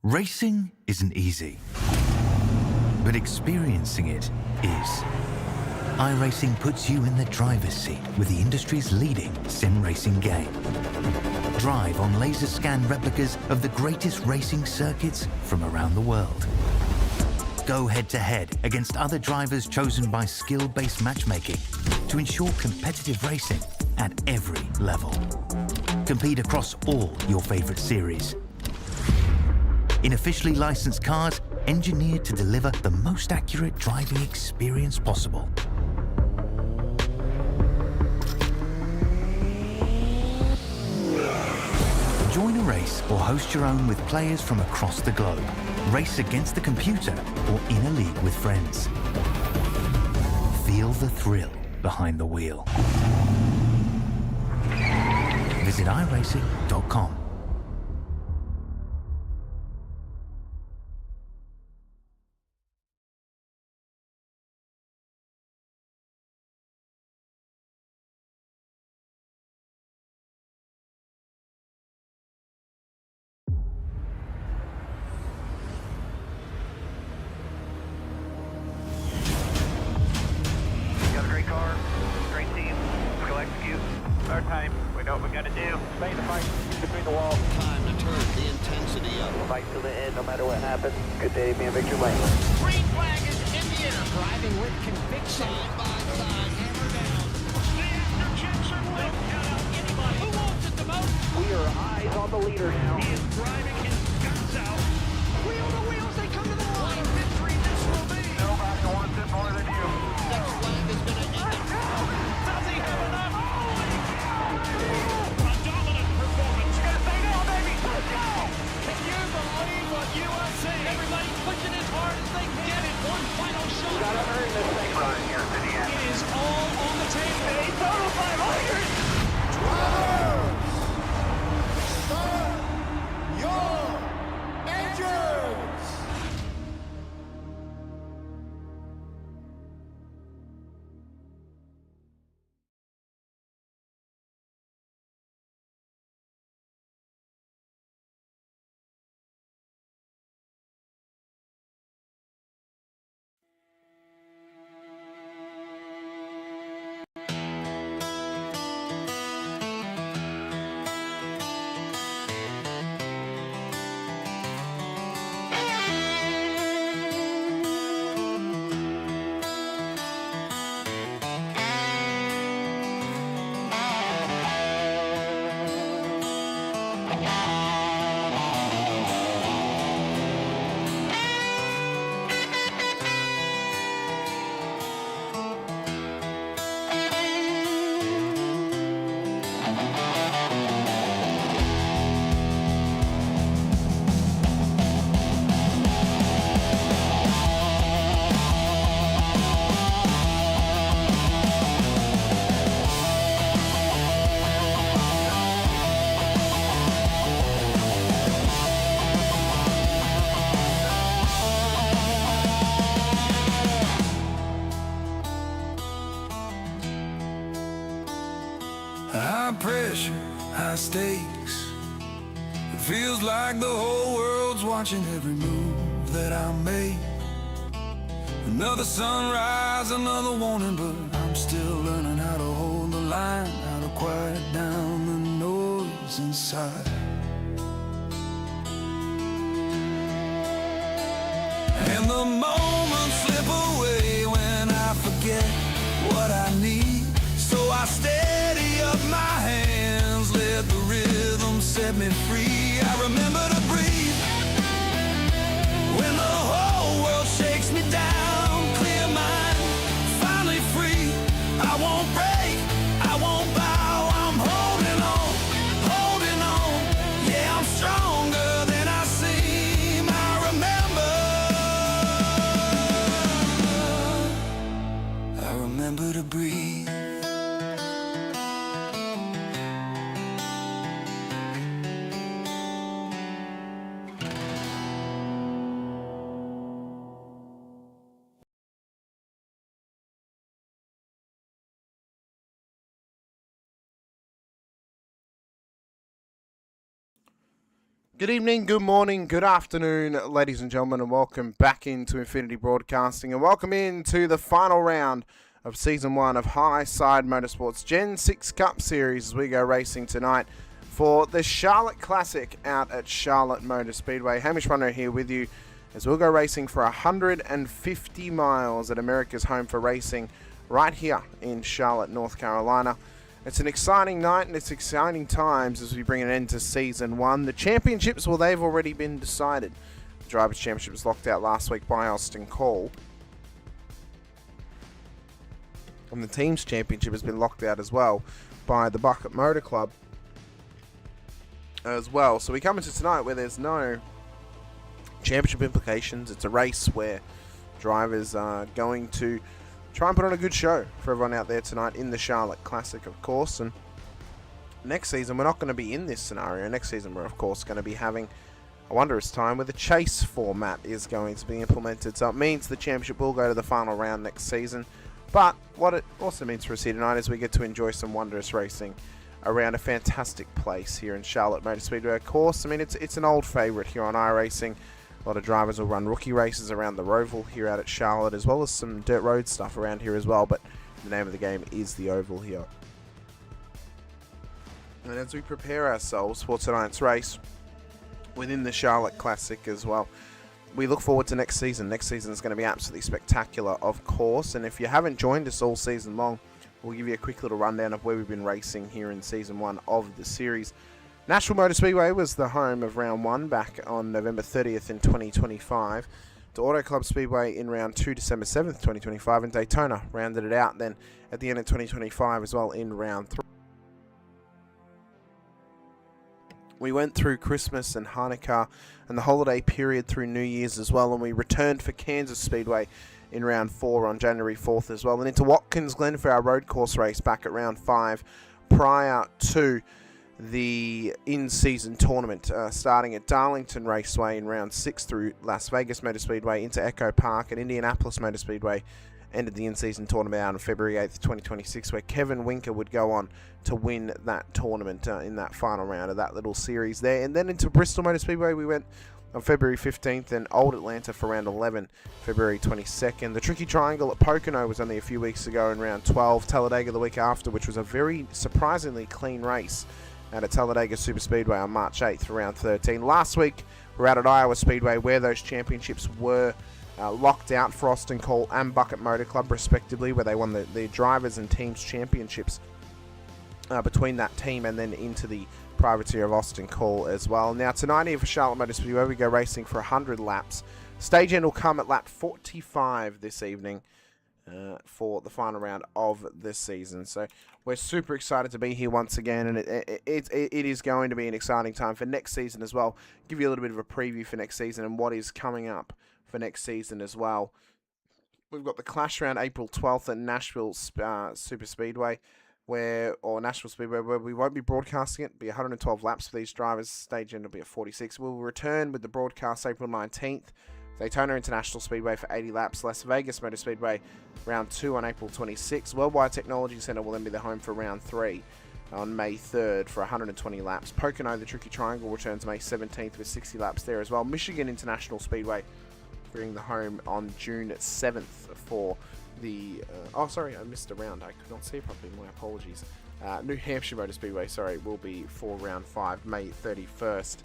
Racing isn't easy, but experiencing it is. iRacing puts you in the driver's seat with the industry's leading sim racing game. Drive on laser scan replicas of the greatest racing circuits from around the world. Go head-to-head against other drivers chosen by skill-based matchmaking to ensure competitive racing at every level. Compete across all your favorite series. In officially licensed cars, engineered to deliver the most accurate driving experience possible. Join a race or host your own with players from across the globe. Race against the computer or in a league with friends. Feel the thrill behind the wheel. Visit iRacing.com. Our time. We know what we gotta do. Stay in the fight between the walls. Time to turn the intensity up. Fight to the end, no matter what happens. Good day to be in victory lane. Green flag is in the air. Driving with conviction. Side by side, hammer down. The after-checks are lit. Count out anybody. Who wants it the most? We are eyes on the leader now. He is driving his guts out. Wheel to wheels, they come to the line. Victory this will be. Nobody wants it more than you. Next flag is going to end it. Does he have enough? A dominant performance. You gotta say no, baby. Let's go. Can you believe what you are seeing? Everybody pushing as hard as they can get it. One final shot. We gotta earn this thing right here to the end. It is all on the table. A total 500. Drivers, start your engines! High pressure, high stakes. It feels like the whole world's watching every move that I make. Another sunrise, another warning, but I'm still learning how to hold the line, how to quiet down the noise inside. And the moments slip away when I forget what I need. So I steady up my hands, let the rhythm set me free. I remember to breathe when the whole world shakes me down. Clear mind, finally free. I won't break, I won't bow. I'm holding on, holding on. Yeah, I'm stronger than I seem. I remember to breathe. Good evening, good morning, good afternoon, ladies and gentlemen, and welcome back into Infinity Broadcasting, and welcome into the final round of Season 1 of High Side Motorsports Gen 6 Cup Series as we go racing tonight for the Charlotte Classic out at Charlotte Motor Speedway. Hamish Munro here with you as we'll go racing for 150 miles at America's home for racing right here in Charlotte, North Carolina. It's an exciting night and it's exciting times as we bring an end to Season 1. The championships, well, they've already been decided. The Drivers' Championship was locked out last week by Austin Cole. And the Teams' Championship has been locked out as well by the Bucket Motor Club as well. So we come into tonight where there's no championship implications. It's a race where drivers are going to try and put on a good show for everyone out there tonight in the Charlotte Classic, of course. And next season, we're not going to be in this scenario. Next season, we're, of course, going to be having a wondrous time where the chase format is going to be implemented. So it means the championship will go to the final round next season. But what it also means for us here tonight is we get to enjoy some wondrous racing around a fantastic place here in Charlotte Motor Speedway. Of course, I mean, it's an old favourite here on iRacing. A lot of drivers will run rookie races around the Roval here out at Charlotte, as well as some dirt road stuff around here as well, but the name of the game is the Oval here. And as we prepare ourselves for tonight's race within the Charlotte Classic as well, we look forward to next season. Next season is going to be absolutely spectacular, of course, and if you haven't joined us all season long, we'll give you a quick little rundown of where we've been racing here in Season 1 of the series. Nashville Motor Speedway was the home of Round 1 back on November 30th in 2025. To Auto Club Speedway in Round 2, December 7th, 2025. And Daytona rounded it out then at the end of 2025 as well in Round 3. We went through Christmas and Hanukkah and the holiday period through New Year's as well. And we returned for Kansas Speedway in Round 4 on January 4th as well. And into Watkins Glen for our road course race back at Round 5 prior to the in-season tournament, starting at Darlington Raceway in Round 6 through Las Vegas Motor Speedway into Echo Park and Indianapolis Motor Speedway. Ended the in-season tournament out on February 8th, 2026, where Kevin Rinker would go on to win that tournament in that final round of that little series there. And then into Bristol Motor Speedway we went on February 15th, and Old Atlanta for Round 11, February 22nd. The Tricky Triangle at Pocono was only a few weeks ago in Round 12. Talladega the week after, which was a very surprisingly clean race at Talladega Super Speedway on March 8th for Round 13. Last week, we're out at Iowa Speedway where those championships were locked out for Austin Cole and Bucket Motor Club, respectively, where they won the Drivers and Teams Championships between that team and then into the privateer of Austin Cole as well. Now, tonight here for Charlotte Motor Speedway, we go racing for 100 laps. Stage end will come at lap 45 this evening for the final round of this season. So we're super excited to be here once again, and it is going to be an exciting time for next season as well. Give you a little bit of a preview for next season and what is coming up for next season as well. We've got the Clash round April 12th at Nashville Super Speedway, Nashville Speedway, where we won't be broadcasting it. It'll be 112 laps for these drivers. Stage end will be at 46. We'll return with the broadcast April 19th. Daytona International Speedway for 80 laps. Las Vegas Motor Speedway Round 2 on April 26. Worldwide Technology Center will then be the home for Round 3 on May 3rd for 120 laps. Pocono, the Tricky Triangle, returns May 17th with 60 laps there as well. Michigan International Speedway being the home on June 7th for the... I missed a round. I could not see properly. My apologies. New Hampshire Motor Speedway, will be for Round 5, May 31st.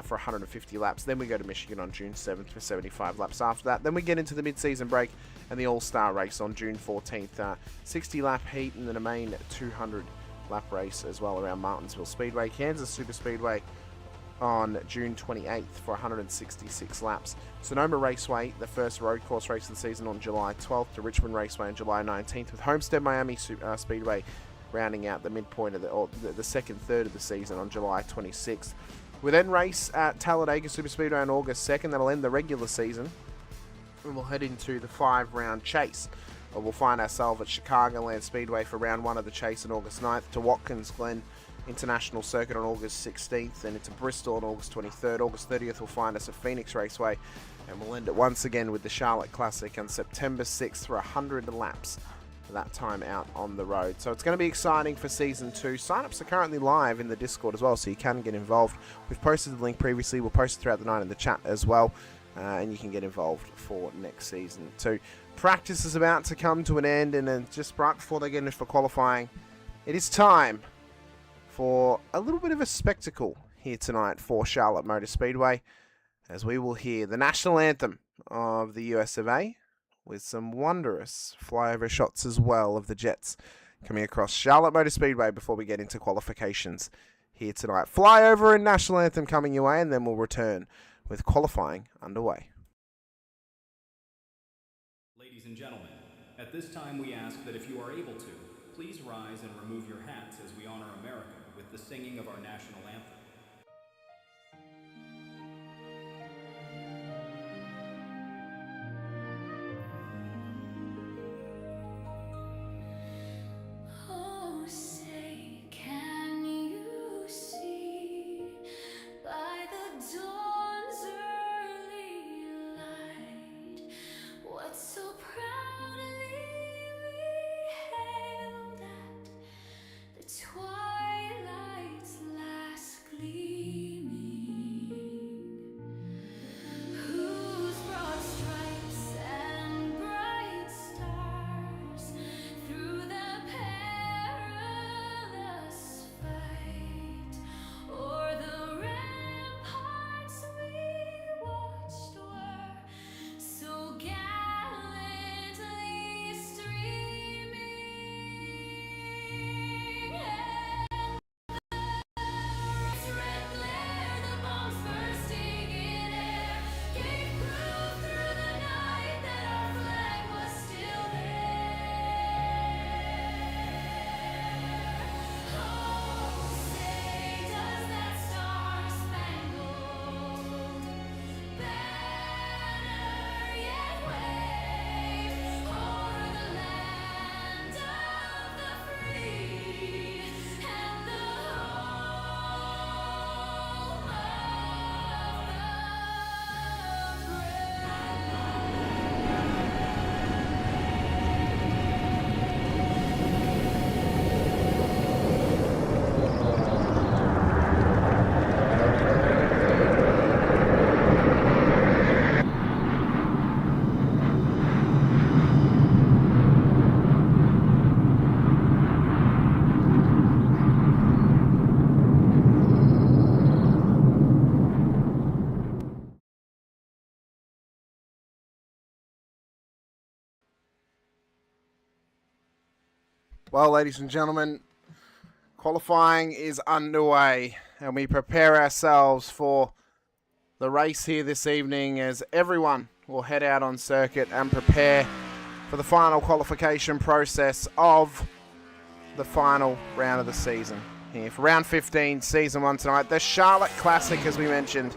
For 150 laps. Then we go to Michigan on June 7th for 75 laps after that. Then we get into the mid-season break and the All-Star race on June 14th. 60-lap heat and then a main 200-lap race as well around Martinsville Speedway. Kansas Super Speedway on June 28th for 166 laps. Sonoma Raceway, the first road course race of the season, on July 12th to Richmond Raceway on July 19th, with Homestead Miami Speedway rounding out the midpoint of the second third of the season on July 26th. We then race at Talladega Super Speedway on August 2nd. That'll end the regular season. And we'll head into the 5-round chase. We'll find ourselves at Chicagoland Speedway for Round 1 of the chase on August 9th, to Watkins Glen International Circuit on August 16th, and into Bristol on August 23rd. August 30th will find us at Phoenix Raceway, and we'll end it once again with the Charlotte Classic on September 6th for 100 laps that time out on the road. So it's going to be exciting for Season 2. Sign-ups are currently live in the Discord as well, so you can get involved. We've posted the link previously. We'll post it throughout the night in the chat as well, and you can get involved for next Season 2. Practice is about to come to an end, and then just right before they get in for qualifying, it is time for a little bit of a spectacle here tonight for Charlotte Motor Speedway, as we will hear the national anthem of the US of A, with some wondrous flyover shots as well of the jets coming across Charlotte Motor Speedway before we get into qualifications here tonight. Flyover and national anthem coming your way, and then we'll return with qualifying underway. Ladies and gentlemen, at this time we ask that if you are able to, please rise and remove your hats as we honor America with the singing of our national anthem. Oh, say, can you see by the dawn's early light what so proudly we hailed at the twilight's last gleaming, whose broad stripes and bright stars through the perilous fight o'er the ramparts we watched were so gallantly streaming, and red glare, the bombs bursting in air, gave proof through the night that our flag was still there. Oh, say, does that star-spangled banner yet wave o'er the land of the free and the home of the Well, ladies and gentlemen, qualifying is underway, and we prepare ourselves for the race here this evening as everyone will head out on circuit and prepare for the final qualification process of the final round of the season here for round 15, season 1 tonight. The Charlotte Classic, as we mentioned,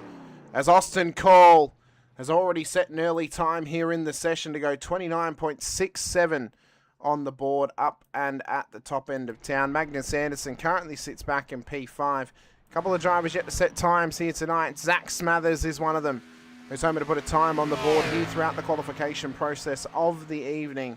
as Austin Cole has already set an early time here in the session to go 29.67 on the board, up and at the top end of town. Magnus Anderson currently sits back in P5. A couple of drivers yet to set times here tonight. Zach Smathers is one of them, who's hoping to put a time on the board here throughout the qualification process of the evening.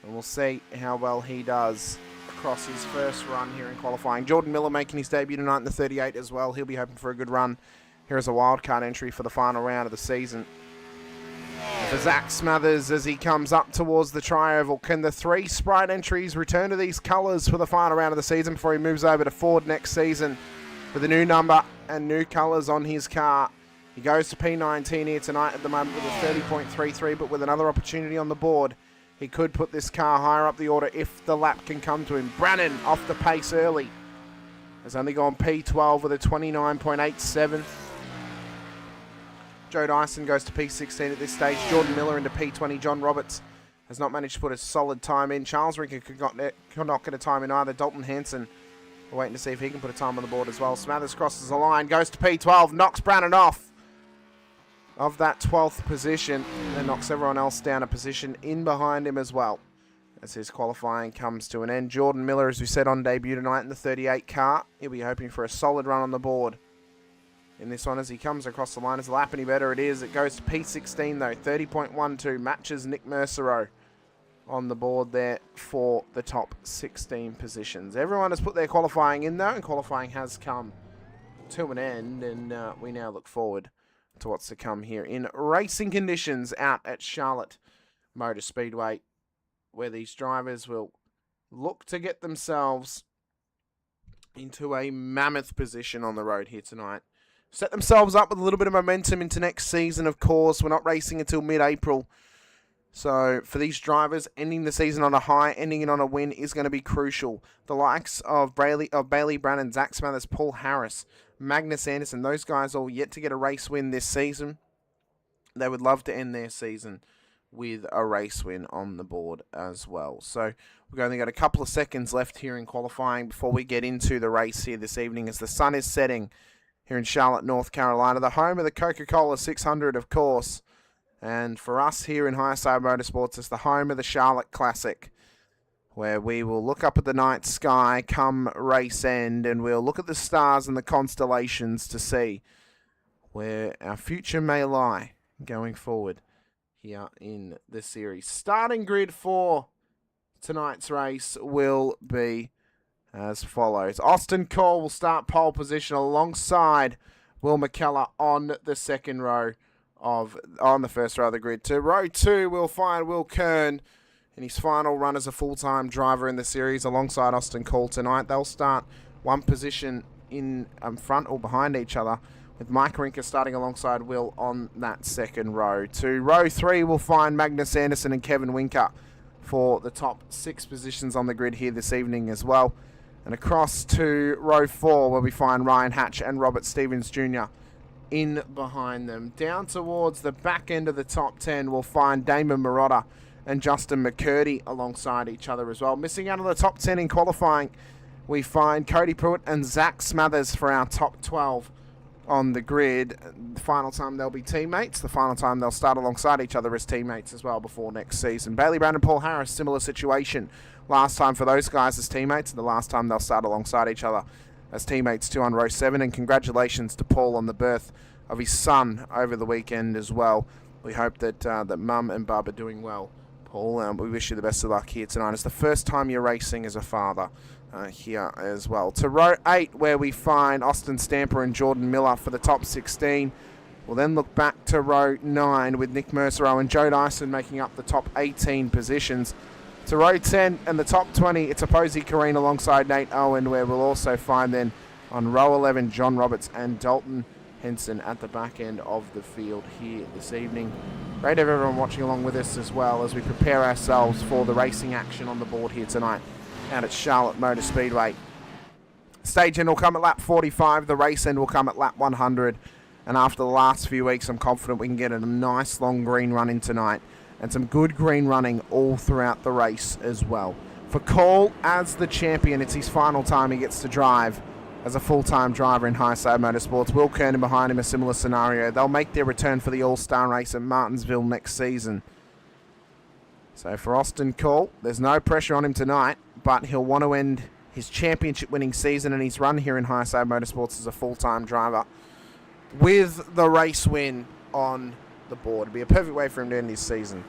And we'll see how well he does across his first run here in qualifying. Jordan Miller making his debut tonight in the 38 as well. He'll be hoping for a good run here as a wildcard entry for the final round of the season. For Zach Smathers as he comes up towards the tri-oval, can the 3 Sprite entries return to these colours for the final round of the season before he moves over to Ford next season with a new number and new colours on his car? He goes to P19 here tonight at the moment with a 30.33, but with another opportunity on the board, he could put this car higher up the order if the lap can come to him. Brannon off the pace early. Has only gone P12 with a 29.87. Joe Dyson goes to P16 at this stage. Jordan Miller into P20. John Roberts has not managed to put a solid time in. Charles Rinker could not get a time in either. Dalton Hanson, we're waiting to see if he can put a time on the board as well. Smathers crosses the line, goes to P12, knocks Brannon off of that 12th position, and knocks everyone else down a position in behind him as well as his qualifying comes to an end. Jordan Miller, as we said, on debut tonight in the 38 car. He'll be hoping for a solid run on the board in this one as he comes across the line. Is the lap any better? It is. It goes to P16 though. 30.12 matches Nick Mercero on the board there for the top 16 positions. Everyone has put their qualifying in there, and qualifying has come to an end, and we now look forward to what's to come here in racing conditions out at Charlotte Motor Speedway, where these drivers will look to get themselves into a mammoth position on the road here tonight. Set themselves up with a little bit of momentum into next season, of course. We're not racing until mid-April. So for these drivers, ending the season on a high, ending it on a win is going to be crucial. The likes of Bailey Brannon, Zach Smathers, Paul Harris, Magnus Anderson, those guys all yet to get a race win this season. They would love to end their season with a race win on the board as well. So we've only got a couple of seconds left here in qualifying before we get into the race here this evening as the sun is setting here in Charlotte, North Carolina, the home of the Coca-Cola 600, of course. And for us here in High Side Motorsports, it's the home of the Charlotte Classic, where we will look up at the night sky come race end, and we'll look at the stars and the constellations to see where our future may lie going forward here in the series. Starting grid for tonight's race will be as follows. Austin Cole will start pole position alongside Will McKellar on the second row on the first row of the grid. To row 2, we'll find Will Kern in his final run as a full-time driver in the series alongside Austin Cole tonight. They'll start one position in front or behind each other, with Mike Rinker starting alongside Will on that second row. To row 3, we'll find Magnus Anderson and Kevin Winker for the top 6 positions on the grid here this evening as well. And across to row 4, where we find Ryan Hatch and Robert Stevens Jr. in behind them. Down towards the back end of the top 10, we'll find Damon Marotta and Justin McCurdy alongside each other as well. Missing out of the top 10 in qualifying, we find Cody Pruitt and Zach Smathers for our top 12 on the grid. The final time they'll be teammates. The final time they'll start alongside each other as teammates as well before next season. Bailey Brown and Paul Harris, similar situation. Last time for those guys as teammates, and the last time they'll start alongside each other as teammates too on row 7. And congratulations to Paul on the birth of his son over the weekend as well. We hope that that Mum and Bub are doing well. Paul, we wish you the best of luck here tonight. It's the first time you're racing as a father here as well. To row 8, where we find Austin Stamper and Jordan Miller for the top 16. We'll then look back to row 9 with Nick Mercereau and Joe Dyson making up the top 18 positions. To row 10 and the top 20, it's Posey Kareen alongside Nate Owen, where we'll also find then on row 11 John Roberts and Dalton Henson at the back end of the field here this evening. Great to have everyone watching along with us as well as we prepare ourselves for the racing action on the board here tonight out at Charlotte Motor Speedway. Stage end will come at lap 45, the race end will come at lap 100, and after the last few weeks I'm confident we can get a nice long green run in tonight and some good green running all throughout the race as well. For Cole as the champion, it's his final time he gets to drive as a full-time driver in High Side Motorsports. Will Kernan behind him, a similar scenario. They'll make their return for the All-Star race at Martinsville next season. So for Austin Cole, there's no pressure on him tonight, but he'll want to end his championship-winning season and his run here in High Side Motorsports as a full-time driver with the race win on the board. It'd be a perfect way for him to end his season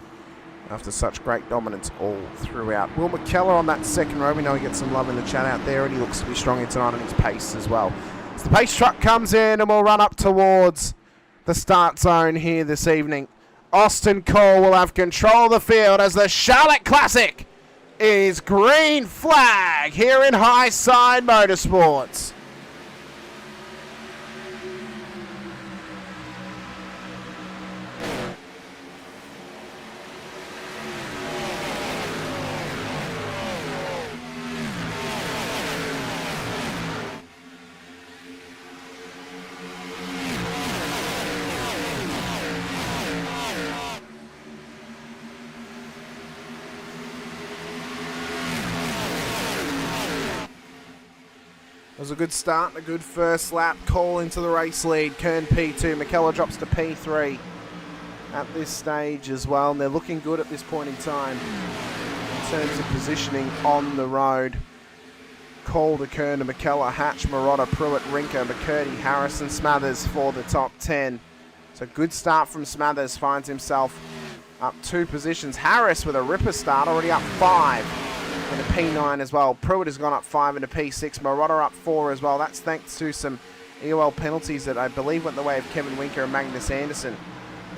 after such great dominance all throughout. Will McKellar on that second row. We know he gets some love in the chat out there, and he looks to be strong here tonight on his pace as well. As the pace truck comes in, and we'll run up towards the start zone here this evening. Austin Cole will have control of the field as the Charlotte Classic is green flag here in High Side Motorsports. It was a good start, a good first lap. Call into the race lead. Kern P2. McKellar drops to P3 at this stage as well. And they're looking good at this point in time in terms of positioning on the road. Call to Kern to McKellar, Hatch, Marotta, Pruitt, Rinker, McCurdy, Harrison, Smathers for the top 10. So good start from Smathers. Finds himself up 2 positions. Harris with a ripper start, already up 5 in a P9 as well. Pruitt has gone up 5 in a P6. Marotta up 4 as well. That's thanks to some EOL penalties that I believe went the way of Kevin Rinker and Magnus Anderson,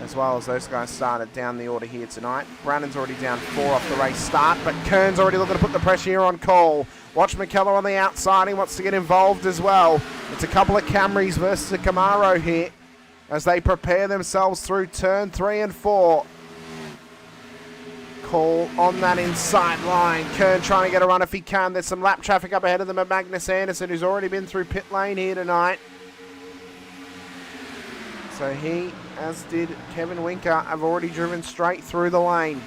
as well as those guys started down the order here tonight. Brandon's already down 4 off the race start, but Kern's already looking to put the pressure here on Cole. Watch McKellar on the outside. He wants to get involved as well. It's a couple of Camrys versus a Camaro here as they prepare themselves through turn 3 and 4. Cole on that inside line. Kern trying to get a run if he can. There's some lap traffic up ahead of them at Magnus Anderson, who's already been through pit lane here tonight. So he, as did Kevin Rinker, have already driven straight through the lane.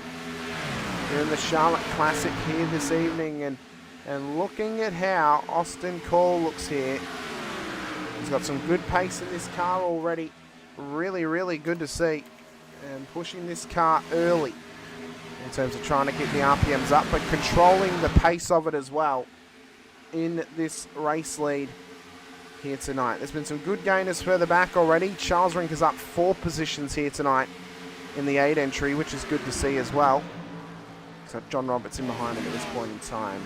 We're in the Charlotte Classic here this evening, and looking at how Austin Cole looks here. He's got some good pace in this car already. Really, really good to see. And pushing this car early in terms of trying to get the RPMs up, but controlling the pace of it as well in this race lead here tonight. There's been some good gainers further back already. Charles Rinker's up 4 positions here tonight in the 8 entry, which is good to see as well. So John Roberts in behind him at this point in time,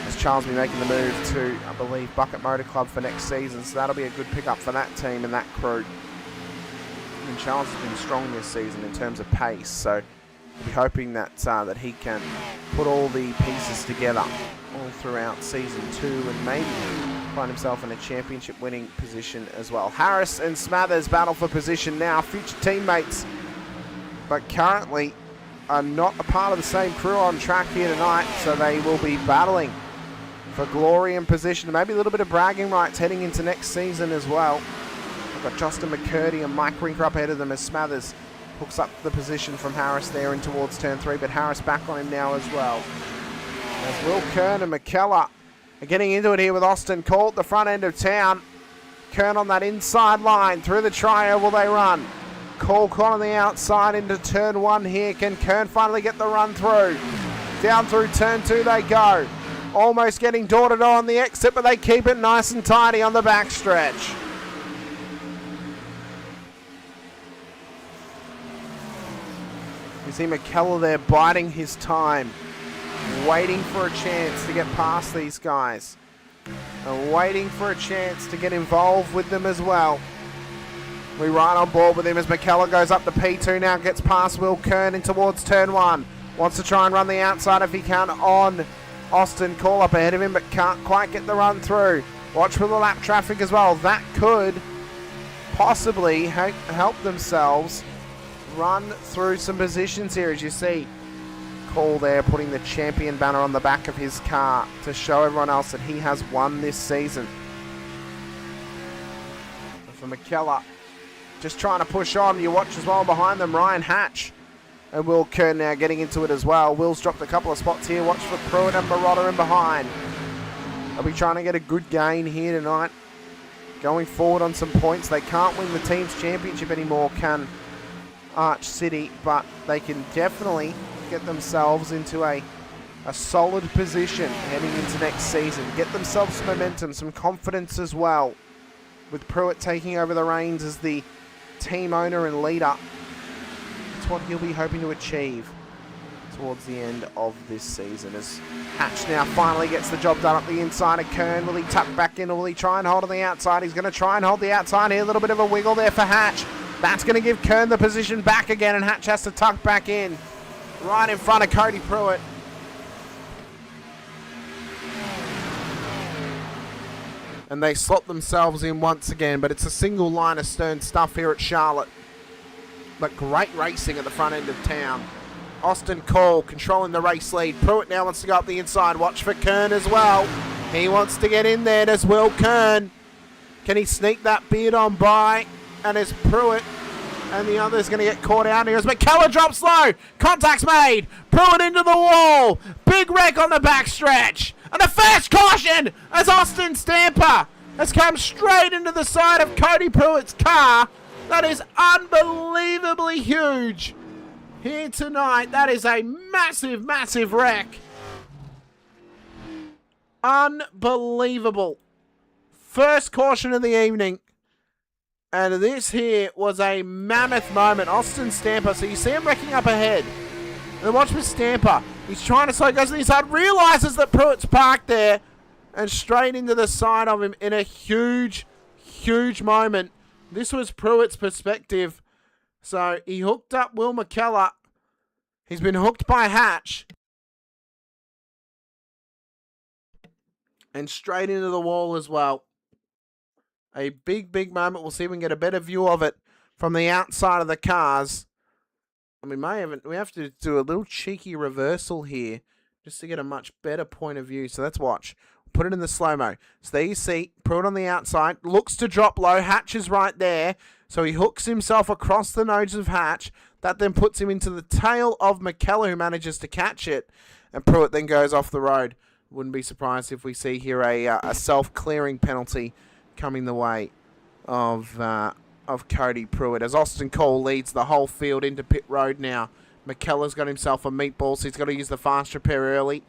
as Charles will be making the move to, I believe, Bucket Motor Club for next season. So that'll be a good pickup for that team and that crew. And Charles has been strong this season in terms of pace, so we'll be hoping that that he can put all the pieces together all throughout season 2 and maybe find himself in a championship winning position as well. Harris and Smathers battle for position now, future teammates, but currently are not a part of the same crew on track here tonight, so they will be battling for glory and position, maybe a little bit of bragging rights heading into next season as well. We've got Justin McCurdy and Mike Rinker up ahead of them as Smathers hooks up the position from Harris there in towards turn 3, but Harris back on him now as well. As Will Kern and McKellar are getting into it here with Austin Cole at the front end of town. Kern on that inside line, through the trio will they run. Cole caught on the outside into turn 1 here. Can Kern finally get the run through? Down through turn 2 they go. Almost getting door-to-door on the exit, but they keep it nice and tidy on the backstretch. You see McKellar there biding his time, waiting for a chance to get past these guys, and waiting for a chance to get involved with them as well. We ride on board with him as McKellar goes up to P2 now, gets past Will Kern in towards turn 1. Wants to try and run the outside if he can on Austin Cole up ahead of him, but can't quite get the run through. Watch for the lap traffic as well. That could possibly help themselves run through some positions here, as you see Cole there putting the champion banner on the back of his car to show everyone else that he has won this season. For McKellar, just trying to push on. You watch as well behind them, Ryan Hatch and Will Kern now getting into it as well. Will's dropped a couple of spots here. Watch for Pruitt and Marotta in behind. They'll be trying to get a good gain here tonight, going forward on some points. They can't win the team's championship anymore, can Arch City, but they can definitely get themselves into a solid position heading into next season. Get themselves some momentum, some confidence as well, with Pruitt taking over the reins as the team owner and leader. That's what he'll be hoping to achieve towards the end of this season, as Hatch now finally gets the job done up the inside of Kern. Will he tuck back in, or will he try and hold on the outside? He's going to try and hold the outside here. A little bit of a wiggle there for Hatch. That's going to give Kern the position back again, and Hatch has to tuck back in right in front of Cody Pruitt. And they slot themselves in once again, but it's a single line of stern stuff here at Charlotte. But great racing at the front end of town. Austin Cole controlling the race lead. Pruitt now wants to go up the inside. Watch for Kern as well. He wants to get in there. Does Will Kern. Can he sneak that beard on by? And as Pruitt and the other's going to get caught out here as McKellar drops low. Contact's made. Pruitt into the wall. Big wreck on the backstretch. And the first caution as Austin Stamper has come straight into the side of Cody Pruitt's car. That is unbelievably huge here tonight. That is a massive, massive wreck. Unbelievable. First caution of the evening. And this here was a mammoth moment. Austin Stamper, so you see him wrecking up ahead. And then watch for Stamper. He's trying to slow, goes to the inside, realises that Pruitt's parked there, and straight into the side of him in a huge, huge moment. This was Pruitt's perspective. So he hooked up Will McKellar. He's been hooked by Hatch. And straight into the wall as well. A big, big moment. We'll see if we can get a better view of it from the outside of the cars. And we have to do a little cheeky reversal here just to get a much better point of view. So let's watch. Put it in the slow-mo. So there you see, Pruitt on the outside. Looks to drop low. Hatch is right there. So he hooks himself across the nose of Hatch. That then puts him into the tail of McKellar, who manages to catch it. And Pruitt then goes off the road. Wouldn't be surprised if we see here a self-clearing penalty coming the way of Cody Pruitt. As Austin Cole leads the whole field into pit road now. McKellar's got himself a meatball, so he's got to use the fast repair early.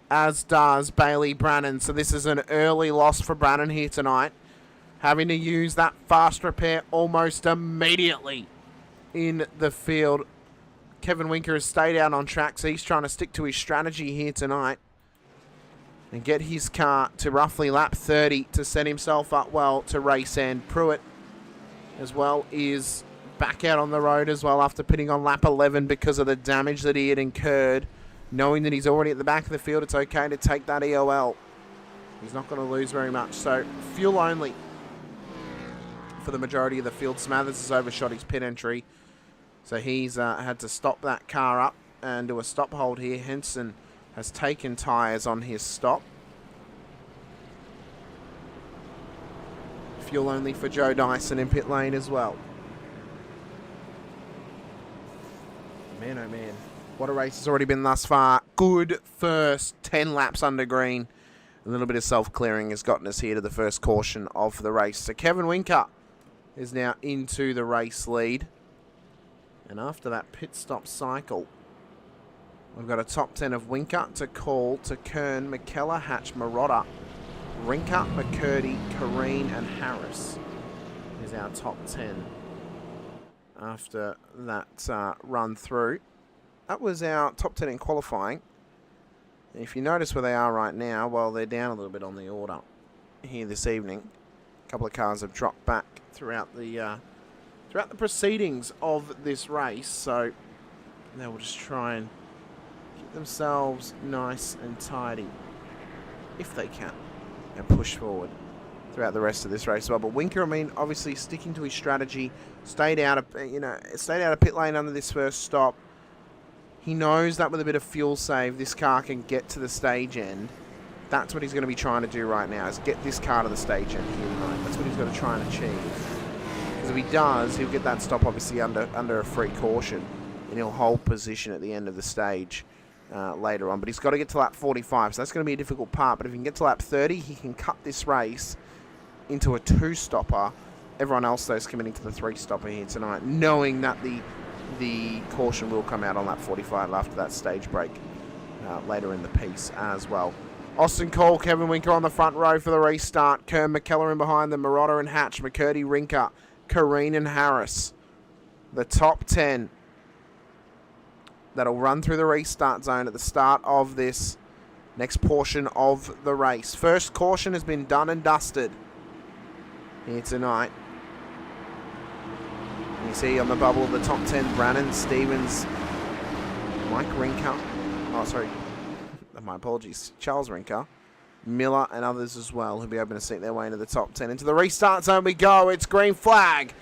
As does Bailey Brannon. So this is an early loss for Brannon here tonight. Having to use that fast repair almost immediately in the field. Kevin Rinker has stayed out on track, so he's trying to stick to his strategy here tonight and get his car to roughly lap 30 to set himself up well to race end. Pruitt as well is back out on the road as well after pitting on lap 11 because of the damage that he had incurred. Knowing that he's already at the back of the field, it's okay to take that EOL. He's not going to lose very much. So, fuel only for the majority of the field. Smathers has overshot his pit entry. So, he's had to stop that car up and do a stop hold here. Henson has taken tyres on his stop. Fuel only for Joe Dyson in pit lane as well. Man, oh man. What a race has already been thus far. Good first 10 laps under green. A little bit of self-clearing has gotten us here to the first caution of the race. So Kevin Rinker is now into the race lead. And after that pit stop cycle, we've got a top 10 of Rinker to Call to Kern, McKellar, Hatch, Marotta, Rinker, McCurdy, Kareen and Harris is our top 10 after that run through. That was our top 10 in qualifying. And if you notice where they are right now, well, they're down a little bit on the order here this evening. A couple of cars have dropped back throughout the proceedings of this race. So they will just try and keep themselves nice and tidy, if they can, and push forward throughout the rest of this race as well. But Rinker, I mean, obviously sticking to his strategy, stayed out of pit lane under this first stop. He knows that with a bit of fuel save, this car can get to the stage end. That's what he's going to be trying to do right now, is get this car to the stage end here tonight. That's what he's got to try and achieve. Because if he does, he'll get that stop obviously under a free caution, and he'll hold position at the end of the stage later on. But he's got to get to lap 45, so that's going to be a difficult part. But if he can get to lap 30, he can cut this race into a 2-stopper. Everyone else, though, is committing to the 3-stopper here tonight, knowing that the caution will come out on lap 45 after that stage break later in the piece as well. Austin Cole, Kevin Rinker on the front row for the restart. Kern, McKellar in behind them. Marotta and Hatch, McCurdy, Rinker, Kareen and Harris. The top 10 that'll run through the restart zone at the start of this next portion of the race. First caution has been done and dusted here tonight. You see on the bubble of the top 10, Brannon, Stevens, Mike Rinker. Oh, sorry. My apologies. Charles Rinker, Miller, and others as well who'll be able to sneak their way into the top 10. Into the restart zone we go. It's green flag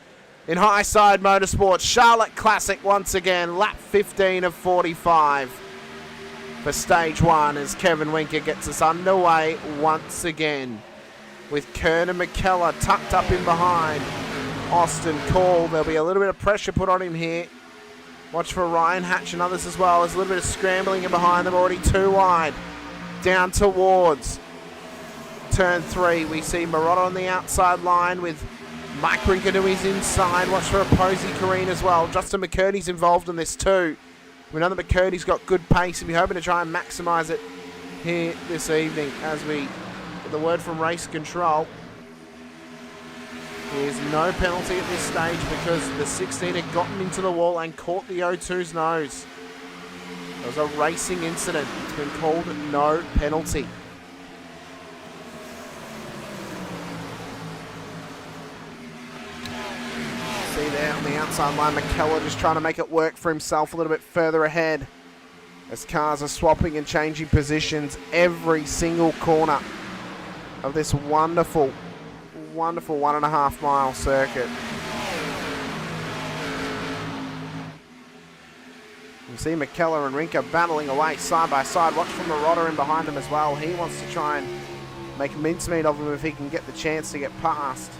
in High Side Motorsports. Charlotte Classic once again. Lap 15 of 45 for stage 1 as Kevin Rinker gets us underway once again with Kern and McKellar tucked up in behind Austin Call. There'll be a little bit of pressure put on him here. Watch for Ryan Hatch and others as well. There's a little bit of scrambling in behind them, already too wide. Down towards turn 3. We see Marotta on the outside line with Mike Rinker to his inside. Watch for a Posey Kareen as well. Justin McCurdy's involved in this too. We know that McCurdy's got good pace and we're hoping to try and maximise it here this evening as we get the word from race control. There's no penalty at this stage because the 16 had gotten into the wall and caught the O2's nose. It was a racing incident. It's been called no penalty. See there on the outside line, McKellar just trying to make it work for himself a little bit further ahead as cars are swapping and changing positions every single corner of this wonderful 1.5 mile circuit. You see McKellar and Rinker battling away side by side. Watch from the rodder in behind him as well. He wants to try and make mincemeat of him if he can get the chance to get past,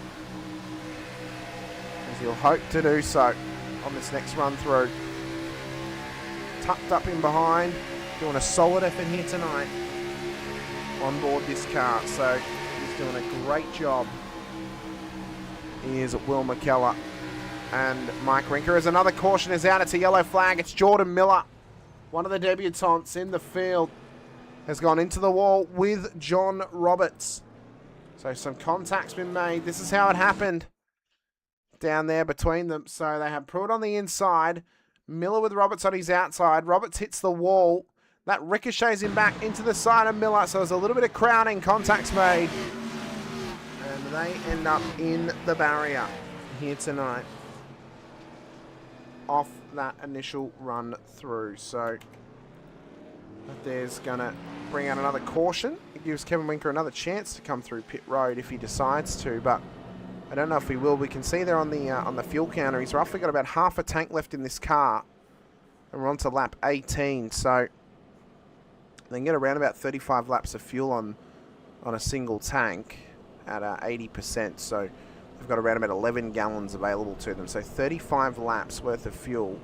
as he'll hope to do so on this next run through. Tucked up in behind, doing a solid effort here tonight on board this car. So he's doing a great job. Here's Will McKellar and Mike Rinker. As another caution is out, it's a yellow flag. It's Jordan Miller, one of the debutants in the field, has gone into the wall with John Roberts. So some contact's been made. This is how it happened down there between them. So they have Pruitt on the inside, Miller with Roberts on his outside. Roberts hits the wall. That ricochets him back into the side of Miller. So there's a little bit of crowding. Contacts made. And they end up in the barrier here tonight off that initial run through. So there's going to bring out another caution. It gives Kevin Winker another chance to come through pit road if he decides to, but I don't know if he will. We can see there on the fuel counter, he's roughly got about half a tank left in this car, and we're on to lap 18. So they can get around about 35 laps of fuel on a single tank at 80%. So they've got around about 11 gallons available to them. So 35 laps worth of fuel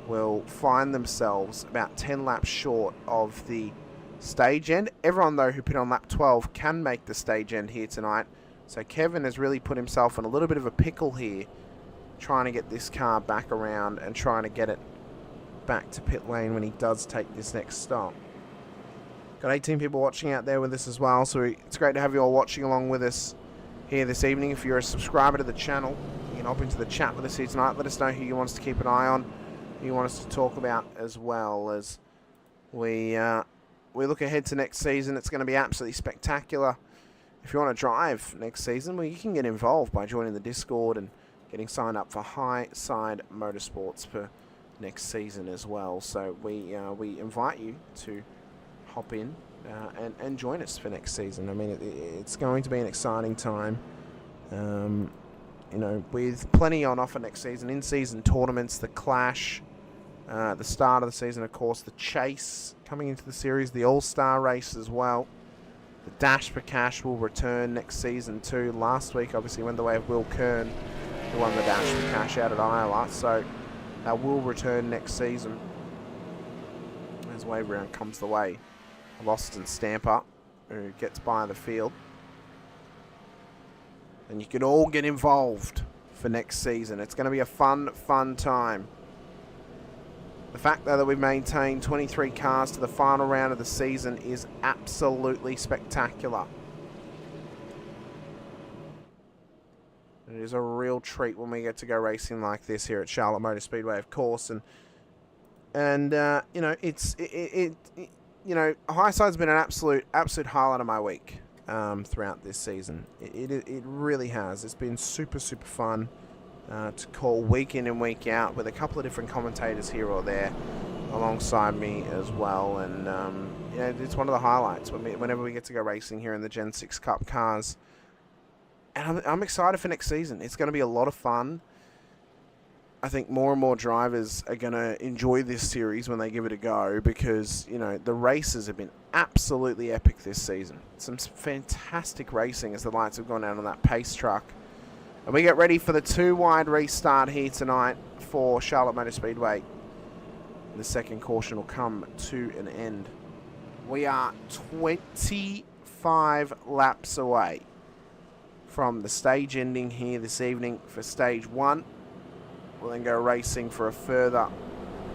will find themselves about 10 laps short of the stage end. Everyone, though, who pit on lap 12 can make the stage end here tonight. So Kevin has really put himself in a little bit of a pickle here, trying to get this car back around and trying to get it back to pit lane when he does take this next stop. Got 18 people watching out there with us as well, so it's great to have you all watching along with us here this evening. If you're a subscriber to the channel, you can hop into the chat with us here tonight. Let us know who you want us to keep an eye on, who you want us to talk about, as well as we look ahead to next season. It's going to be absolutely spectacular. If you want to drive next season, well, you can get involved by joining the Discord and getting signed up for High Side Motorsports for next season as well. So we invite you to hop in and join us for next season. I mean, it's going to be an exciting time. You know, with plenty on offer next season. In-season tournaments, the Clash, the start of the season, of course, the Chase coming into the series, the All-Star race as well. The Dash for Cash will return next season too. Last week, obviously, went the way of Will Kern, who won the Dash for Cash out at Iowa. So that will return next season as wave round comes the way of Austin Stamper, who gets by the field. And you can all get involved for next season. It's going to be a fun time. The fact, though, that we've maintained 23 cars to the final round of the season is absolutely spectacular. It is a real treat when we get to go racing like this here at Charlotte Motor Speedway, of course. And you know, you know, High Side's been an absolute highlight of my week throughout this season. It really has. It's been super fun to call week in and week out with a couple of different commentators here or there alongside me as well. And you know, it's one of the highlights whenever we get to go racing here in the Gen 6 Cup Cars. And I'm excited for next season. It's going to be a lot of fun. I think more and more drivers are going to enjoy this series when they give it a go, because, you know, the races have been absolutely epic this season. Some fantastic racing as the lights have gone out on that pace truck. And we get ready for the 2-wide restart here tonight for Charlotte Motor Speedway. The second caution will come to an end. We are 25 laps away from the stage ending here this evening for stage 1. We'll then go racing for a further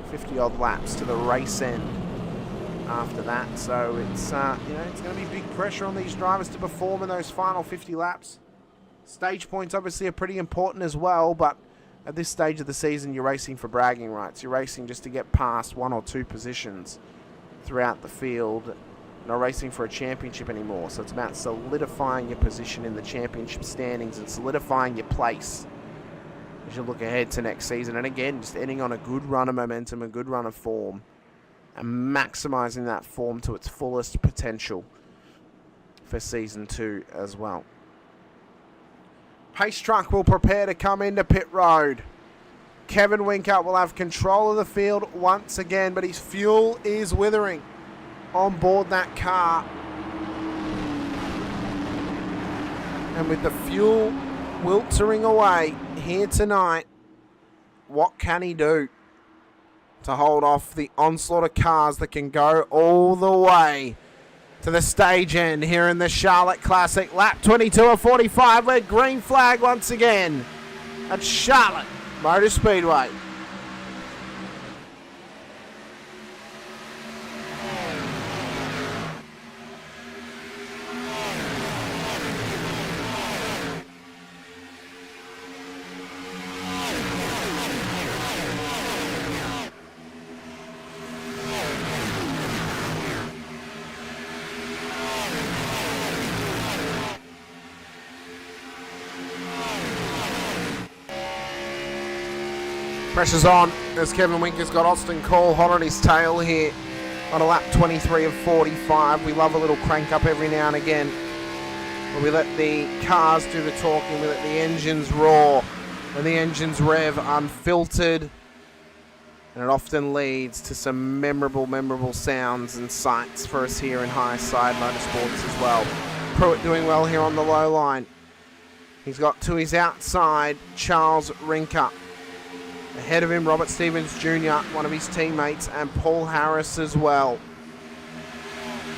50-odd laps to the race end after that. So it's you know, it's going to be big pressure on these drivers to perform in those final 50 laps. Stage points obviously are pretty important as well, but at this stage of the season, you're racing for bragging rights. You're racing just to get past 1 or 2 positions throughout the field. Not racing for a championship anymore, so it's about solidifying your position in the championship standings and solidifying your place as you look ahead to next season. And again, just ending on a good run of momentum, a good run of form, and maximising that form to its fullest potential for Season 2 as well. Pace truck will prepare to come into pit road. Kevin Rinker will have control of the field once again, but his fuel is withering on board that car. And with the fuel wiltering away here tonight, what can he do to hold off the onslaught of cars that can go all the way to the stage end here in the Charlotte Classic? Lap 22 of 45 with green flag once again at Charlotte Motor Speedway. Pressure's on as Kevin Rinker's got Austin Cole hot on his tail here on a lap 23 of 45. We love a little crank up every now and again, where we let the cars do the talking, we let the engines roar, and the engines rev unfiltered, and it often leads to some memorable sounds and sights for us here in High Side Motorsports as well. Pruitt doing well here on the low line. He's got to his outside Charles Rinker. Ahead of him, Robert Stevens Jr., one of his teammates, and Paul Harris as well.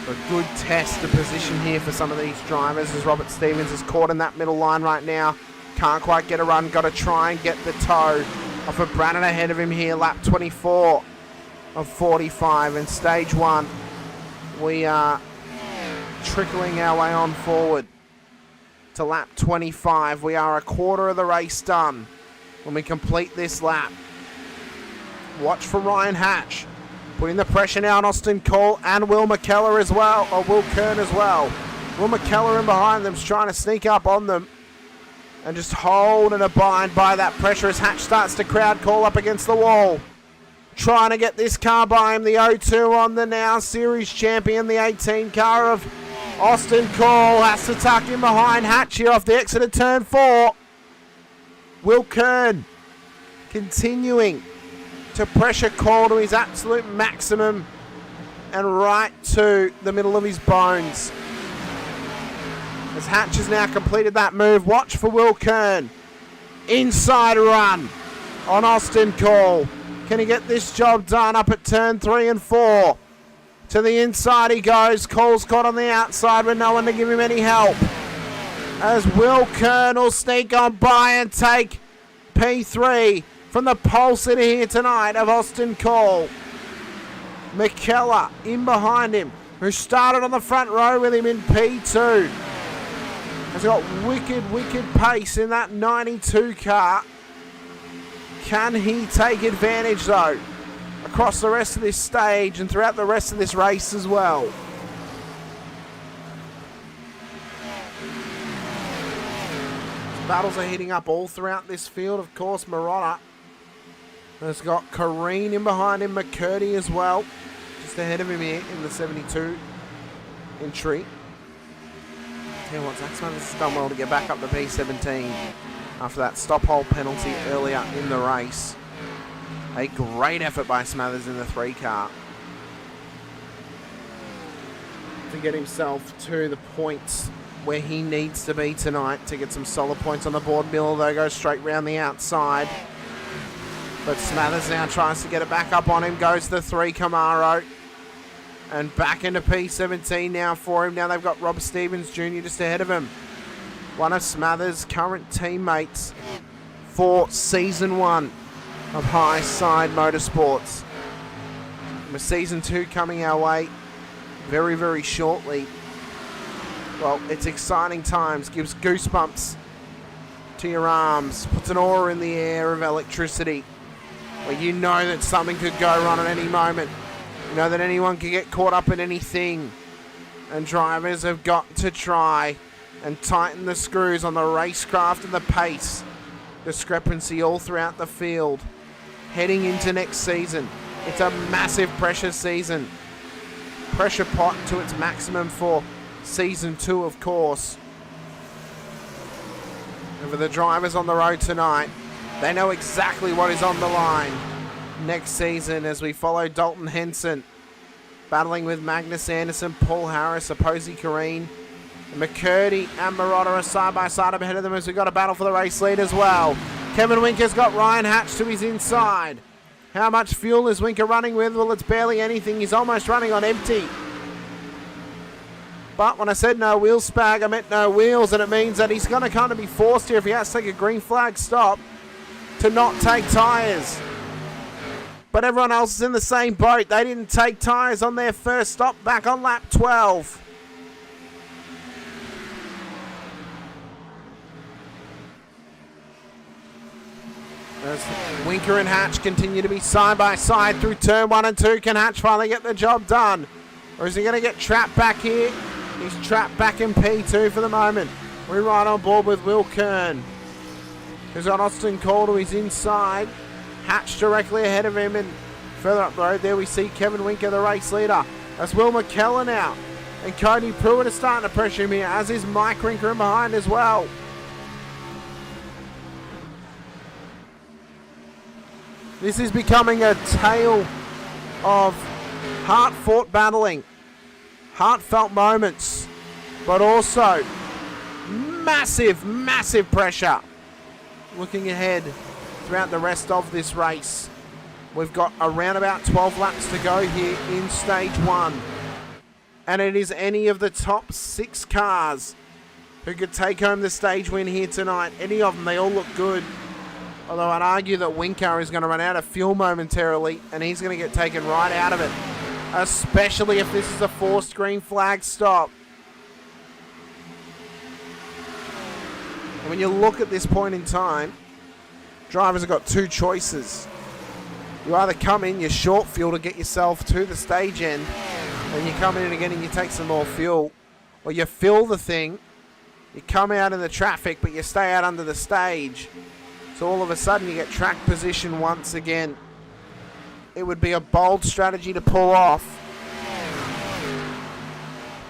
A good test of position here for some of these drivers as Robert Stevens is caught in that middle line right now. Can't quite get a run, got to try and get the toe off of Brannon ahead of him here, lap 24 of 45. In stage 1, we are trickling our way on forward to lap 25. We are a quarter of the race done when we complete this lap. Watch for Ryan Hatch putting the pressure now on Austin Cole and Will McKellar as well, or Will Kern as well. Will McKellar in behind them is trying to sneak up on them and just hold and abide by that pressure as Hatch starts to crowd call up against the wall. Trying to get this car by him, the 02 on the now series champion, the 18 car of Austin Cole has to tuck in behind Hatch here off the exit of turn 4. Will Kern continuing to pressure Cole to his absolute maximum and right to the middle of his bones. As Hatch has now completed that move, watch for Will Kern. Inside run on Austin Cole. Can he get this job done up at turn 3 and 4? To the inside he goes. Cole's caught on the outside with no one to give him any help, as Will Kern will sneak on by and take P3 from the pole sitter here tonight of Austin Cole. McKellar in behind him, who started on the front row with him in P2. Has got wicked pace in that 92 car. Can he take advantage though across the rest of this stage and throughout the rest of this race as well? Battles are heating up all throughout this field. Of course, Marotta has got Kareen in behind him, McCurdy as well, just ahead of him here in the 72 entry. Tell you what, Zach Smathers has done well to get back up to P17 after that stop hole penalty earlier in the race. A great effort by Smathers in the 3 car to get himself to the points where he needs to be tonight to get some solid points on the board. Miller, though, goes straight round the outside. But Smathers now tries to get it back up on him. Goes the 3 Camaro. And back into P17 now for him. Now they've got Rob Stevens Jr. just ahead of him. One of Smathers' current teammates for Season 1 of High Side Motorsports. With Season 2 coming our way very shortly. Well, it's exciting times. Gives goosebumps to your arms, puts an aura in the air of electricity, where you know that something could go wrong at any moment. You know that anyone can get caught up in anything. And drivers have got to try and tighten the screws on the racecraft and the pace discrepancy all throughout the field. Heading into next season, it's a massive pressure season. Pressure pot to its maximum for season 2, of course. And for the drivers on the road tonight, they know exactly what is on the line next season as we follow Dalton Henson battling with Magnus Anderson, Paul Harris, Aposi Kareen, McCurdy and Marotta are side by side up ahead of them as we've got a battle for the race lead as well. Kevin Winker's got Ryan Hatch to his inside. How much fuel is Winker running with? Well, it's barely anything. He's almost running on empty. But when I said no wheel spag, I meant no wheels, and it means that he's going to kind of be forced here if he has to take a green flag stop to not take tyres. But everyone else is in the same boat. They didn't take tyres on their first stop back on lap 12. As Winker and Hatch continue to be side by side through turn 1 and 2. Can Hatch finally get the job done? Or is he going to get trapped back here? He's trapped back in P2 for the moment. We're right on board with Will Kern, who's got Austin Cole to his inside. Hatch directly ahead of him, and further up the road there we see Kevin Winker, the race leader. That's Will McKellen out. And Cody Pruitt is starting to pressure him here, as is Mike Rinker in behind as well. This is becoming a tale of hard-fought battling, heartfelt moments, but also massive, massive pressure. Looking ahead throughout the rest of this race, we've got around about 12 laps to go here in stage 1. And it is any of the top 6 cars who could take home the stage win here tonight. Any of them, they all look good. Although I'd argue that Winker is going to run out of fuel momentarily, and he's going to get taken right out of it. Especially if this is a forced green flag stop. And when you look at this point in time, drivers have got 2 choices. You either come in, you short fuel to get yourself to the stage end, and you come in again and you take some more fuel. Or you fill the thing, you come out in the traffic, but you stay out under the stage. So all of a sudden you get track position once again. It would be a bold strategy to pull off.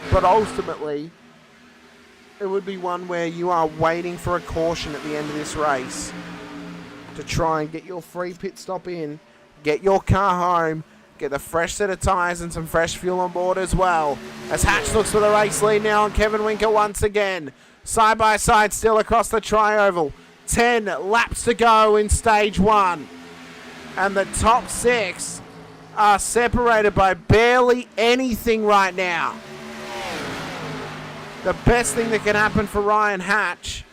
But ultimately, it would be one where you are waiting for a caution at the end of this race to try and get your free pit stop in, get your car home, get a fresh set of tyres and some fresh fuel on board as well. As Hatch looks for the race lead now on Kevin Winker once again. Side by side still across the tri-oval. 10 laps to go in stage 1. And the top 6 are separated by barely anything right now. The best thing that can happen for Ryan Hatch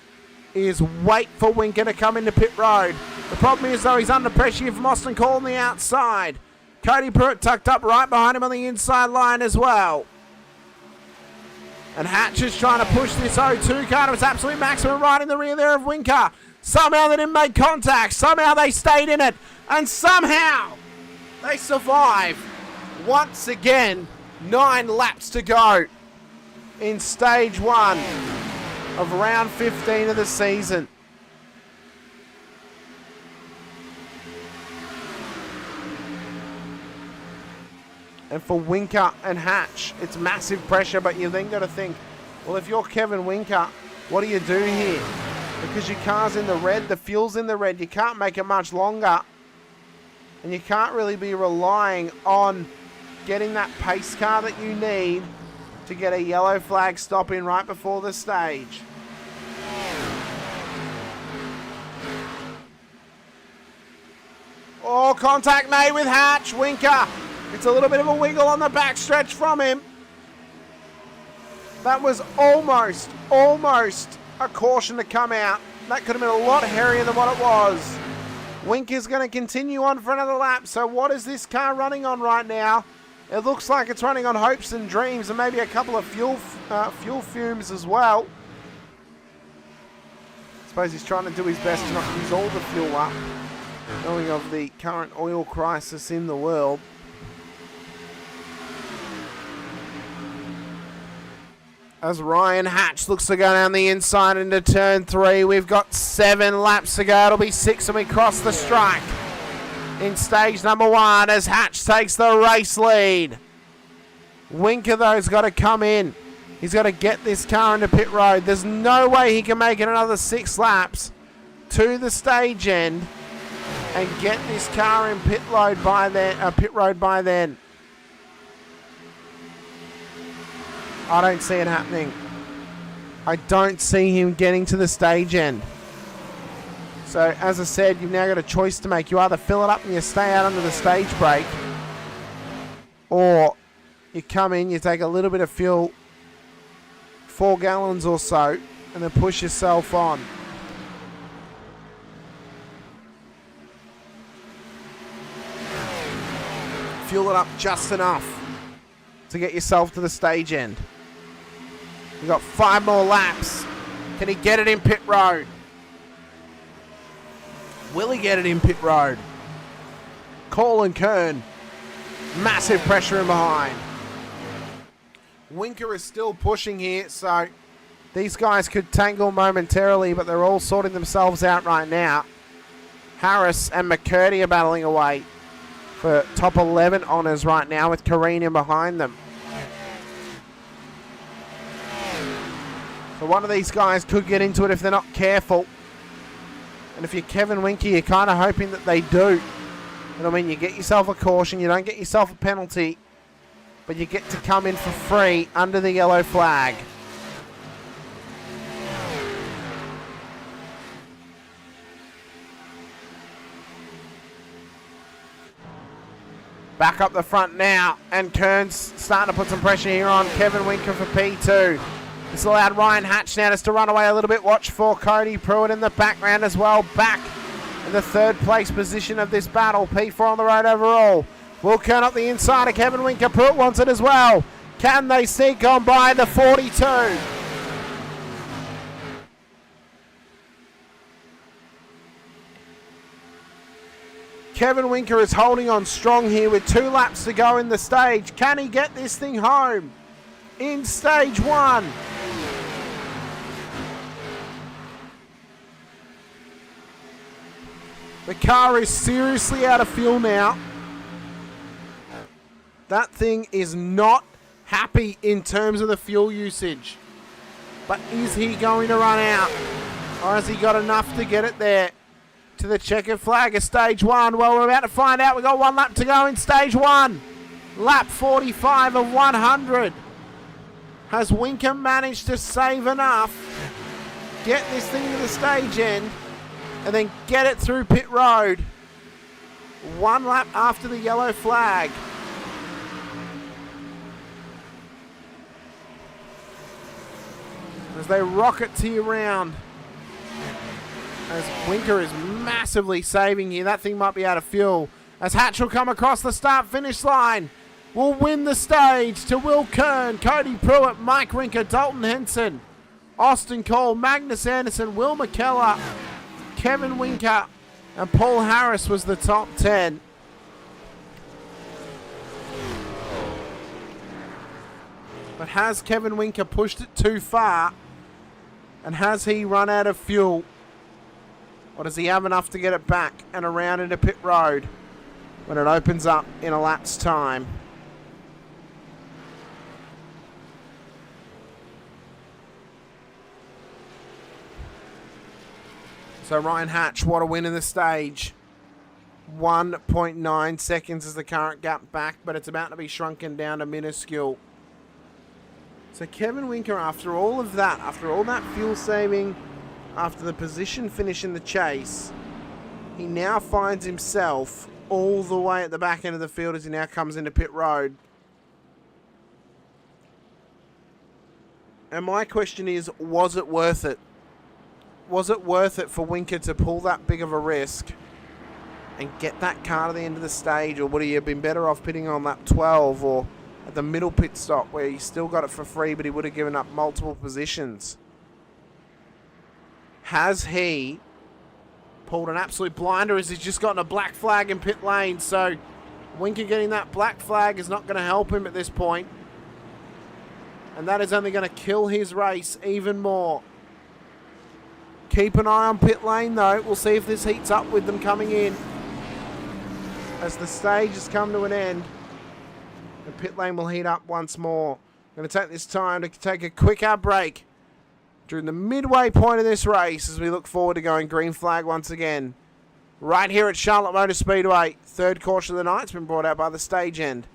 is wait for Winker to come into pit road. The problem is, though, he's under pressure here from Austin Cole on the outside. Cody Pruitt tucked up right behind him on the inside line as well. And Hatch is trying to push this 0-2 car to its absolute maximum right in the rear there of Winker. Somehow they didn't make contact. Somehow they stayed in it. And somehow they survive. Once again, 9 laps to go in stage 1 of round 15 of the season. And for Winker and Hatch, it's massive pressure, but you then got to think, well, if you're Kevin Winker, what do you do here? Because your car's in the red, the fuel's in the red, you can't make it much longer. And you can't really be relying on getting that pace car that you need to get a yellow flag stop in right before the stage. Oh, contact made with Hatch. Winker. It's a little bit of a wiggle on the backstretch from him. That was almost a caution to come out. That could have been a lot hairier than what it was. Winker's going to continue on for another lap. So what is this car running on right now? It looks like it's running on hopes and dreams and maybe a couple of fuel fumes as well. suppose he's trying to do his best to not use all the fuel up, knowing of the current oil crisis in the world. As Ryan Hatch looks to go down the inside into turn 3. We've got 7 laps to go. It'll be 6 and we cross the strike in stage number 1 as Hatch takes the race lead. Rinker, though, has got to come in. He's got to get this car into pit road. There's no way he can make it another 6 laps to the stage end and get this car in pit road by then. I don't see it happening. I don't see him getting to the stage end. So, as I said, you've now got a choice to make. You either fill it up and you stay out under the stage brake, or you come in, you take a little bit of fuel, 4 gallons or so, and then push yourself on. Fuel it up just enough to get yourself to the stage end. You've got 5 more laps. Can he get it in pit road? Will he get it in pit road? Colin Kern. Massive pressure in behind. Rinker is still pushing here, so these guys could tangle momentarily, but they're all sorting themselves out right now. Harris and McCurdy are battling away for top 11 honours right now, with Kareen in behind them. So one of these guys could get into it if they're not careful. And if you're Kevin Rinker, you're kind of hoping that they do. And I mean, you get yourself a caution, you don't get yourself a penalty, but you get to come in for free under the yellow flag. Back up the front now, and Kern's starting to put some pressure here on Kevin Rinker for P2. This allowed Ryan Hatch now just to run away a little bit. Watch for Cody Pruitt in the background as well. Back in the 3rd place position of this battle. P4 on the road overall. Will Kern up the inside of Kevin Rinker. Pruitt wants it as well. Can they sneak on by the 42? Kevin Rinker is holding on strong here with 2 laps to go in the stage. Can he get this thing home in stage 1? The car is seriously out of fuel now. That thing is not happy in terms of the fuel usage. But is he going to run out? Or has he got enough to get it there to the checkered flag of stage 1? Well, we're about to find out. We've got 1 lap to go in stage 1. Lap 45 of 100. Has Rinker managed to save enough, get this thing to the stage end, and then get it through pit road 1 lap after the yellow flag? As they rocket to you round, as Rinker is massively saving here. That thing might be out of fuel. As Hatch will come across the start-finish line, will win the stage to Will Kern, Cody Pruitt, Mike Rinker, Dalton Henson, Austin Cole, Magnus Anderson, Will McKellar, Kevin Rinker, and Paul Harris was the top 10. But has Kevin Rinker pushed it too far? And has he run out of fuel? Or does he have enough to get it back and around into pit road when it opens up in a lap's time? So Ryan Hatch, what a win in the stage. 1.9 seconds is the current gap back, but it's about to be shrunken down to minuscule. So Kevin Rinker, after all of that, after all that fuel saving, after the position finish in the chase, he now finds himself all the way at the back end of the field as he now comes into pit road. And my question is, was it worth it? Was it worth it for Rinker to pull that big of a risk and get that car to the end of the stage? Or would he have been better off pitting on lap 12 or at the middle pit stop where he still got it for free, but he would have given up multiple positions? Has he pulled an absolute blinder as he's just gotten a black flag in pit lane? So Rinker getting that black flag is not going to help him at this point. And that is only going to kill his race even more. Keep an eye on pit lane though. We'll see if this heats up with them coming in. As the stage has come to an end, the pit lane will heat up once more. I'm going to take this time to take a quick ad break during the midway point of this race as we look forward to going green flag once again. Right here at Charlotte Motor Speedway. Third caution of the night has been brought out by the stage end.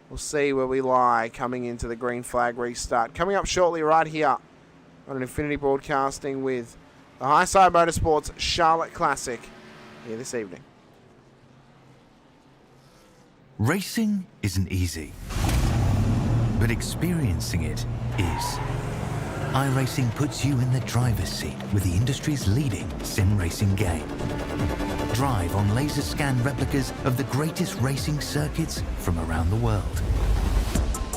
We'll see where we lie coming into the green flag restart. Coming up shortly right here on an Infinity Broadcasting with the High Side Motorsports Charlotte Classic here this evening. Racing isn't easy, but experiencing it is. iRacing puts you in the driver's seat with the industry's leading sim racing game. Drive on laser scan replicas of the greatest racing circuits from around the world.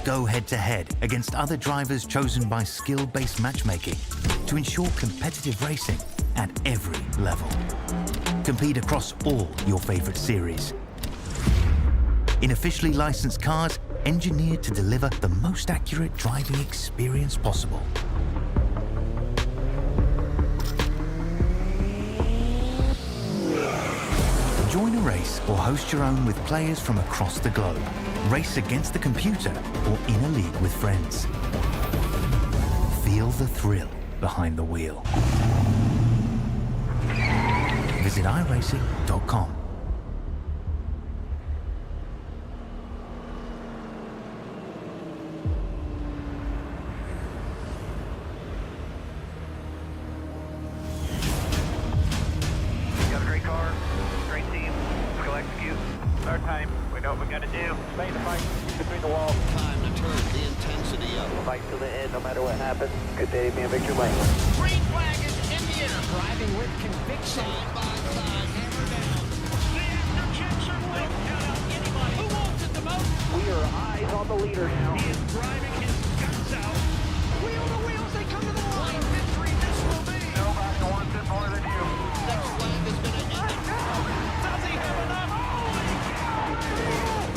Go head to head against other drivers chosen by skill-based matchmaking to ensure competitive racing at every level. Compete across all your favorite series. In officially licensed cars, engineered to deliver the most accurate driving experience possible. Join a race or host your own with players from across the globe. Race against the computer or in a league with friends. Feel the thrill behind the wheel. Visit iRacing.com. Our time, we know what we gotta do. Stay in the fight between the walls. Time to turn the intensity up. Fight to the end, no matter what happens. Good day to be in victory lane. Green flag is in the air. Driving with conviction. Side by side, hammer down. The afterchecks are lit. Count out anybody. Who wants it the most? We are eyes on the leader now. He is driving his guts out. Wheel to wheels, they come to the line. Victory, this will be. Nobody wants it more than you. Next flag is going to end it. Does he have enough?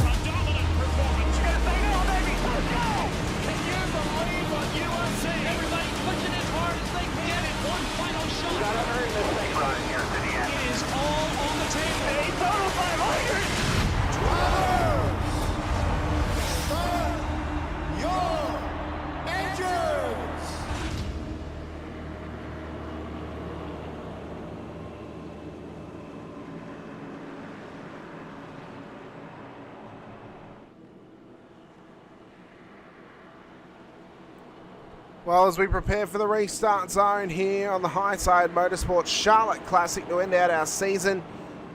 A dominant performance. Can you believe what you are seeing? Everybody pushing as hard as they can get it. One final shot. Gotta earn this thing right here to the end. It is all on the table. A total 500. Drivers, start your engines! Well, as we prepare for the restart zone here on the High Side Motorsports Charlotte Classic to end out our season,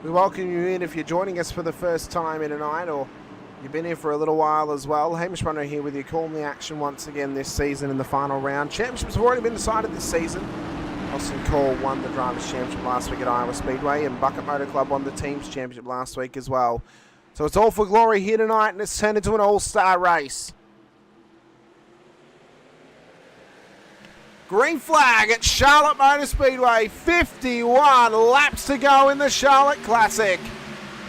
we welcome you in if you're joining us for the first time in tonight or you've been here for a little while as well. Hamish Munro here with you, calling the action once again this season in the final round. Championships have already been decided this season. Austin Call won the Drivers' Championship last week at Iowa Speedway, and Bucket Motor Club won the Teams' Championship last week as well. So it's all for glory here tonight, and it's turned into an all-star race. Green flag at Charlotte Motor Speedway. 51 laps to go in the Charlotte Classic,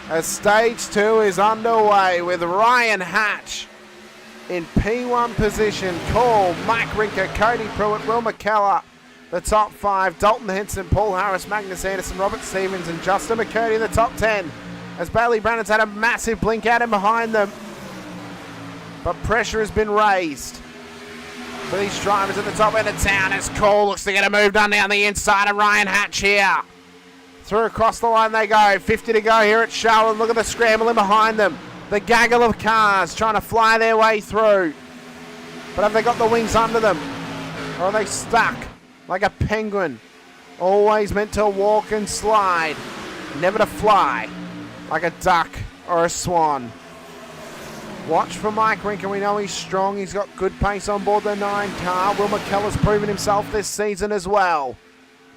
as Stage 2 is underway with Ryan Hatch in P1 position. Call, Mike Rinker, Cody Pruitt, Will McKellar, the top 5. Dalton Henson, Paul Harris, Magnus Anderson, Robert Stevens, and Justin McCurdy in the top 10. As Bailey Brannon's had a massive blink out in behind them. But pressure has been raised for these drivers at the top end of town as Cole looks to get a move done down the inside of Ryan Hatch here. Through across the line they go. 50 to go here at Charlotte. Look at the scramble in behind them. The gaggle of cars trying to fly their way through. But have they got the wings under them? Or are they stuck like a penguin? Always meant to walk and slide, never to fly like a duck or a swan. Watch for Mike Rinker. We know he's strong. He's got good pace on board the 9 car. Will McKellar's proven himself this season as well.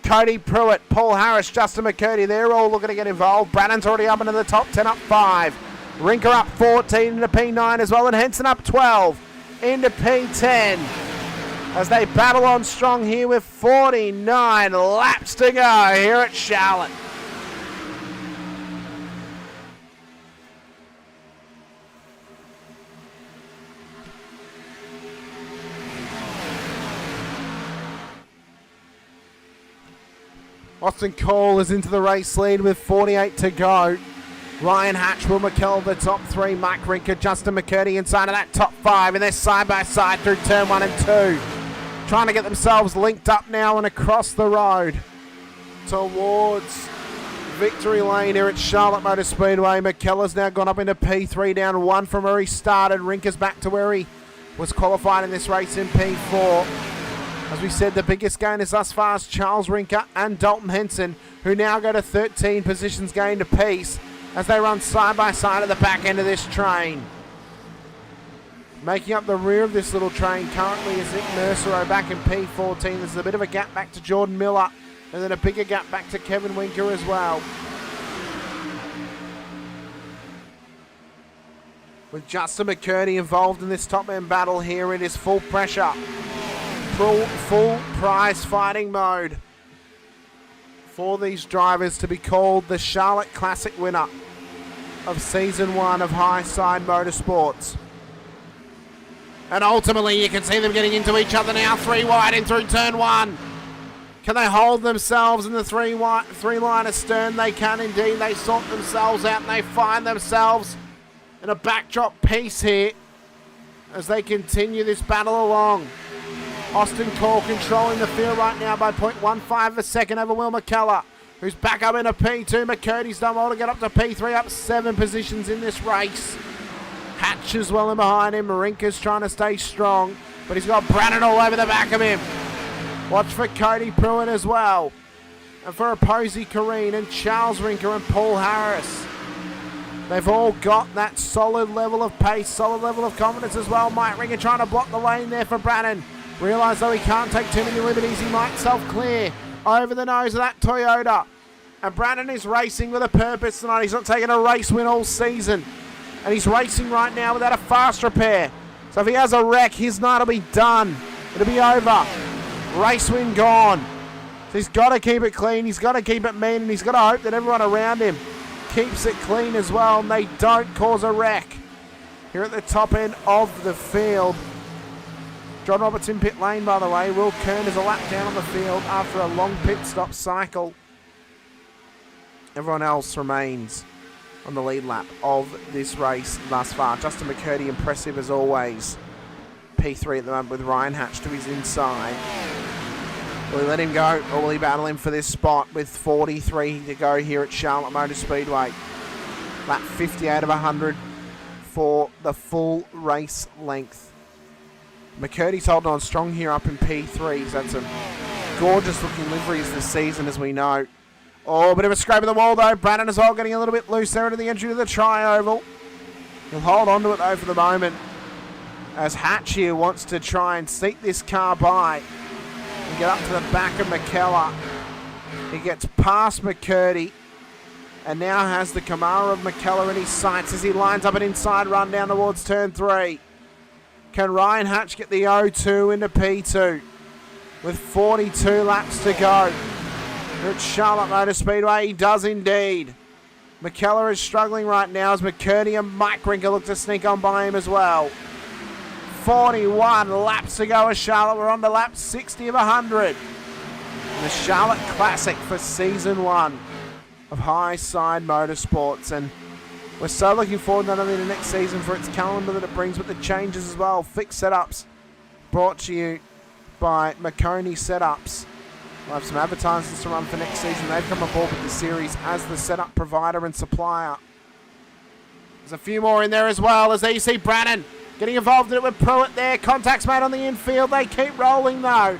Cody Pruitt, Paul Harris, Justin McCurdy, they're all looking to get involved. Brannon's already up into the top 10, up 5. Rinker up 14 into P9 as well, and Henson up 12 into P10. as they battle on strong here with 49 laps to go here at Charlotte. Austin Cole is into the race lead with 48 to go. Ryan Hatch, Will McKell, the top three. Mike Rinker, Justin McCurdy inside of that top five. And they're side by side through turn 1 and 2. Trying to get themselves linked up now and across the road towards victory lane here at Charlotte Motor Speedway. McKellar's now gone up into P3, down 1 from where he started. Rinker's back to where he was qualified in this race in P4. As we said, the biggest gainers thus far is Charles Rinker and Dalton Henson, who now go to 13 positions gained apiece as they run side by side at the back end of this train. Making up the rear of this little train currently is Nick Mercero back in P14. There's a bit of a gap back to Jordan Miller, and then a bigger gap back to Kevin Winker as well. With Justin McCurdy involved in this top end battle here, it is full pressure. Full prize fighting mode for these drivers to be called the Charlotte Classic winner of Season 1 of High Side Motorsports. And ultimately you can see them getting into each other now, 3 wide in through turn 1. Can they hold themselves in the three line astern? They can indeed. They sort themselves out and they find themselves in a backdrop piece here as they continue this battle along. Austin Cole controlling the field right now by 0.15 of a second over Will McKellar, who's back up into P2. McCurdy's done well to get up to P3, up 7 positions in this race. Hatch is well in behind him. Rinker's trying to stay strong, but he's got Brannon all over the back of him. Watch for Cody Pruitt as well. And for Posey Kareen and Charles Rinker and Paul Harris. They've all got that solid level of pace, solid level of confidence as well. Mike Rinker trying to block the lane there for Brannon. Realise though he can't take too many liberties, he might self-clear over the nose of that Toyota. And Brannon is racing with a purpose tonight. He's not taking a race win all season. And he's racing right now without a fast repair. So if he has a wreck, his night will be done. It'll be over. Race win gone. So he's got to keep it clean, he's got to keep it mean, and he's got to hope that everyone around him keeps it clean as well and they don't cause a wreck. Here at the top end of the field, John Roberts in pit lane, by the way. Will Kern is a lap down on the field after a long pit stop cycle. Everyone else remains on the lead lap of this race thus far. Justin McCurdy, impressive as always. P3 at the moment with Ryan Hatch to his inside. Will he let him go, or will he battle him for this spot with 43 to go here at Charlotte Motor Speedway? Lap 58 of 100 for the full race length. McCurdy's holding on strong here up in P3. He's had some gorgeous looking liveries this season, as we know. Oh, a bit of a scrape of the wall though. Brannon as well getting a little bit loose there into the entry to the tri-oval. He'll hold on to it though for the moment, as Hatch here wants to try and seek this car by and get up to the back of McKellar. He gets past McCurdy and now has the Camaro of McKellar in his sights as he lines up an inside run down towards turn 3. Can Ryan Hatch get the 0-2 into P2 with 42 laps to go? Here at Charlotte Motor Speedway, he does indeed. McKellar is struggling right now as McCurdy and Mike Rinker look to sneak on by him as well. 41 laps to go as Charlotte. We're on to lap 60 of 100. The Charlotte Classic for Season 1 of High Side Motorsports. And we're so looking forward not only to next season for its calendar that it brings, but the changes as well. Fixed setups brought to you by Maconi Setups. We'll have some advertisements to run for next season. They've come aboard with the series as the setup provider and supplier. There's a few more in there as well, as there you see Brannon getting involved in it with Pruitt there. Contacts made on the infield. They keep rolling though.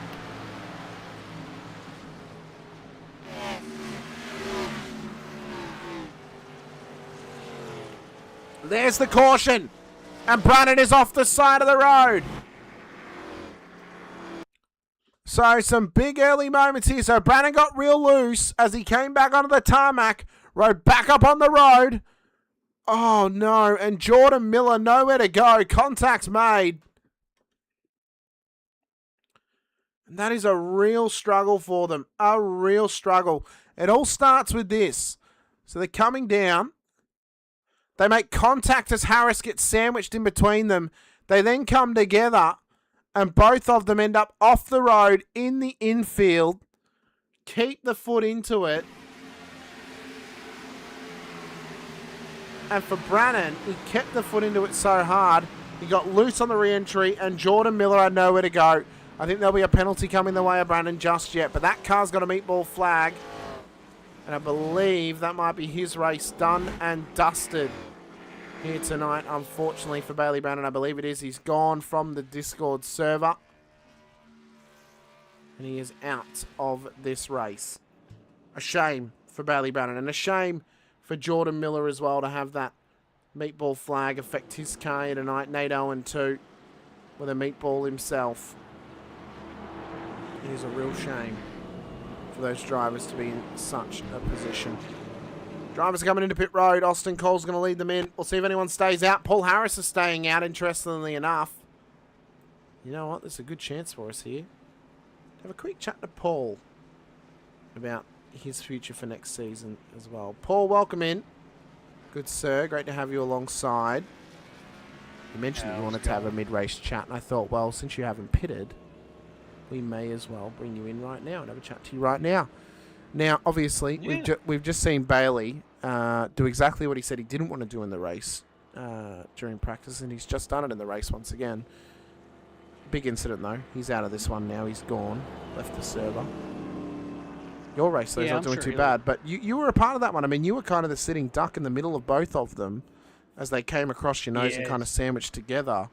There's the caution. And Brannon is off the side of the road. So some big early moments here. So Brannon got real loose as he came back onto the tarmac. Rode back up on the road. Oh no. And Jordan Miller nowhere to go. Contacts made. And that is a real struggle for them. A real struggle. It all starts with this. So they're coming down. They make contact as Harris gets sandwiched in between them. They then come together, and both of them end up off the road in the infield. Keep the foot into it. And for Brannon, he kept the foot into it so hard, he got loose on the re-entry, and Jordan Miller had nowhere to go. I think there'll be a penalty coming the way of Brannon just yet, but that car's got a meatball flag. And I believe that might be his race done and dusted here tonight, unfortunately, for Bailey Brannon. I believe it is. He's gone from the Discord server. And he is out of this race. A shame for Bailey Brannon, and a shame for Jordan Miller as well to have that meatball flag affect his car here tonight. Nate 0-2 with a meatball himself. It is a real shame for those drivers to be in such a position. Drivers are coming into pit road. Austin Cole's going to lead them in. We'll see if anyone stays out. Paul Harris is staying out, interestingly enough. You know what? There's a good chance for us here. Have a quick chat to Paul about his future for next season as well. Paul, welcome in. Good sir. Great to have you alongside. You mentioned that you wanted to have a mid-race chat, and I thought, well, since you haven't pitted, we may as well bring you in right now and have a chat to you right now. Now, obviously, we've just seen Bailey do exactly what he said he didn't want to do in the race during practice, and he's just done it in the race once again. Big incident, though. He's out of this one now. He's gone. Left the server. Your race, though, is not doing too bad. But you were a part of that one. I mean, you were kind of the sitting duck in the middle of both of them as they came across your nose and kind of sandwiched together.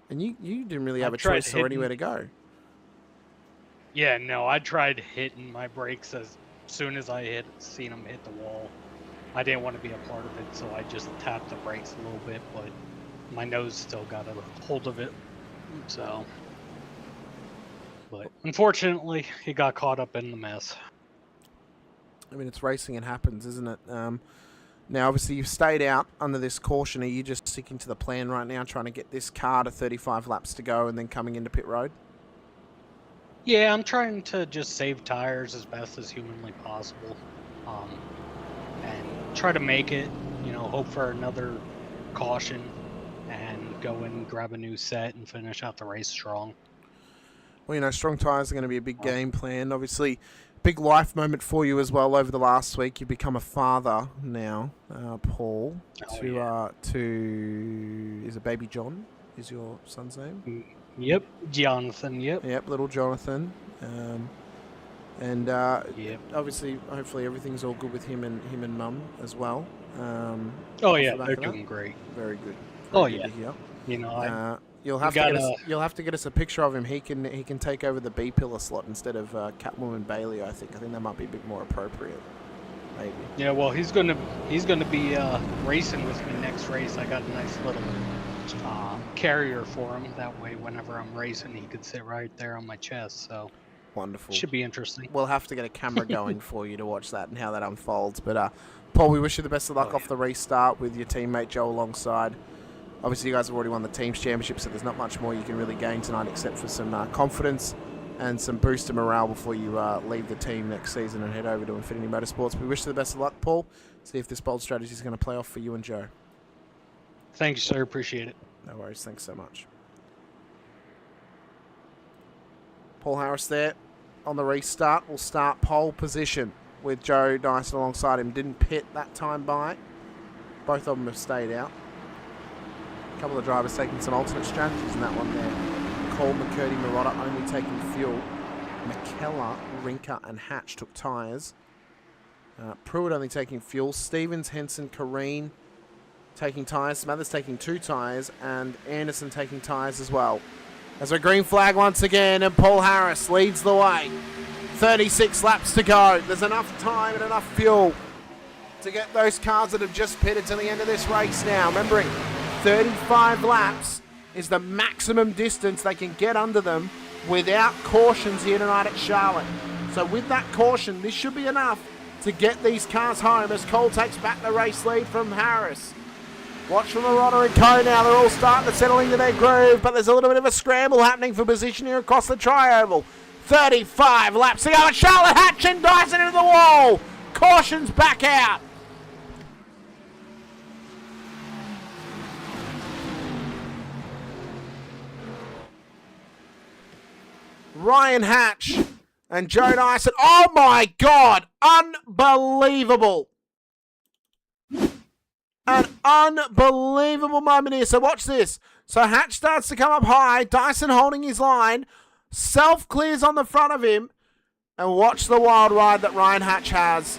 And you didn't really have a choice or anywhere to go. Yeah, no, I tried hitting my brakes as soon as I seen them hit the wall. I didn't want to be a part of it, so I just tapped the brakes a little bit, but my nose still got a hold of it. So, but unfortunately, he got caught up in the mess. I mean, it's racing, it happens, isn't it? Now, obviously, you've stayed out under this caution. Are you just sticking to the plan right now, trying to get this car to 35 laps to go and then coming into pit road? Yeah, I'm trying to just save tires as best as humanly possible, and try to make it, hope for another caution and go and grab a new set and finish out the race strong. Well, strong tires are going to be a big game plan. Obviously, big life moment for you as well over the last week. You've become a father now, Paul, to is it baby John is your son's name? Yep, Jonathan, Yep, little Jonathan. Obviously, hopefully everything's all good with him and mum as well. They're doing great. Very good. You'll have to get us a picture of him. He can take over the B pillar slot instead of Catwoman Bailey. I think that might be a bit more appropriate. Maybe. Yeah, well, he's gonna be racing with me next race. I got a nice little carrier for him. That way, whenever I'm racing, he could sit right there on my chest. So wonderful. Should be interesting. We'll have to get a camera going for you to watch that and how that unfolds. But Paul, we wish you the best of luck off the restart with your teammate Joe alongside. Obviously, you guys have already won the team's championship, so there's not much more you can really gain tonight except for some confidence and some boost of morale before you leave the team next season and head over to Infinity Motorsports. We wish you the best of luck, Paul. See if this bold strategy is going to play off for you and Joe. Thank you, sir. Appreciate it. No worries. Thanks so much. Paul Harris there on the restart. Will start pole position with Joe Dyson alongside him. Didn't pit that time by. Both of them have stayed out. A couple of drivers taking some alternate strategies in that one there. Cole, McCurdy, Marotta only taking fuel. McKellar, Rinker and Hatch took tyres. Pruitt only taking fuel. Stevens, Henson, Kareen taking tyres. Smathers taking 2 tyres. And Anderson taking tyres as well. There's a green flag once again, and Paul Harris leads the way. 36 laps to go. There's enough time and enough fuel to get those cars that have just pitted to the end of this race now. Remembering, 35 laps is the maximum distance they can get under them without cautions here tonight at Charlotte. So with that caution, this should be enough to get these cars home as Cole takes back the race lead from Harris. Watch from Marotta and Co now. They're all starting to settle into their groove, but there's a little bit of a scramble happening for position here across the tri-oval. 35 laps to go. And Charlotte Hatch and Dyson into the wall. Caution's back out. Ryan Hatch and Joe Dyson. Oh my God. Unbelievable. An unbelievable moment here. So watch this. So Hatch starts to come up high. Dyson holding his line. Self clears on the front of him. And watch the wild ride that Ryan Hatch has.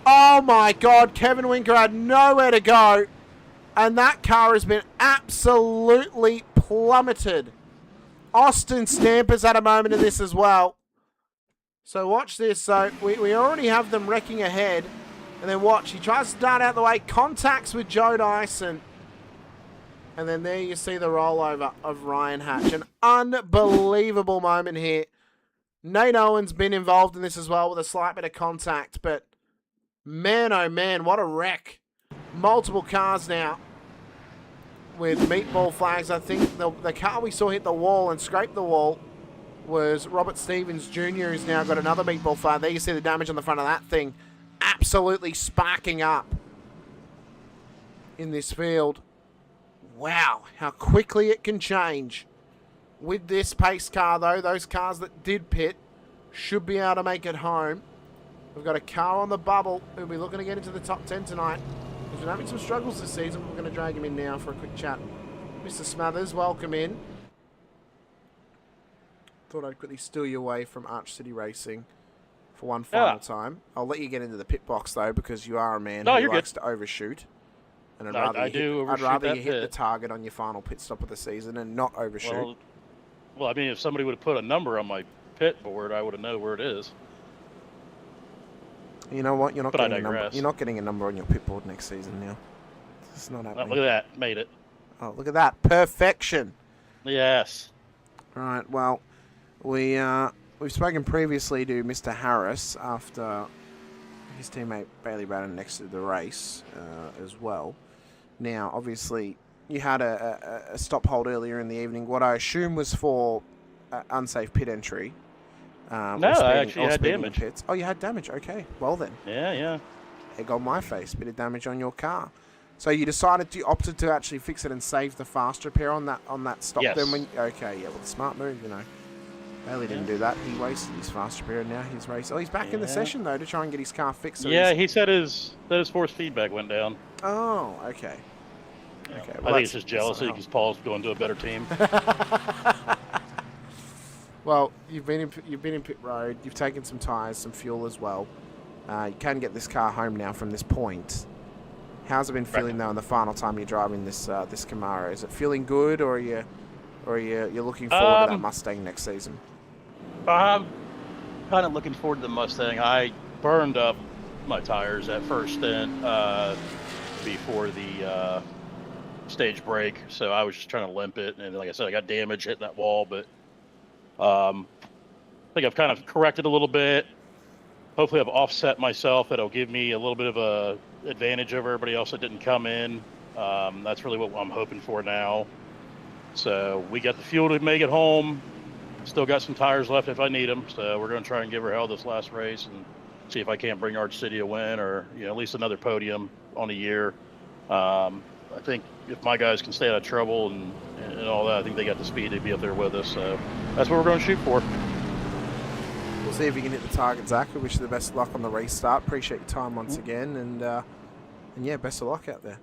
Oh my God. Kevin Rinker had nowhere to go. And that car has been absolutely plummeted. Austin Stamper's had a moment in this as well. So watch this. So we already have them wrecking ahead. And then watch. He tries to dart out the way. Contacts with Joe Dyson. And then there you see the rollover of Ryan Hatch. An unbelievable moment here. Nate Owen's been involved in this as well with a slight bit of contact. But man, oh man, what a wreck. Multiple cars now with meatball flags. I think the car we saw hit the wall and scrape the wall was Robert Stevens Jr. who's now got another meatball flag. There you see the damage on the front of that thing. Absolutely sparking up in this field. Wow, how quickly it can change. With this pace car, though, those cars that did pit should be able to make it home. We've got a car on the bubble who'll be looking to get into the top 10 tonight. He's been having some struggles this season. We're going to drag him in now for a quick chat. Mr. Smathers, welcome in. Thought I'd quickly steal you away from Arch City Racing for one final time. I'll let you get into the pit box, though, because you are a man who likes to overshoot. And I'd rather you hit the target on your final pit stop of the season and not overshoot. Well, I mean, if somebody would have put a number on my pit board, I would have known where it is. You know what? You're not getting a number. You're not getting a number on your pit board next season now. It's not happening. Look at that. Made it. Oh, look at that. Perfection. Yes. All right. Well, we've spoken previously to Mr. Harris after his teammate Bailey Brannon exited the race as well. Now, obviously, you had a stop hold earlier in the evening. What I assume was for unsafe pit entry. No, I actually had damage. Pits. Oh, you had damage. Okay. Well then. Yeah. Egg on my face. Bit of damage on your car. So you opted to actually fix it and save the fast repair on that stop. Yes. Then okay. Yeah. Well, the smart move, you know. Bailey didn't do that. He wasted his fast repair and now he's racing. Oh, he's back in the session though to try and get his car fixed. So he said his force feedback went down. Oh, okay. Okay. Well, I think it's just jealousy because Paul's going to a better team. Well, you've been in pit road. You've taken some tyres, some fuel as well. You can get this car home now from this point. How's it been feeling though in the final time you're driving this Camaro? Is it feeling good, or are you looking forward to that Mustang next season? I'm kind of looking forward to the Mustang. I burned up my tires at first stint before the stage break, so I was just trying to limp it, and like I said, I got damage hitting that wall, but I think I've kind of corrected a little bit. Hopefully I've offset myself. That'll give me a little bit of a advantage over everybody else that didn't come in. That's really what I'm hoping for now. So we got the fuel to make it home. Still got some tires left if I need them. So we're going to try and give her hell this last race and see if I can't bring Arch City a win or at least another podium on a year. I think if my guys can stay out of trouble and all that, I think they got the speed to be up there with us. So that's what we're going to shoot for. We'll see if you can hit the target, Zach. We wish you the best of luck on the restart. Appreciate your time once again, and yeah, best of luck out there.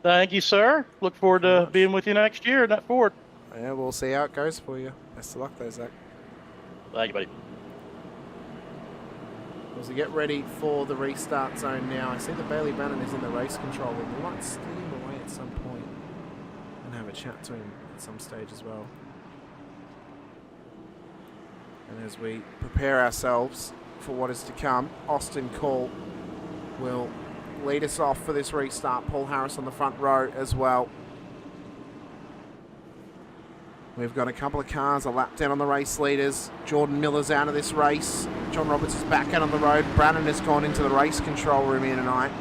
Thank you, sir. Look forward to being with you next year in that Ford. Yeah, we'll see how it goes for you. Best of luck though, Zach. Thank you, buddy. As we get ready for the restart zone now, I see that Bailey Brannon is in the race control room. We might steal him away at some point and have a chat to him at some stage as well. And as we prepare ourselves for what is to come, Austin Call will lead us off for this restart. Paul Harris on the front row as well. We've got a couple of cars a lap down on the race leaders. Jordan Miller's out of this race. John Roberts is back out on the road. Brannon has gone into the race control room here tonight.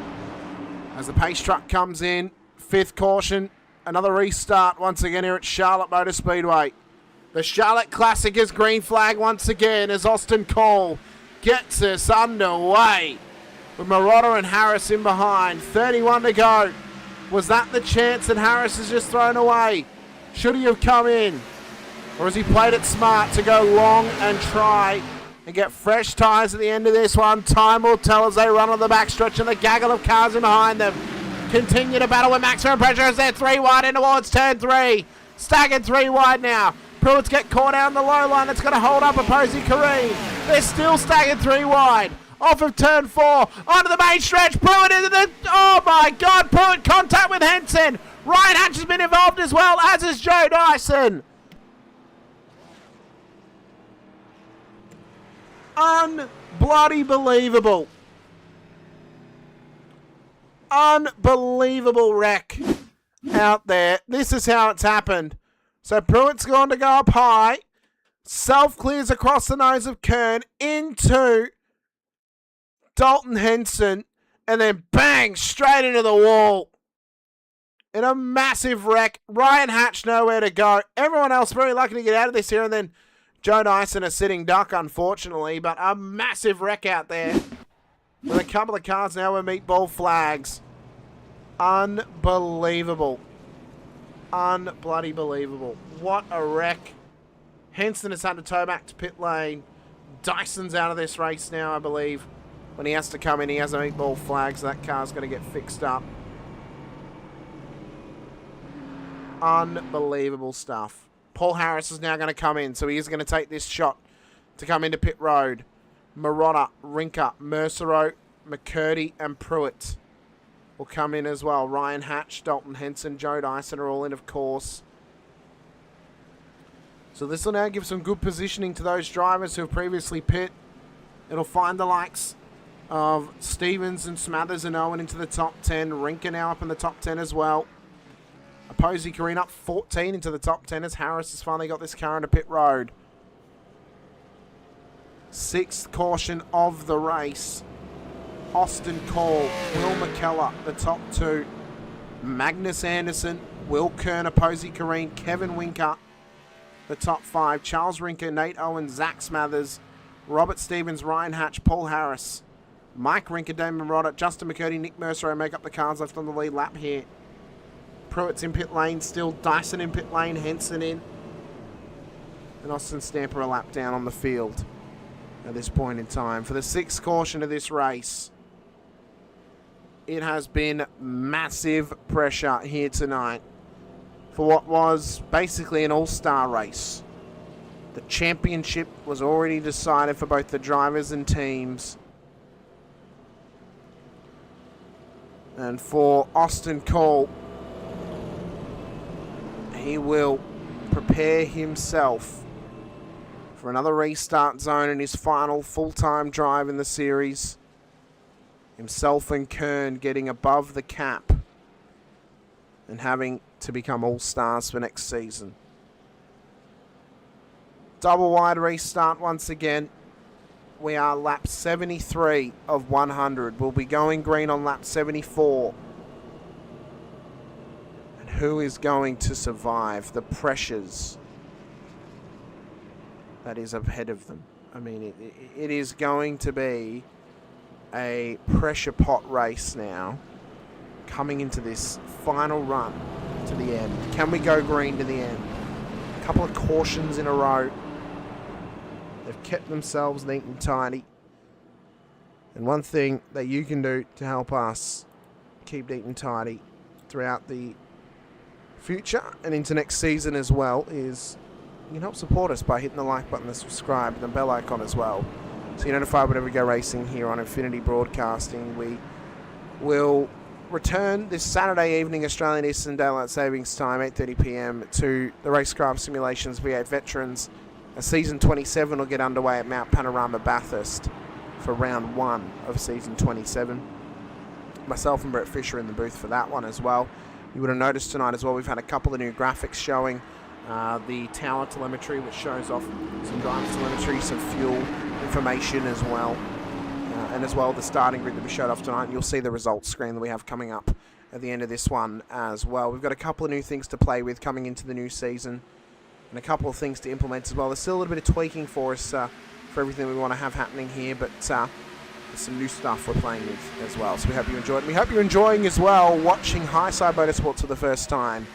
As the pace truck comes in, fifth caution, another restart once again here at Charlotte Motor Speedway. The Charlotte Classic is green flag once again as Austin Cole gets us underway. With Marotta and Harris in behind. 31 to go. Was that the chance that Harris has just thrown away? Should he have come in? Or has he played it smart to go long and try and get fresh tyres at the end of this one? Time will tell as they run on the backstretch and the gaggle of cars in behind them continue to battle with maximum pressure as they're 3 wide in towards turn 3. Staggered 3 wide now. Pruitt's get caught out on the low line. It's going to hold up opposing Kareem. They're still staggered 3 wide. Off of turn 4. Onto the main stretch. Pruitt into the... Oh my God. Pruitt contact with Henson. Ryan Hatch has been involved as well, as is Joe Dyson. Unbloody-believable. Unbelievable wreck out there. This is how it's happened. So Pruitt's going to go up high. Self-clears across the nose of Kern into Dalton Henson. And then bang, straight into the wall. In a massive wreck. Ryan Hatch nowhere to go. Everyone else very lucky to get out of this here. And then Joe Dyson a sitting duck, unfortunately. But a massive wreck out there. With a couple of cars now with meatball flags. Unbelievable. Unbloody-believable. What a wreck. Henson has had to tow back to pit lane. Dyson's out of this race now, I believe. When he has to come in, he has a meatball flag, so that car's going to get fixed up. Unbelievable stuff. Paul Harris is now going to come in, so he is going to take this shot to come into pit road. Marotta, Rinker, Mercero, McCurdy, and Pruitt will come in as well. Ryan Hatch, Dalton Henson, Joe Dyson are all in, of course. So this will now give some good positioning to those drivers who have previously pit. It'll find the likes of Stevens and Smathers and Owen into the top 10. Rinker now up in the top 10 as well. Opposing Kareen up 14 into the top 10 as Harris has finally got this car into pit road. 6th caution of the race. Austin Cole, Will McKellar, the top 2. Magnus Anderson, Will Kern, Posey Kareen, Kevin Winker, the top 5. Charles Rinker, Nate Owen, Zach Smathers, Robert Stevens, Ryan Hatch, Paul Harris, Mike Rinker, Damon Roddick, Justin McCurdy, Nick Mercer make up the cars left on the lead lap here. Pruitt's in pit lane still, Dyson in pit lane, Henson in, and Austin Stamper a lap down on the field at this point in time. For the 6th caution of this race, it has been massive pressure here tonight for what was basically an all-star race. The championship was already decided for both the drivers and teams. And for Austin Cole, he will prepare himself for another restart zone in his final full-time drive in the series. Himself and Kern getting above the cap and having to become all-stars for next season. Double wide restart once again. We are lap 73 of 100. We'll be going green on lap 74. And who is going to survive the pressures that is ahead of them? I mean, it is going to be a pressure pot race now coming into this final run to the end. Can we go green to the end? A couple of cautions in a row. They've kept themselves neat and tidy. And one thing that you can do to help us keep neat and tidy throughout the future and into next season as well is you can help support us by hitting the like button, the subscribe, and the bell icon as well. So you're notified whenever we go racing here on Infinity Broadcasting. We will return this Saturday evening, Australian Eastern Daylight Savings Time, 8:30 p.m. to the Racecraft Simulations V8 Veterans. Season 27 will get underway at Mount Panorama Bathurst for round 1 of season 27. Myself and Brett Fisher in the booth for that one as well. You would have noticed tonight as well, we've had a couple of new graphics showing the tower telemetry, which shows off some driver telemetry, some fuel information as well. And as well the starting grid that we showed off tonight. And you'll see the results screen that we have coming up at the end of this one as well. We've got a couple of new things to play with coming into the new season. and a couple of things to implement as well. There's still a little bit of tweaking for us for everything we want to have happening here, but there's some new stuff we're playing with as well. So we hope you enjoyed it. We hope you're enjoying as well watching High Side Motorsports for the first time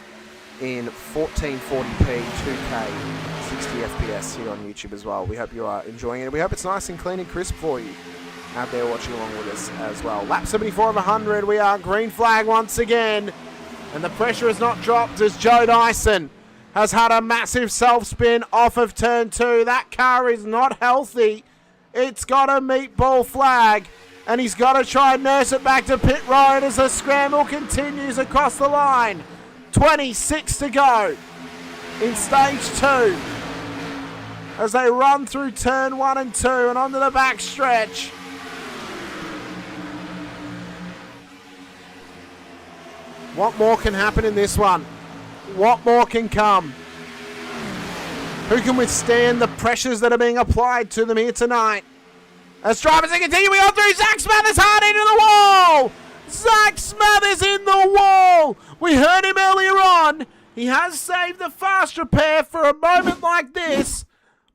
in 1440p 2K 60 FPS here on YouTube as well. We hope you are enjoying it. We hope it's nice and clean and crisp for you out there watching along with us as well. Lap 74 of 100. We are green flag once again, and the pressure has not dropped as Joe Dyson has had a massive self-spin off of turn 2. That car is not healthy. It's got a meatball flag, and he's got to try and nurse it back to pit road as the scramble continues across the line. 26 to go in stage 2 as they run through turn 1 and 2 and onto the back stretch. What more can happen in this one? What more can come? Who can withstand the pressures that are being applied to them here tonight? As drivers are continuing on through, Zach Smathers hard into the wall! Zach Smathers in the wall! We heard him earlier on. He has saved the fast repair for a moment like this,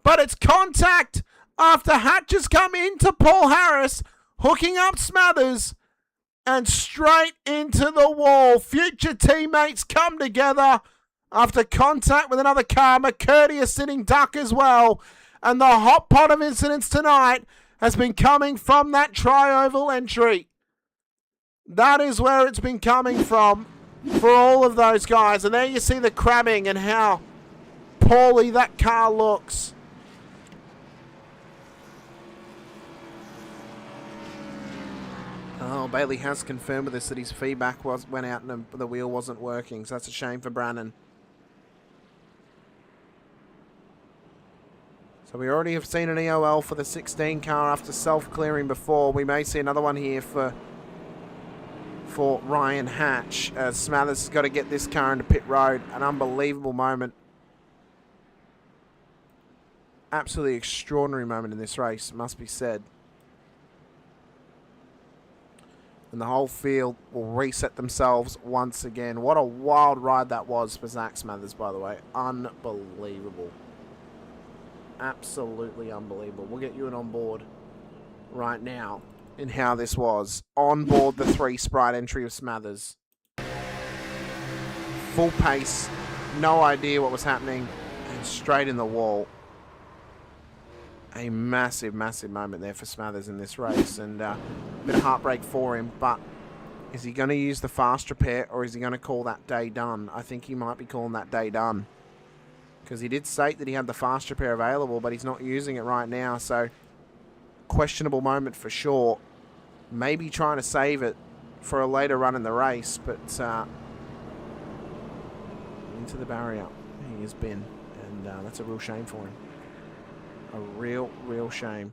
but it's contact after Hatch has come into Paul Harris, hooking up Smathers, and straight into the wall. Future teammates come together after contact with another car. McCurdy is sitting duck as well. And the hot pot of incidents tonight has been coming from that tri-oval entry. That is where it's been coming from for all of those guys. And there you see the crabbing and how poorly that car looks. Oh, Bailey has confirmed with us that his feedback went out and the wheel wasn't working. So that's a shame for Brannon. So we already have seen an EOL for the 16 car after self-clearing before. We may see another one here for Ryan Hatch, as Smathers has got to get this car into pit road. An unbelievable moment. Absolutely extraordinary moment in this race, must be said. And the whole field will reset themselves once again. What a wild ride that was for Zach Smathers, by the way. Unbelievable. Absolutely unbelievable. We'll get you an onboard right now in how this was. On board the 3 Sprite entry of Smathers. Full pace. No idea what was happening. And straight in the wall. A massive, massive moment there for Smathers in this race. And a bit of heartbreak for him. But is he going to use the fast repair, or is he going to call that day done? I think he might be calling that day done, because he did state that he had the fast repair available, but he's not using it right now. So questionable moment for sure. Maybe trying to save it for a later run in the race, but into the barrier he has been, and that's a real shame for him. A real, real shame.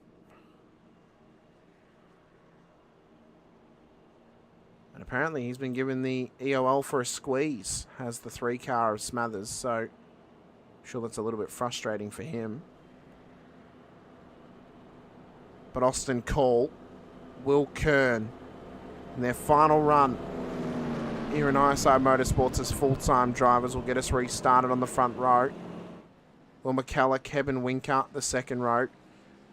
And apparently he's been given the EOL for a squeeze, has the 3 car of Smathers, so I'm sure that's a little bit frustrating for him. But Austin Cole, Will Kern, in their final run here in High Side Motorsports as full-time drivers, will get us restarted on the front row. Will McKellar, Kevin Winker, the second row.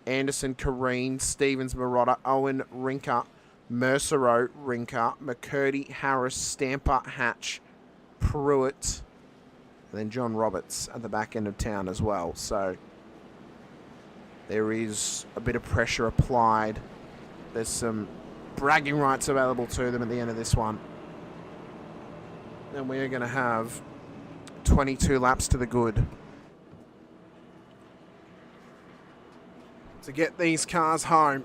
Anderson, Kareen, Stevens, Marotta, Owen, Rinker, Mercero, Rinker, McCurdy, Harris, Stamper, Hatch, Pruitt, and then John Roberts at the back end of town as well. So there is a bit of pressure applied. There's some bragging rights available to them at the end of this one. And we are going to have 22 laps to the good to get these cars home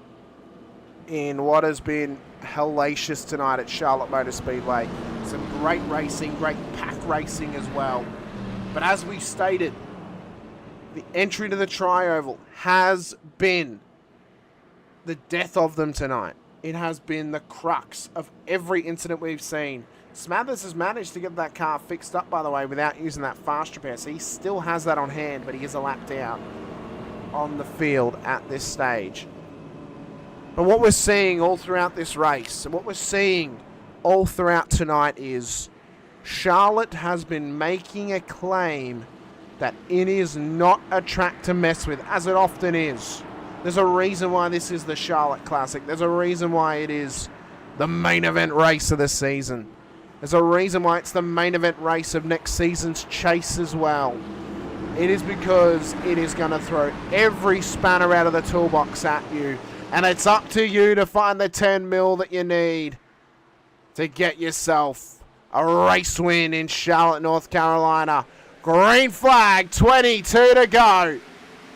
in what has been hellacious tonight at Charlotte Motor Speedway. Some great racing, great pack racing as well. But as we've stated, the entry to the tri-oval has been the death of them tonight. It has been the crux of every incident we've seen. Smathers has managed to get that car fixed up, by the way, without using that fast repair. So he still has that on hand, but he is a lap down on the field at this stage. But what we're seeing all throughout this race, and what we're seeing all throughout tonight, is Charlotte has been making a claim that it is not a track to mess with, as it often is. There's a reason why this is the Charlotte Classic. There's a reason why it is the main event race of the season. There's a reason why it's the main event race of next season's chase as well. It is because it is going to throw every spanner out of the toolbox at you. And it's up to you to find the 10 mil that you need to get yourself a race win in Charlotte, North Carolina. Green flag, 22 to go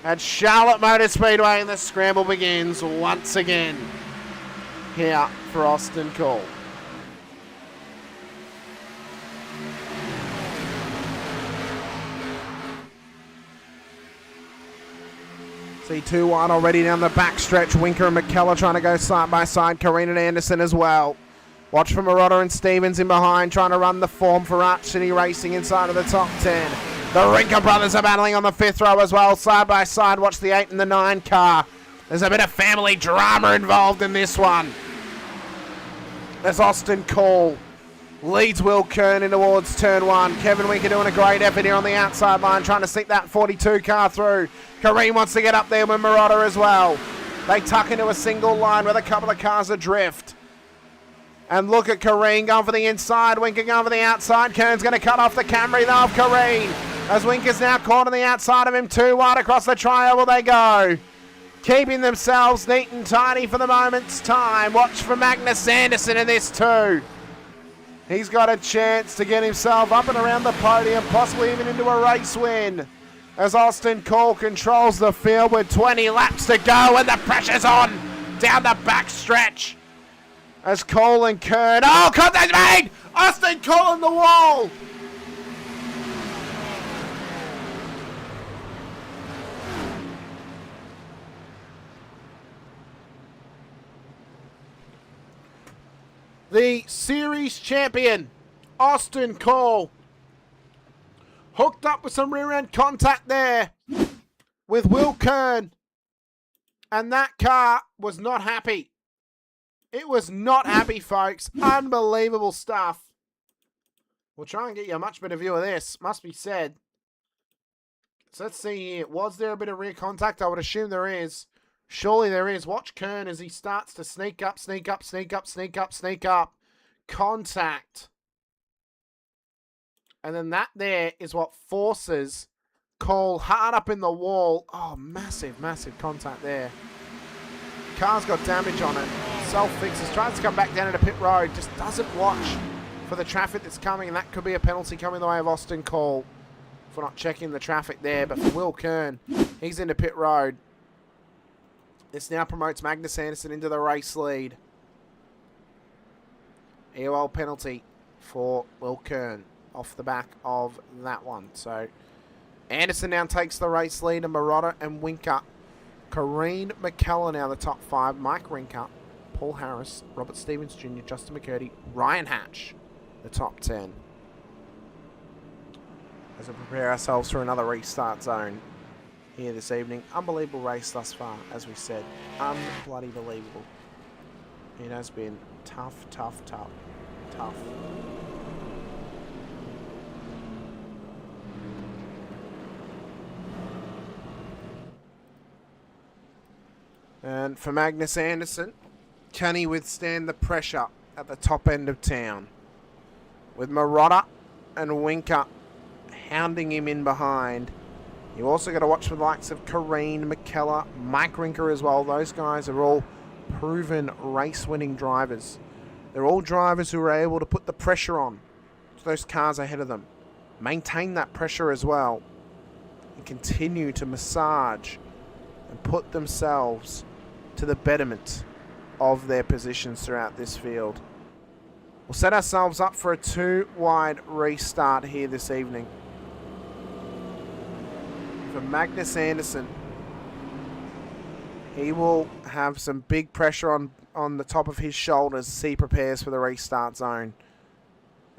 at Charlotte Motor Speedway, and the scramble begins once again here for Austin Cole. See 2 wide already down the back stretch. Rinker and McKellar trying to go side by side. Kareen and Anderson as well. Watch for Morotta and Stevens in behind, trying to run the form for Arch City Racing inside of the top 10. The Rinker brothers are battling on the 5th row as well, side by side. Watch the 8 and the 9 car. There's a bit of family drama involved in this one. There's Austin Cole. Leads Will Kern in towards turn 1. Kevin Winker doing a great effort here on the outside line, trying to sneak that 42 car through. Kareem wants to get up there with Morotta as well. They tuck into a single line with a couple of cars adrift. And look at Kareem going for the inside. Winker going for the outside. Kern's going to cut off the Camry though of Kareem. As Winker's now caught on the outside of him. 2 wide across the tri-oval they go. Keeping themselves neat and tidy for the moment's time. Watch for Magnus Anderson in this too. He's got a chance to get himself up and around the podium, possibly even into a race win. As Austin Cole controls the field with 20 laps to go, and the pressure's on down the back stretch. As Cole and Kern, oh, contact made! Austin Cole on the wall! The series champion, Austin Cole, hooked up with some rear end contact there with Will Kern, and that car was not happy. It was not happy, folks. Unbelievable stuff. We'll try and get you a much better view of this, must be said. So let's see here. Was there a bit of rear contact? I would assume there is. Surely there is. Watch Kern as he starts to sneak up, sneak up, sneak up, sneak up, sneak up. Contact. And then that there is what forces Cole hard up in the wall. Oh, massive, massive contact there. Car's got damage on it. Self-fixes. Tries to come back down into pit road. Just doesn't watch for the traffic that's coming. And that could be a penalty coming the way of Austin Cole for not checking the traffic there. But for Will Kern, he's into pit road. This now promotes Magnus Anderson into the race lead. EOL penalty for Will Kern off the back of that one. So Anderson now takes the race lead, and Morotta and Winker. Kareen McKellar now the top 5. Mike Rinker, Paul Harris, Robert Stevens Jr., Justin McCurdy, Ryan Hatch, the top 10. As we prepare ourselves for another restart zone here this evening. Unbelievable race thus far, as we said. Unbloody believable. It has been tough, tough, tough, tough. And for Magnus Anderson, can he withstand the pressure at the top end of town? With Morotta and Winker hounding him in behind. You also got to watch for the likes of Kareen McKellar, Mike Rinker as well. Those guys are all proven race-winning drivers. They're all drivers who are able to put the pressure on to those cars ahead of them. Maintain that pressure as well. And continue to massage and put themselves to the betterment of their positions throughout this field. We'll set ourselves up for a 2-wide restart here this evening. For Magnus Anderson, he will have some big pressure on the top of his shoulders as he prepares for the restart zone.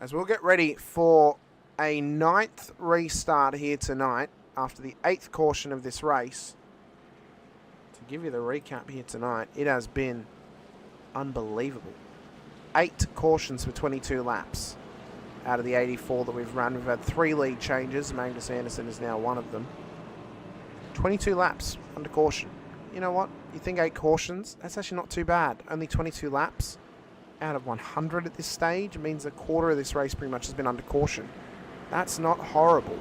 As we'll get ready for a 9th restart here tonight after the 8th caution of this race. To give you the recap here tonight, it has been unbelievable. 8 cautions for 22 laps. out of the 84 that we've run. We've had 3 lead changes. Magnus Anderson is now one of them. 22 laps under caution. You know what? You think 8 cautions? That's actually not too bad. Only 22 laps out of 100 at this stage. It means a quarter of this race pretty much has been under caution. That's not horrible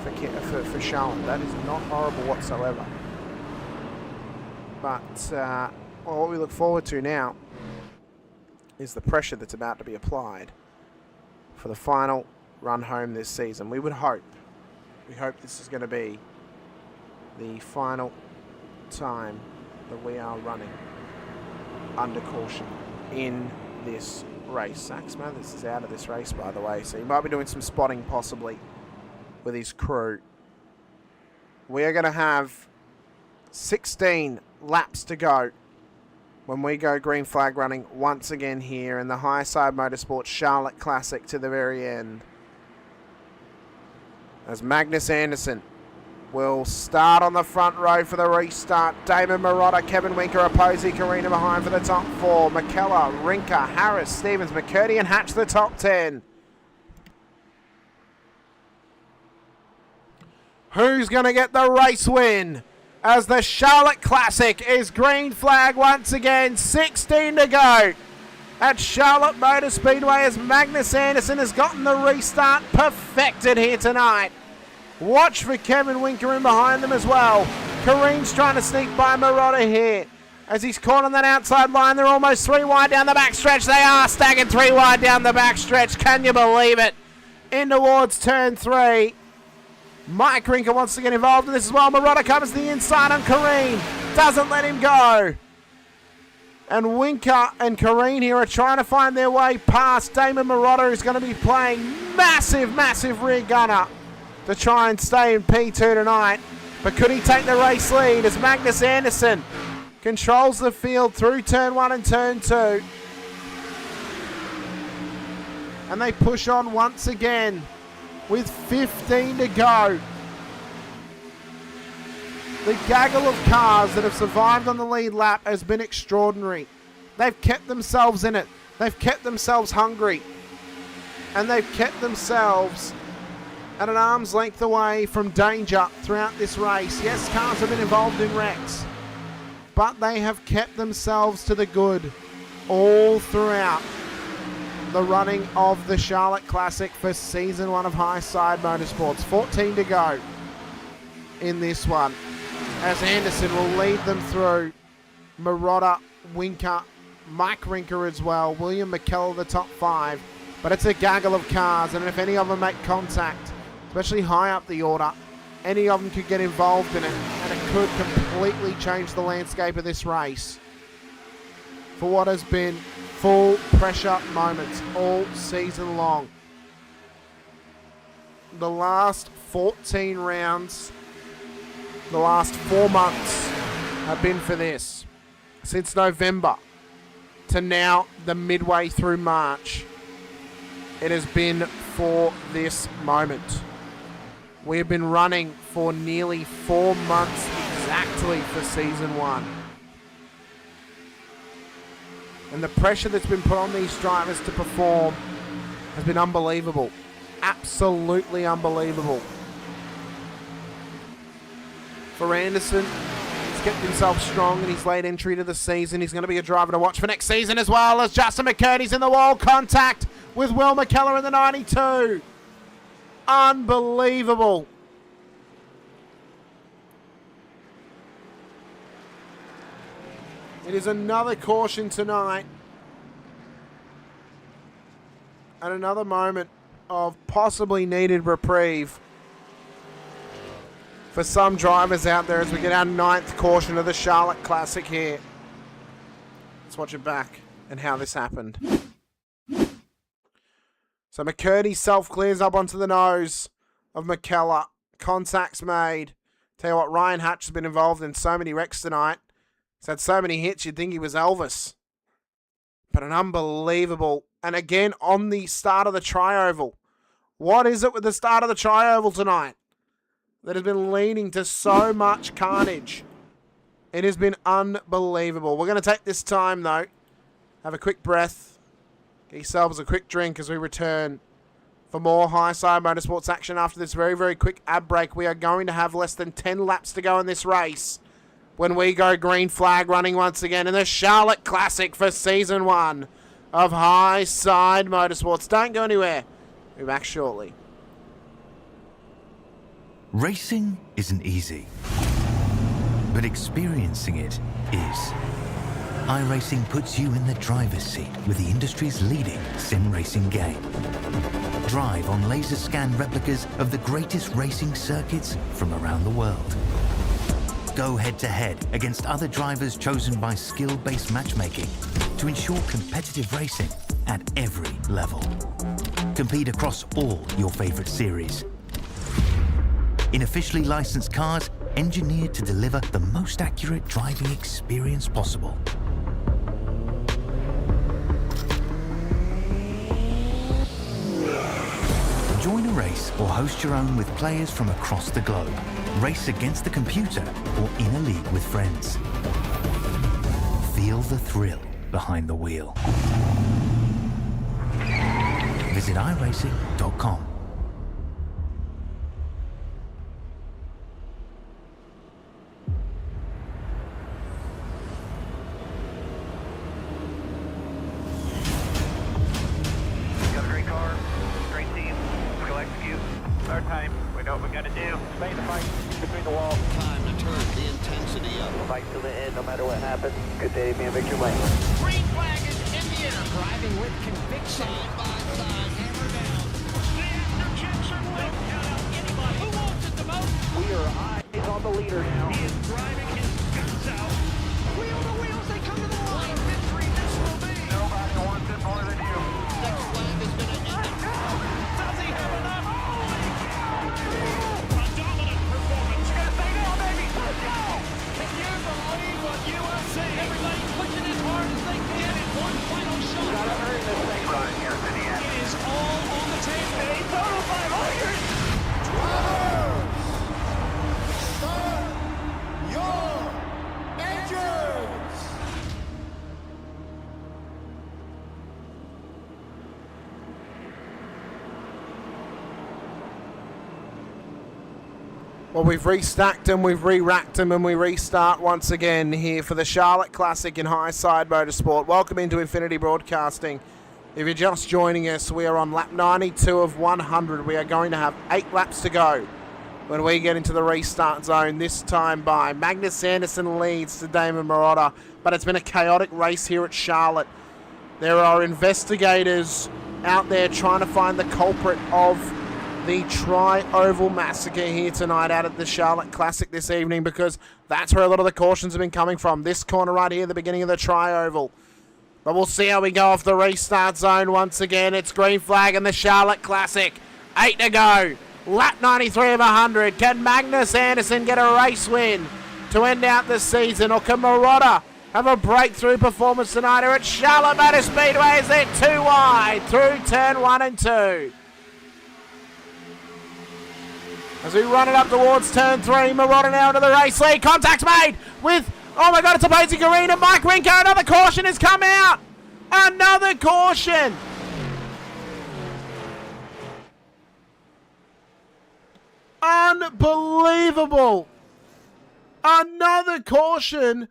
for Charlotte. That is not horrible whatsoever. But what we look forward to now is the pressure that's about to be applied for the final run home this season. We hope this is going to be the final time that we are running under caution in this race. Zach Smathers is out of this race, by the way, so he might be doing some spotting possibly with his crew. We are going to have 16 laps to go when we go green flag running once again here in the High Side Motorsports Charlotte Classic to the very end. As Magnus Anderson will start on the front row for the restart. Damon Marotta, Kevin Winker, Opposey, Karina behind for the top 4. McKellar, Rinker, Harris, Stevens, McCurdy and Hatch the top 10. Who's going to get the race win? As the Charlotte Classic is green flag once again. 16 to go at Charlotte Motor Speedway as Magnus Anderson has gotten the restart perfected here tonight. Watch for Kevin Winker in behind them as well. Kareen's trying to sneak by Marotta here. As he's caught on that outside line, they're almost 3 wide down the backstretch. They are staggered 3 wide down the backstretch. Can you believe it? In towards turn 3. Mike Rinker wants to get involved in this as well. Marotta comes to the inside on Kareen. Doesn't let him go. And Winker and Kareen here are trying to find their way past Damon Marotta, who's going to be playing massive rear gunner to try and stay in P2 tonight. But could he take the race lead as Magnus Anderson controls the field through turn 1 and turn 2. And they push on once again with 15 to go. The gaggle of cars that have survived on the lead lap has been extraordinary. They've kept themselves in it. They've kept themselves hungry. And they've kept themselves at an arm's length away from danger throughout this race. Yes, cars have been involved in wrecks, but they have kept themselves to the good all throughout the running of the Charlotte Classic for Season 1 of High Side Motorsports. 14 to go in this one, as Anderson will lead them through. Marotta, Winker, Mike Rinker as well, William McKellar the top 5, but it's a gaggle of cars, and if any of them make contact, especially high up the order, any of them could get involved in it, and it could completely change the landscape of this race for what has been full pressure moments all season long. The last 14 rounds, the last 4 months have been for this. Since November to now, the midway through March, it has been for this moment. We have been running for nearly 4 months exactly for Season 1. And the pressure that's been put on these drivers to perform has been unbelievable. Absolutely unbelievable. For Anderson, he's kept himself strong in his late entry to the season. He's going to be a driver to watch for next season as well, as Justin McCurdy's in the wall. Contact with Will McKellar in the 92. Unbelievable. It is another caution tonight. And another moment of possibly needed reprieve for some drivers out there as we get our 9th caution of the Charlotte Classic here. Let's watch it back and how this happened. So McCurdy self-clears up onto the nose of McKellar. Contact's made. Tell you what, Ryan Hatch has been involved in so many wrecks tonight. He's had so many hits, you'd think he was Elvis. But an unbelievable, and again on the start of the tri-oval. What is it with the start of the tri-oval tonight that has been leading to so much carnage? It has been unbelievable. We're going to take this time though, have a quick breath, get yourselves a quick drink as we return For more High Side Motorsports action after this very, very quick ad break, we are going to have less than 10 laps to go in this race when we go green flag running once again in the Charlotte Classic for Season 1 of High Side Motorsports. Don't go anywhere. We'll be back shortly. Racing isn't easy, but experiencing it is. iRacing puts you in the driver's seat with the industry's leading sim racing game. Drive on laser scan replicas of the greatest racing circuits from around the world. Go head to head against other drivers chosen by skill-based matchmaking to ensure competitive racing at every level. Compete across all your favorite series. In officially licensed cars engineered to deliver the most accurate driving experience possible. Join a race or host your own with players from across the globe. Race against the computer or in a league with friends. Feel the thrill behind the wheel. Visit iRacing.com. Got a great car, great team, we'll execute. Third time, we know what we gotta do. Stay in the fight, between the walls. Time to turn the intensity up. We'll fight till the end, no matter what happens. Good day to be in victory lane. Green flag is in the air. Driving with conviction. Side by side, hammer down. The after-checks are lit. Count out anybody. Who wants it the most? We are eyes on the leader now. He is driving his guts out. Wheel to wheels, they come to the line. Victory, this will be. Nobody wants it more than you. Next flag is going to end it. Does he have enough? A dominant performance. You gotta stay down, baby. Let's go. Can you believe what you are seeing? Everybody pushing as hard as they can in one final shot. Gotta earn this thing right here, Indiana. It is all on the table. A total 500. Drivers, start your engines! Well, we've restacked them, we've re-racked them, and we restart once again here for the Charlotte Classic in High Side Motorsport. Welcome into Infinity Broadcasting. If you're just joining us, we are on lap 92 of 100. We are going to have 8 laps to go when we get into the restart zone, this time by Magnus Anderson leads to Damon Marotta, but it's been a chaotic race here at Charlotte. There are investigators out there trying to find the culprit of the Tri-Oval Massacre here tonight out at the Charlotte Classic this evening, because that's where a lot of the cautions have been coming from. This corner right here, the beginning of the Tri-Oval. But we'll see how we go off the restart zone once again. It's green flag in the Charlotte Classic. 8 to go. Lap 93 of 100. Can Magnus Anderson get a race win to end out the season? Or can Marotta have a breakthrough performance tonight here at Charlotte Motor Speedway as they're too wide through turn 1 and 2? As we run it up towards turn 3, Marotta now into the race lead. Contact made with, oh my God, it's opposing arena. Mike Rinker, another caution has come out. Another caution. Unbelievable. Another caution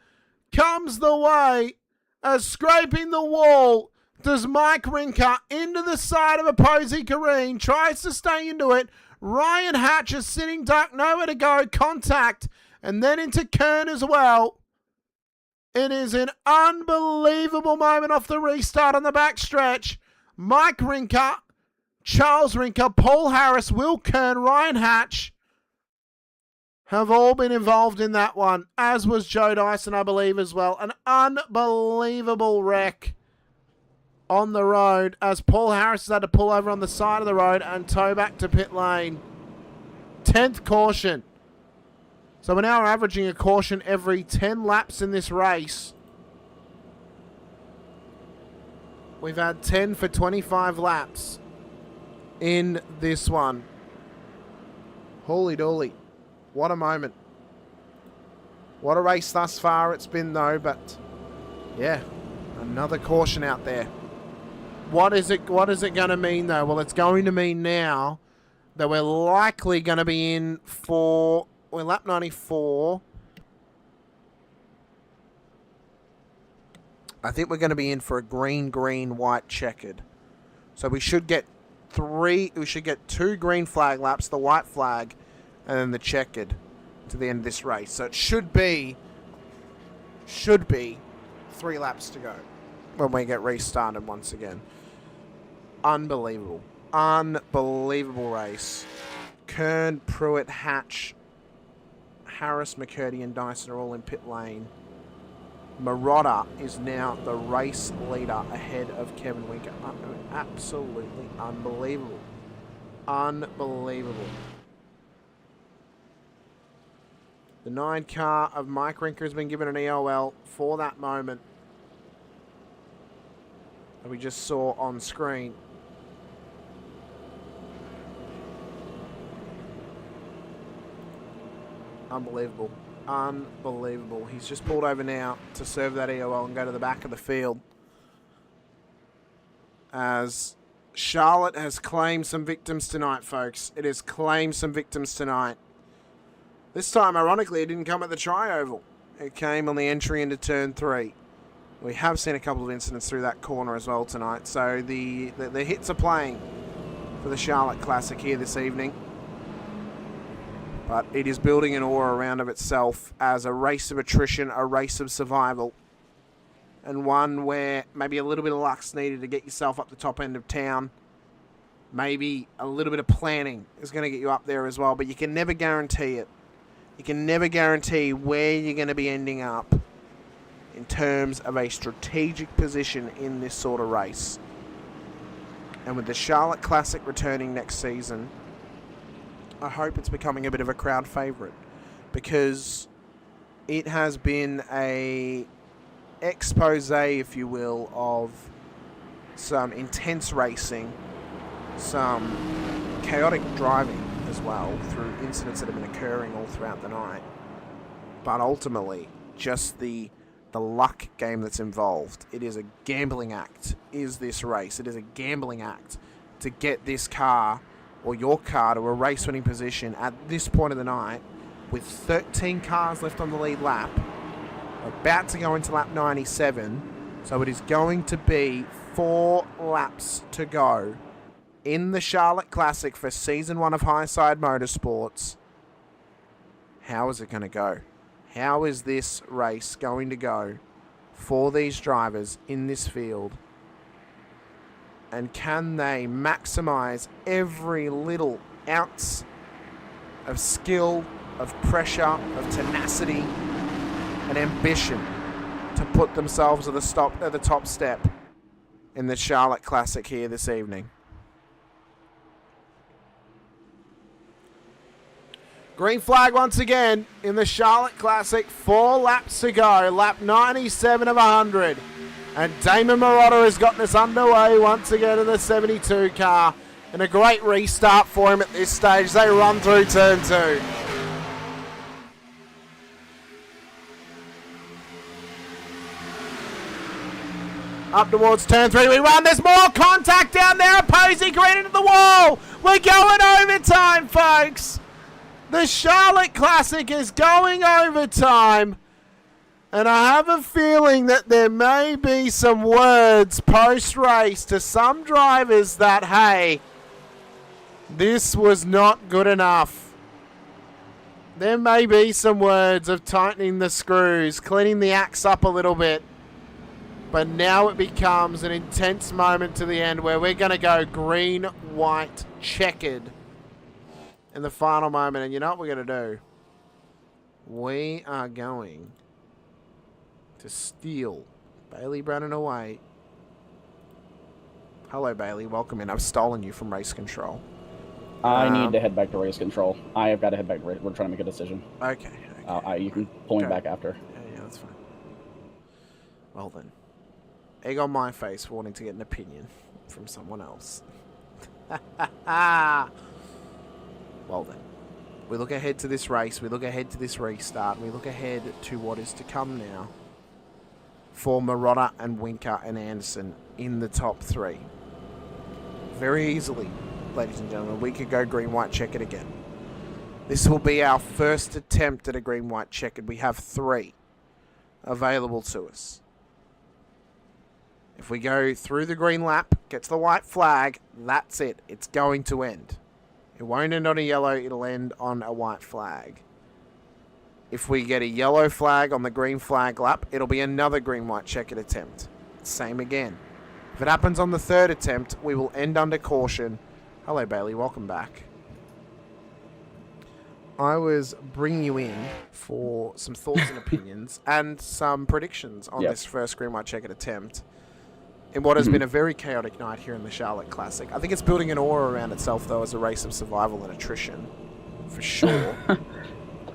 comes the way as scraping the wall does Mike Rinker into the side of opposing Kareen, tries to stay into it. Ryan Hatch is sitting duck, nowhere to go, contact, and then into Kern as well. It is an unbelievable moment off the restart on the backstretch. Mike Rinker, Charles Rinker, Paul Harris, Will Kern, Ryan Hatch have all been involved in that one, as was Joe Dyson, I believe, as well. An unbelievable wreck on the road as Paul Harris has had to pull over on the side of the road and tow back to pit lane. 10th caution. So we're now averaging a caution every 10 laps in this race. We've had 10 for 25 laps in this one. Holy dooly. What a moment. What a race thus far it's been though, but yeah, another caution out there. What is it going to mean, though? Well, it's going to mean now that we're likely going to be in for... We're lap 94. I think we're going to be in for a green, white, checkered. So we should get two green flag laps, the white flag, and then the checkered to the end of this race. So it should be 3 laps to go when we get restarted once again. Unbelievable race. Kern, Pruitt, Hatch, Harris, McCurdy, and Dyson are all in pit lane. Marotta is now the race leader ahead of Kevin Rinker. Absolutely unbelievable. The 9 car of Mike Rinker has been given an EOL for that moment that we just saw on screen. Unbelievable. He's just pulled over now to serve that EOL and go to the back of the field. As Charlotte has claimed some victims tonight, folks. It has claimed some victims tonight. This time, ironically, it didn't come at the tri-oval. It came on the entry into turn 3. We have seen a couple of incidents through that corner as well tonight. So the hits are playing for the Charlotte Classic here this evening. But it is building an aura around of itself as a race of attrition, a race of survival. And one where maybe a little bit of luck's needed to get yourself up the top end of town. Maybe a little bit of planning is going to get you up there as well. But you can never guarantee it. You can never guarantee where you're going to be ending up in terms of a strategic position in this sort of race. And with the Charlotte Classic returning next season, I hope it's becoming a bit of a crowd favourite, because it has been a expose, if you will, of some intense racing, some chaotic driving as well, through incidents that have been occurring all throughout the night. But ultimately, just the luck game that's involved. It is a gambling act, is this race. It is a gambling act to get this car or your car to a race-winning position at this point of the night, with 13 cars left on the lead lap. We're about to go into lap 97, so it is going to be 4 laps to go in the Charlotte Classic for Season 1 of High Side Motorsports. How is it going to go? How is this race going to go for these drivers in this field? And can they maximize every little ounce of skill, of pressure, of tenacity, and ambition to put themselves at the top step in the Charlotte Classic here this evening? Green flag once again in the Charlotte Classic. 4 laps to go. Lap 97 of 100. And Damon Marotta has gotten us underway once again in the 72 car. And a great restart for him at this stage. They run through turn 2. Up towards turn 3 we run. There's more contact down there. Opposing green into the wall. We're going overtime, folks. The Charlotte Classic is going overtime. And I have a feeling that there may be some words post-race to some drivers that, hey, this was not good enough. There may be some words of tightening the screws, cleaning the axe up a little bit. But now it becomes an intense moment to the end where we're going to go green, white, checkered in the final moment. And you know what we're going to do? We are going to steal Bailey Brennan away. Hello, Bailey. Welcome in. I've stolen you from race control. I need to head back to race control. I have got to head back. We're trying to make a decision. Okay. You can pull me back after. Yeah, that's fine. Well then. Egg on my face for wanting to get an opinion from someone else. Well then. We look ahead to this race. We look ahead to this restart. We look ahead to what is to come now for Marotta and Rinker and Anderson in the top 3. very easily, ladies and gentlemen, we could go green-white checkered again. This will be our first attempt at a green-white checkered. We have 3 available to us. If we go through the green lap, get to the white flag, that's it. It's going to end. It won't end on a yellow, it'll end on a white flag. If we get a yellow flag on the green flag lap, it'll be another green-white checkered attempt. Same again. If it happens on the 3rd attempt, we will end under caution. Hello, Bailey. Welcome back. I was bringing you in for some thoughts and opinions and some predictions on this first green-white checkered attempt in what has been a very chaotic night here in the Charlotte Classic. I think it's building an aura around itself, though, as a race of survival and attrition, for sure.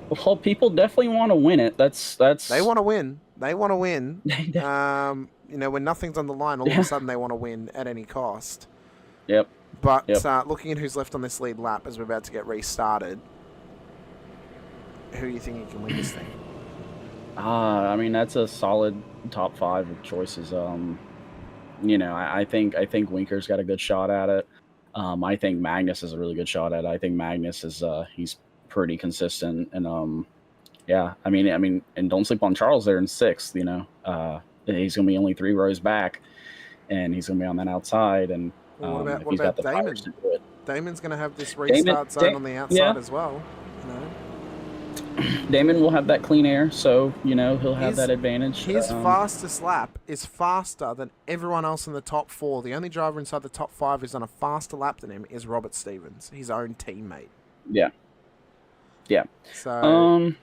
Well, people definitely want to win it. That's. They want to win. They want to win. You know, when nothing's on the line, all of a sudden they want to win at any cost. Yep. But looking at who's left on this lead lap as we're about to get restarted, who do you think you can win this thing? I mean, that's a solid top 5 of choices. You know, I think Rinker's got a good shot at it. I think Magnus has a really good shot at it. I think Magnus is he's pretty consistent, and yeah, I mean, and don't sleep on Charles there in 6th. You know, he's gonna be only 3 rows back, and he's gonna be on that outside. And what if about he's got the Damon? tires to do it. Damon's gonna have this restart zone on the outside as well. You know? Damon will have that clean air, so you know he'll have that advantage. His fastest lap is faster than everyone else in the top 4. The only driver inside the top 5 who's on a faster lap than him is Robert Stevens, his own teammate. Yeah. So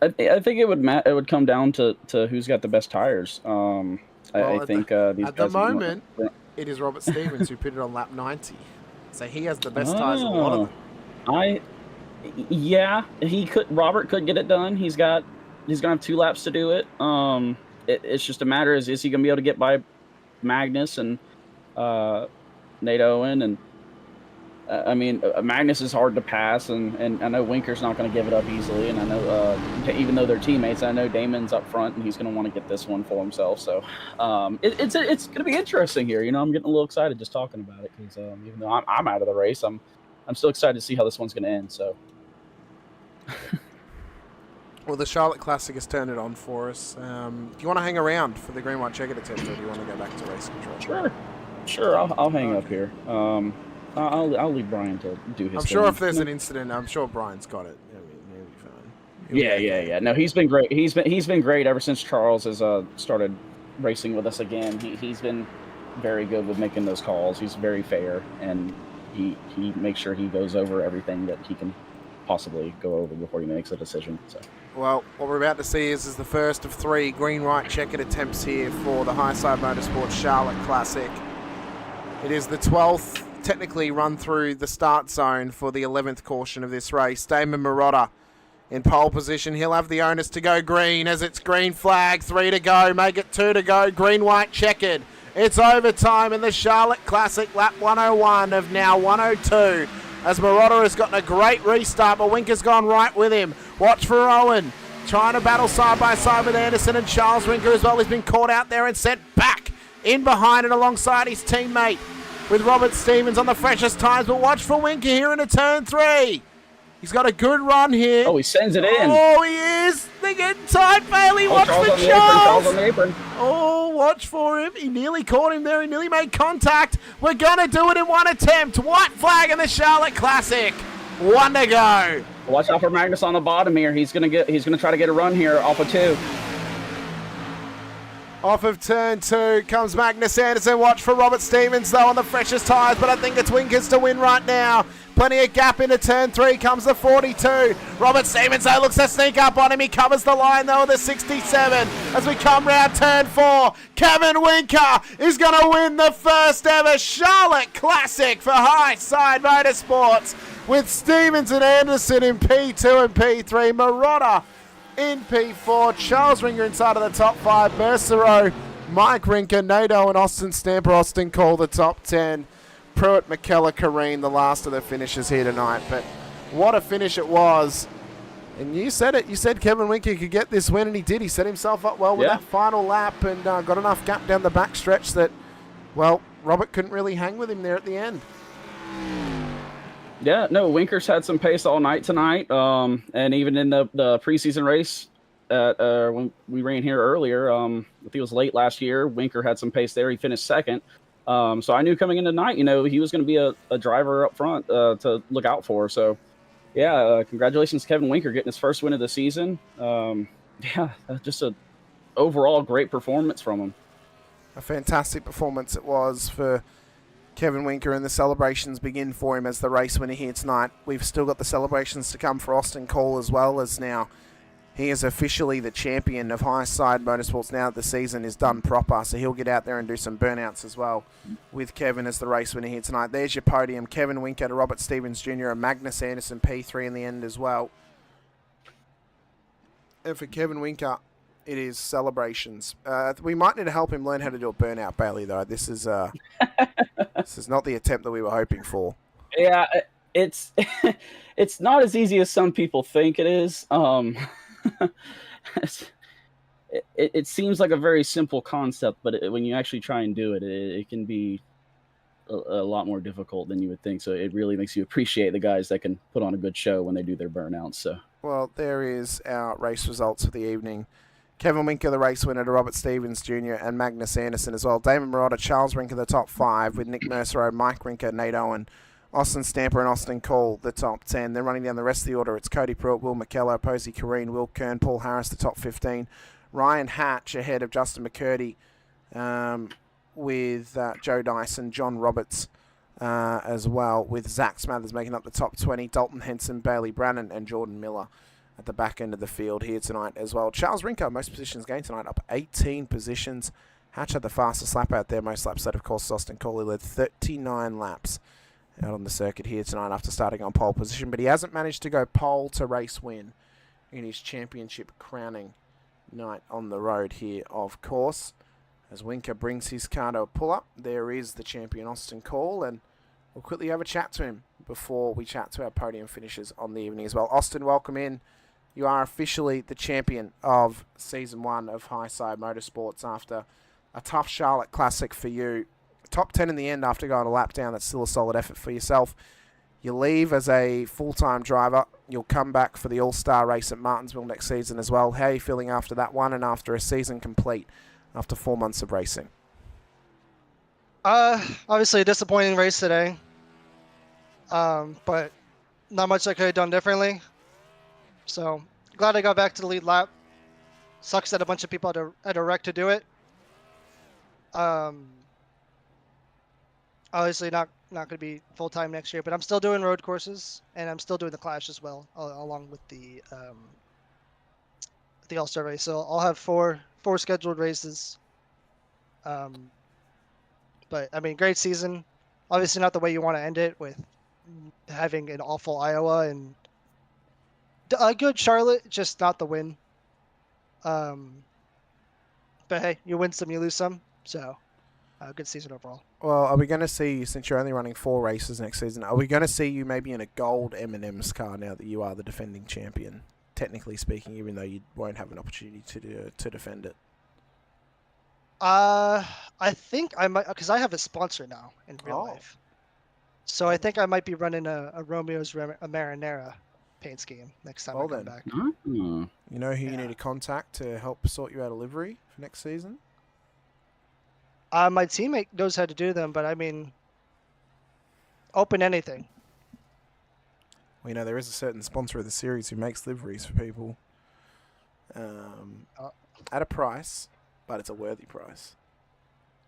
I think it would come down to who's got the best tires. I think these at the moment it is Robert Stevens who pitted on lap 90, so he has the best tires of a lot of them. Robert could get it done. He's gonna have 2 laps to do it. It's just a matter is he gonna be able to get by Magnus and Nate Owen? And I mean, Magnus is hard to pass, and I know Rinker's not going to give it up easily. And I know even though they're teammates, I know Damon's up front, and he's going to want to get this one for himself. So it's going to be interesting here. You know, I'm getting a little excited just talking about it because even though I'm out of the race, I'm still excited to see how this one's going to end. So. Well, the Charlotte Classic has turned it on for us. Do you want to hang around for the green-white checkered attempt, or do you want to go back to race control? Sure. I'll hang up here. I'll leave Brian to do his. I'm sure if there's an incident, I'm sure Brian's got it. He'll be fine. Yeah. No, he's been great. He's been great ever since Charles has started racing with us again. He's been very good with making those calls. He's very fair, and he makes sure he goes over everything that he can possibly go over before he makes a decision. So. Well, what we're about to see is the first of 3 green-white checkered attempts here for the High Side Motorsports Charlotte Classic. It is the 12th technically run through the start zone for the 11th caution of this race. Damon Marotta in pole position. He'll have the onus to go green as it's green flag. 3 to go. Make it 2 to go. Green-white checkered. It's overtime in the Charlotte Classic. Lap 101 of now 102. As Marotta has gotten a great restart, but Rinker's gone right with him. Watch for Owen. Trying to battle side by side with Anderson and Charles Rinker as well. He's been caught out there and sent back in behind and alongside his teammate with Robert Stevens on the freshest tires. But watch for Rinker here into turn 3. He's got a good run here. Oh, he sends it in. Oh, he is. They're getting tight, Bailey. Watch for Charles. Charles on the apron. Oh, watch for him. He nearly caught him there. He nearly made contact. We're going to do it in one attempt. White flag in the Charlotte Classic. 1 to go. Watch out for Magnus on the bottom here. He's gonna try to get a run here off of 2. Off of turn 2 comes Magnus Anderson. Watch for Robert Stevens, though, on the freshest tyres, but I think it's Rinker's to win right now. Plenty of gap into turn 3 comes the 42. Robert Stevens, though, looks to sneak up on him. He covers the line, though, with the 67. As we come round turn 4, Kevin Rinker is going to win the first ever Charlotte Classic for High Side Motorsports, with Stevens and Anderson in P2 and P3. Marotta in P4. Charles Rinker inside of the top 5. Mercero, Mike Rinker, Nato, and Austin Stamper. Austin call the top 10. Pruitt, McKellar, Kareen, the last of the finishers here tonight. But what a finish it was. And you said it. You said Kevin Rinker could get this win, and he did. He set himself up well with that final lap and got enough gap down the back stretch that, well, Robert couldn't really hang with him there at the end. Yeah, no, Winker's had some pace all night tonight, and even in the preseason race when we ran here earlier, I think it was late last year, Winker had some pace there. He finished second. So I knew coming in tonight, he was going to be a driver up front to look out for. So, yeah, congratulations to Kevin Winker getting his first win of the season. Yeah, just a overall great performance from him. A fantastic performance it was for Kevin Winker, and the celebrations begin for him as the race winner here tonight. We've still got the celebrations to come for Austin Cole as well, as now he is officially the champion of High Side Motorsports now that the season is done proper, so he'll get out there and do some burnouts as well with Kevin as the race winner here tonight. There's your podium. Kevin Winker to Robert Stevens Jr. and Magnus Anderson P3 in the end as well. And for Kevin Winker, it is celebrations. We might need to help him learn how to do a burnout, Bailey, though. This is this is not the attempt that we were hoping for. Yeah, it's it's not as easy as some people think it is. It seems like a very simple concept, but when you actually try and do it, it can be a lot more difficult than you would think. So it really makes you appreciate the guys that can put on a good show when they do their burnouts. So, well, there is our race results for the evening. Kevin Winker, the race winner, to Robert Stevens Jr. and Magnus Anderson as well. Damon Marotta, Charles Rinker, the top 5, with Nick Mercer, Mike Rinker, Nate Owen, Austin Stamper and Austin Cole, the top 10. Then running down the rest of the order, it's Cody Pruitt, Will McKellar, Posey Kareen, Will Kern, Paul Harris, the top 15. Ryan Hatch ahead of Justin McCurdy with Joe Dyson, John Roberts as well, with Zach Smathers making up the top 20. Dalton Henson, Bailey Brannon and Jordan Miller at the back end of the field here tonight as well. Charles Rinker, most positions gained tonight, up 18 positions. Hatch had the fastest lap out there. Most laps led, of course, Austin Cole. He led 39 laps out on the circuit here tonight after starting on pole position, but he hasn't managed to go pole to race win in his championship crowning night on the road here, of course. As Winker brings his car to a pull-up, there is the champion Austin Cole, and we'll quickly have a chat to him before we chat to our podium finishers on the evening as well. Austin, welcome in. You are officially the champion of Season 1 of High Side Motorsports after a tough Charlotte Classic for you. Top 10 in the end after going a lap down. That's still a solid effort for yourself. You leave as a full-time driver. You'll come back for the All-Star race at Martinsville next season as well. How are you feeling after that one and after a season complete after 4 months of racing? Obviously a disappointing race today. But not much I could have done differently. So glad I got back to the lead lap. Sucks that a bunch of people had a wreck to do it. Obviously not going to be full time next year, but I'm still doing road courses and I'm still doing the Clash as well, along with the All-Star race. So I'll have four scheduled races. But I mean, great season. Obviously not the way you want to end it, with having an awful Iowa and a good Charlotte, just not the win. But hey, you win some, you lose some. So good season overall. Well, are we going to see you, since you're only running 4 races next season, are we going to see you maybe in a gold M&M's car now that you are the defending champion, technically speaking, even though you won't have an opportunity to defend it? I think I might, because I have a sponsor now in real life. So I think I might be running a Romeo's Marinara paint scheme next time I come back. You know who you need to contact to help sort you out a livery for next season? My teammate knows how to do them, but I mean, open anything. Well, there is a certain sponsor of the series who makes liveries for people at a price, but it's a worthy price.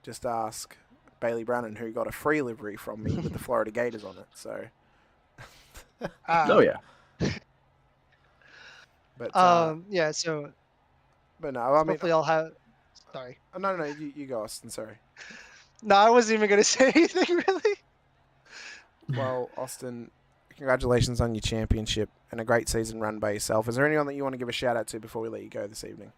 Just ask Bailey Brannon, who got a free livery from me with the Florida Gators on it. So, oh yeah. But yeah. So, but no, I mean, hopefully I'll have. Sorry. No, you go, Austin. Sorry. No, I wasn't even going to say anything really. Well, Austin, congratulations on your championship and a great season run by yourself. Is there anyone that you want to give a shout out to before we let you go this evening?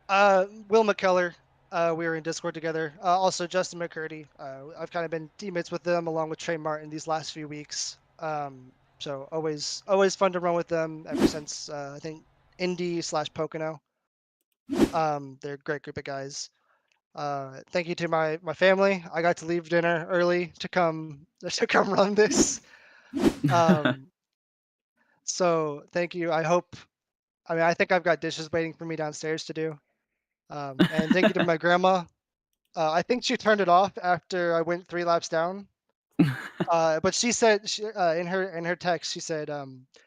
Will McKellar. We were in Discord together. Also Justin McCurdy. I've kind of been teammates with them along with Trey Martin these last few weeks. So always fun to run with them ever since I think Indy /Pocono. They're a great group of guys. Thank you to my family. I got to leave dinner early to come run this. So thank you. I think I've got dishes waiting for me downstairs to do. And thank you to my grandma. I think she turned it off after I went 3 laps down. But she said in her text, she said,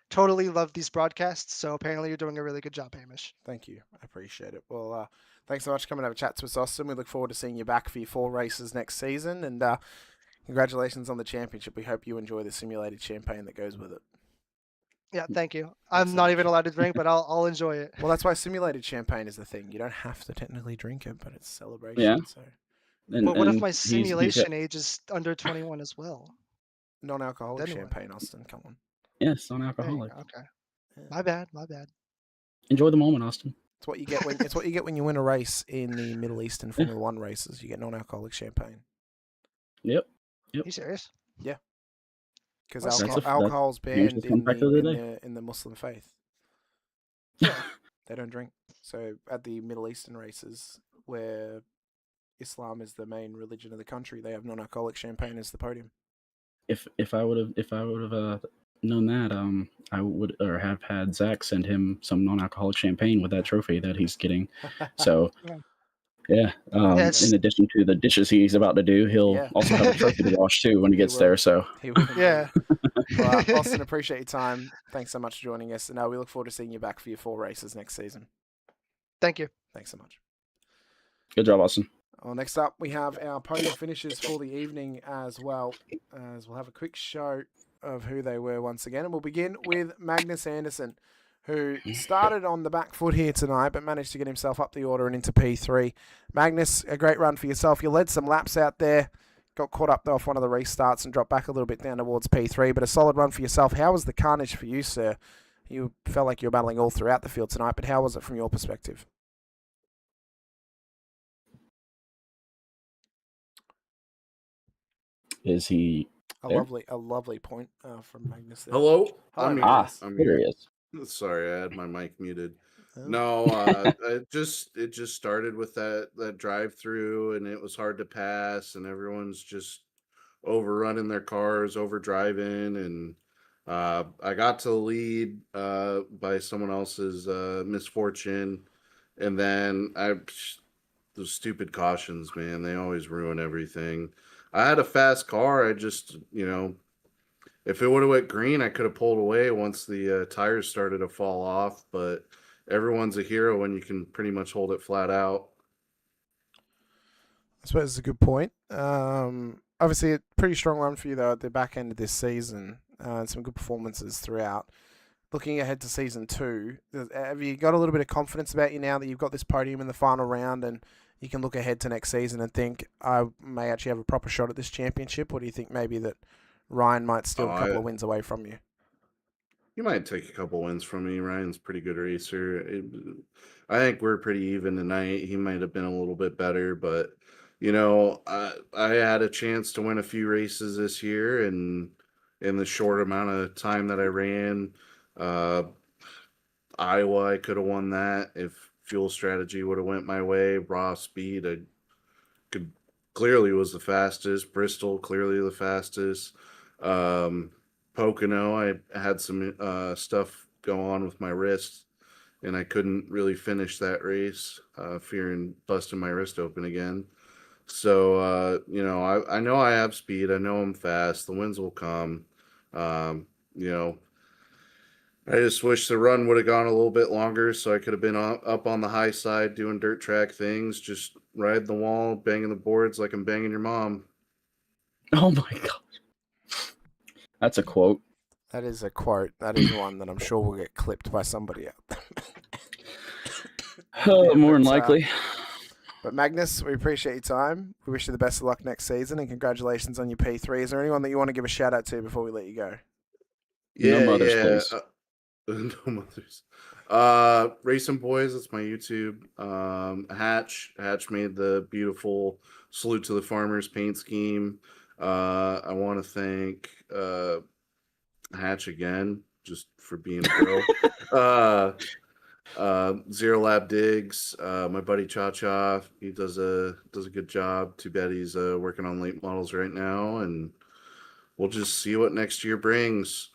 "Totally love these broadcasts." So apparently, you're doing a really good job, Hamish. Thank you. I appreciate it. Well, thanks so much for coming over chat to us, Austin. We look forward to seeing you back for your 4 races next season. And congratulations on the championship. We hope you enjoy the simulated champagne that goes with it. Yeah, thank you. I'm not even allowed to drink, but I'll enjoy it. Well, that's why simulated champagne is the thing. You don't have to technically drink it, but it's a celebration. Yeah. So But what if my simulation age is under 21 as well? non-alcoholic Then what? champagne, Austin. Come on. Yes, There you non-alcoholic. go, okay. My bad. Enjoy the moment, Austin. It's what you get when you win a race in the Middle Eastern Formula One races. You get non-alcoholic champagne. Yep. You serious? Yeah. Because That's alcohol's James banned just come back the other day. in the Muslim faith. They don't drink. So at the Middle Eastern races, where Islam is the main religion of the country, they have non-alcoholic champagne as the podium. If I would have known that, I would have had Zach send him some non-alcoholic champagne with that trophy that he's getting. So, yeah. In addition to the dishes he's about to do, he'll also have a trophy to wash too when he gets there. So, Yeah. Well, Austin, appreciate your time. Thanks so much for joining us, and we look forward to seeing you back for your 4 races next season. Thank you. Thanks so much. Good job, Austin. Well, next up, we have our podium finishers for the evening as well, as we'll have a quick show of who they were once again. And we'll begin with Magnus Anderson, who started on the back foot here tonight, but managed to get himself up the order and into P3. Magnus, a great run for yourself. You led some laps out there, got caught up off one of the restarts and dropped back a little bit down towards P3, but a solid run for yourself. How was the carnage for you, sir? You felt like you were battling all throughout the field tonight, but how was it from your perspective? Is he there? A lovely point from Magnus there. Hello? Hi, Magnus. I'm here. He is. Sorry, I had my mic muted. Oh. No, it just started with that drive through, and it was hard to pass, and everyone's just overrunning their cars, over driving, and I got to the lead by someone else's misfortune, and then those stupid cautions, man, they always ruin everything. I had a fast car. I just, if it would have went green, I could have pulled away once the tires started to fall off. But everyone's a hero when you can pretty much hold it flat out. I suppose it's a good point. Obviously, a pretty strong run for you, though, at the back end of this season. Some good performances throughout. Looking ahead to season 2, have you got a little bit of confidence about you now that you've got this podium in the final round and you can look ahead to next season and think, I may actually have a proper shot at this championship? Or do you think maybe that Ryan might steal a couple of wins away from you? He might take a couple wins from me. Ryan's a pretty good racer. I think we're pretty even tonight. He might have been a little bit better, but, I had a chance to win a few races this year, and in the short amount of time that I ran, Iowa, I could have won that if fuel strategy would have went my way. Raw speed, I clearly was the fastest. Bristol, clearly the fastest. Pocono, I had some stuff go on with my wrist, and I couldn't really finish that race, fearing busting my wrist open again. So, I know I have speed. I know I'm fast. The wins will come. I just wish the run would have gone a little bit longer so I could have been up on the high side doing dirt track things, just ride the wall, banging the boards like I'm banging your mom. Oh my god. That's a quote. That is a quote. That is one that I'm sure will get clipped by somebody out there. More than likely. But Magnus, we appreciate your time. We wish you the best of luck next season, and congratulations on your P3. Is there anyone that you want to give a shout out to before we let you go? No mothers, please. No mothers. Racing Boys, that's my YouTube. Hatch made the beautiful Salute to the Farmers paint scheme. I want to thank Hatch again, just for being a girl. Zero Lab Digs, my buddy Cha Cha, he does a good job. Too bad he's working on late models right now, and we'll just see what next year brings.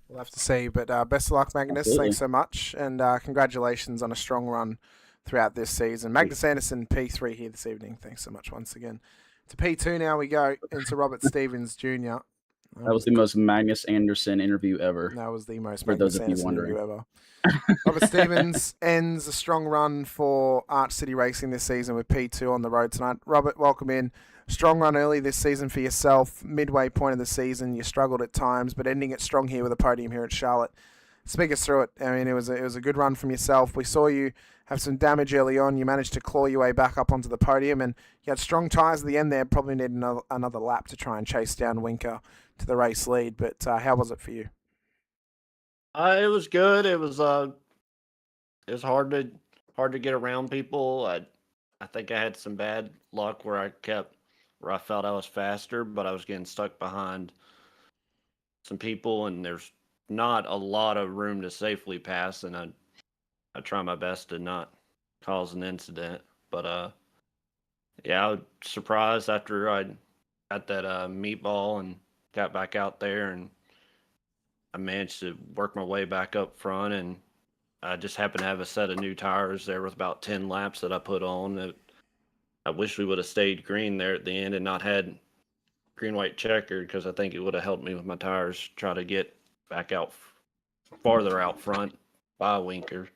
We'll have to see, but best of luck, Magnus. Absolutely. Thanks so much, and congratulations on a strong run throughout this season. Magnus Anderson, P3 here this evening. Thanks so much once again. To P2 now we go, into Robert Stevens Jr. That was the most Magnus Anderson interview ever. That was the most For Magnus those of you Anderson wondering. interview ever. Robert Stevens ends a strong run for Arch City Racing this season with P2 on the road tonight. Robert, welcome in. Strong run early this season for yourself. Midway point of the season, you struggled at times, but ending it strong here with a podium here at Charlotte. Speak us through it. I mean, it was a good run from yourself. We saw you have some damage early on. You managed to claw your way back up onto the podium, and you had strong tyres at the end there. Probably needed another lap to try and chase down Rinker to the race lead. But how was it for you? It was good. It was hard to get around people. I think I had some bad luck where I felt I was faster, but I was getting stuck behind some people, and there's not a lot of room to safely pass, and I try my best to not cause an incident. But yeah, I was surprised after I got that meatball and got back out there, and I managed to work my way back up front, and I just happened to have a set of new tires there with about 10 laps that I put on. I wish we would have stayed green there at the end and not had green-white checkered, because I think it would have helped me with my tires try to get back out farther out front by Rinker.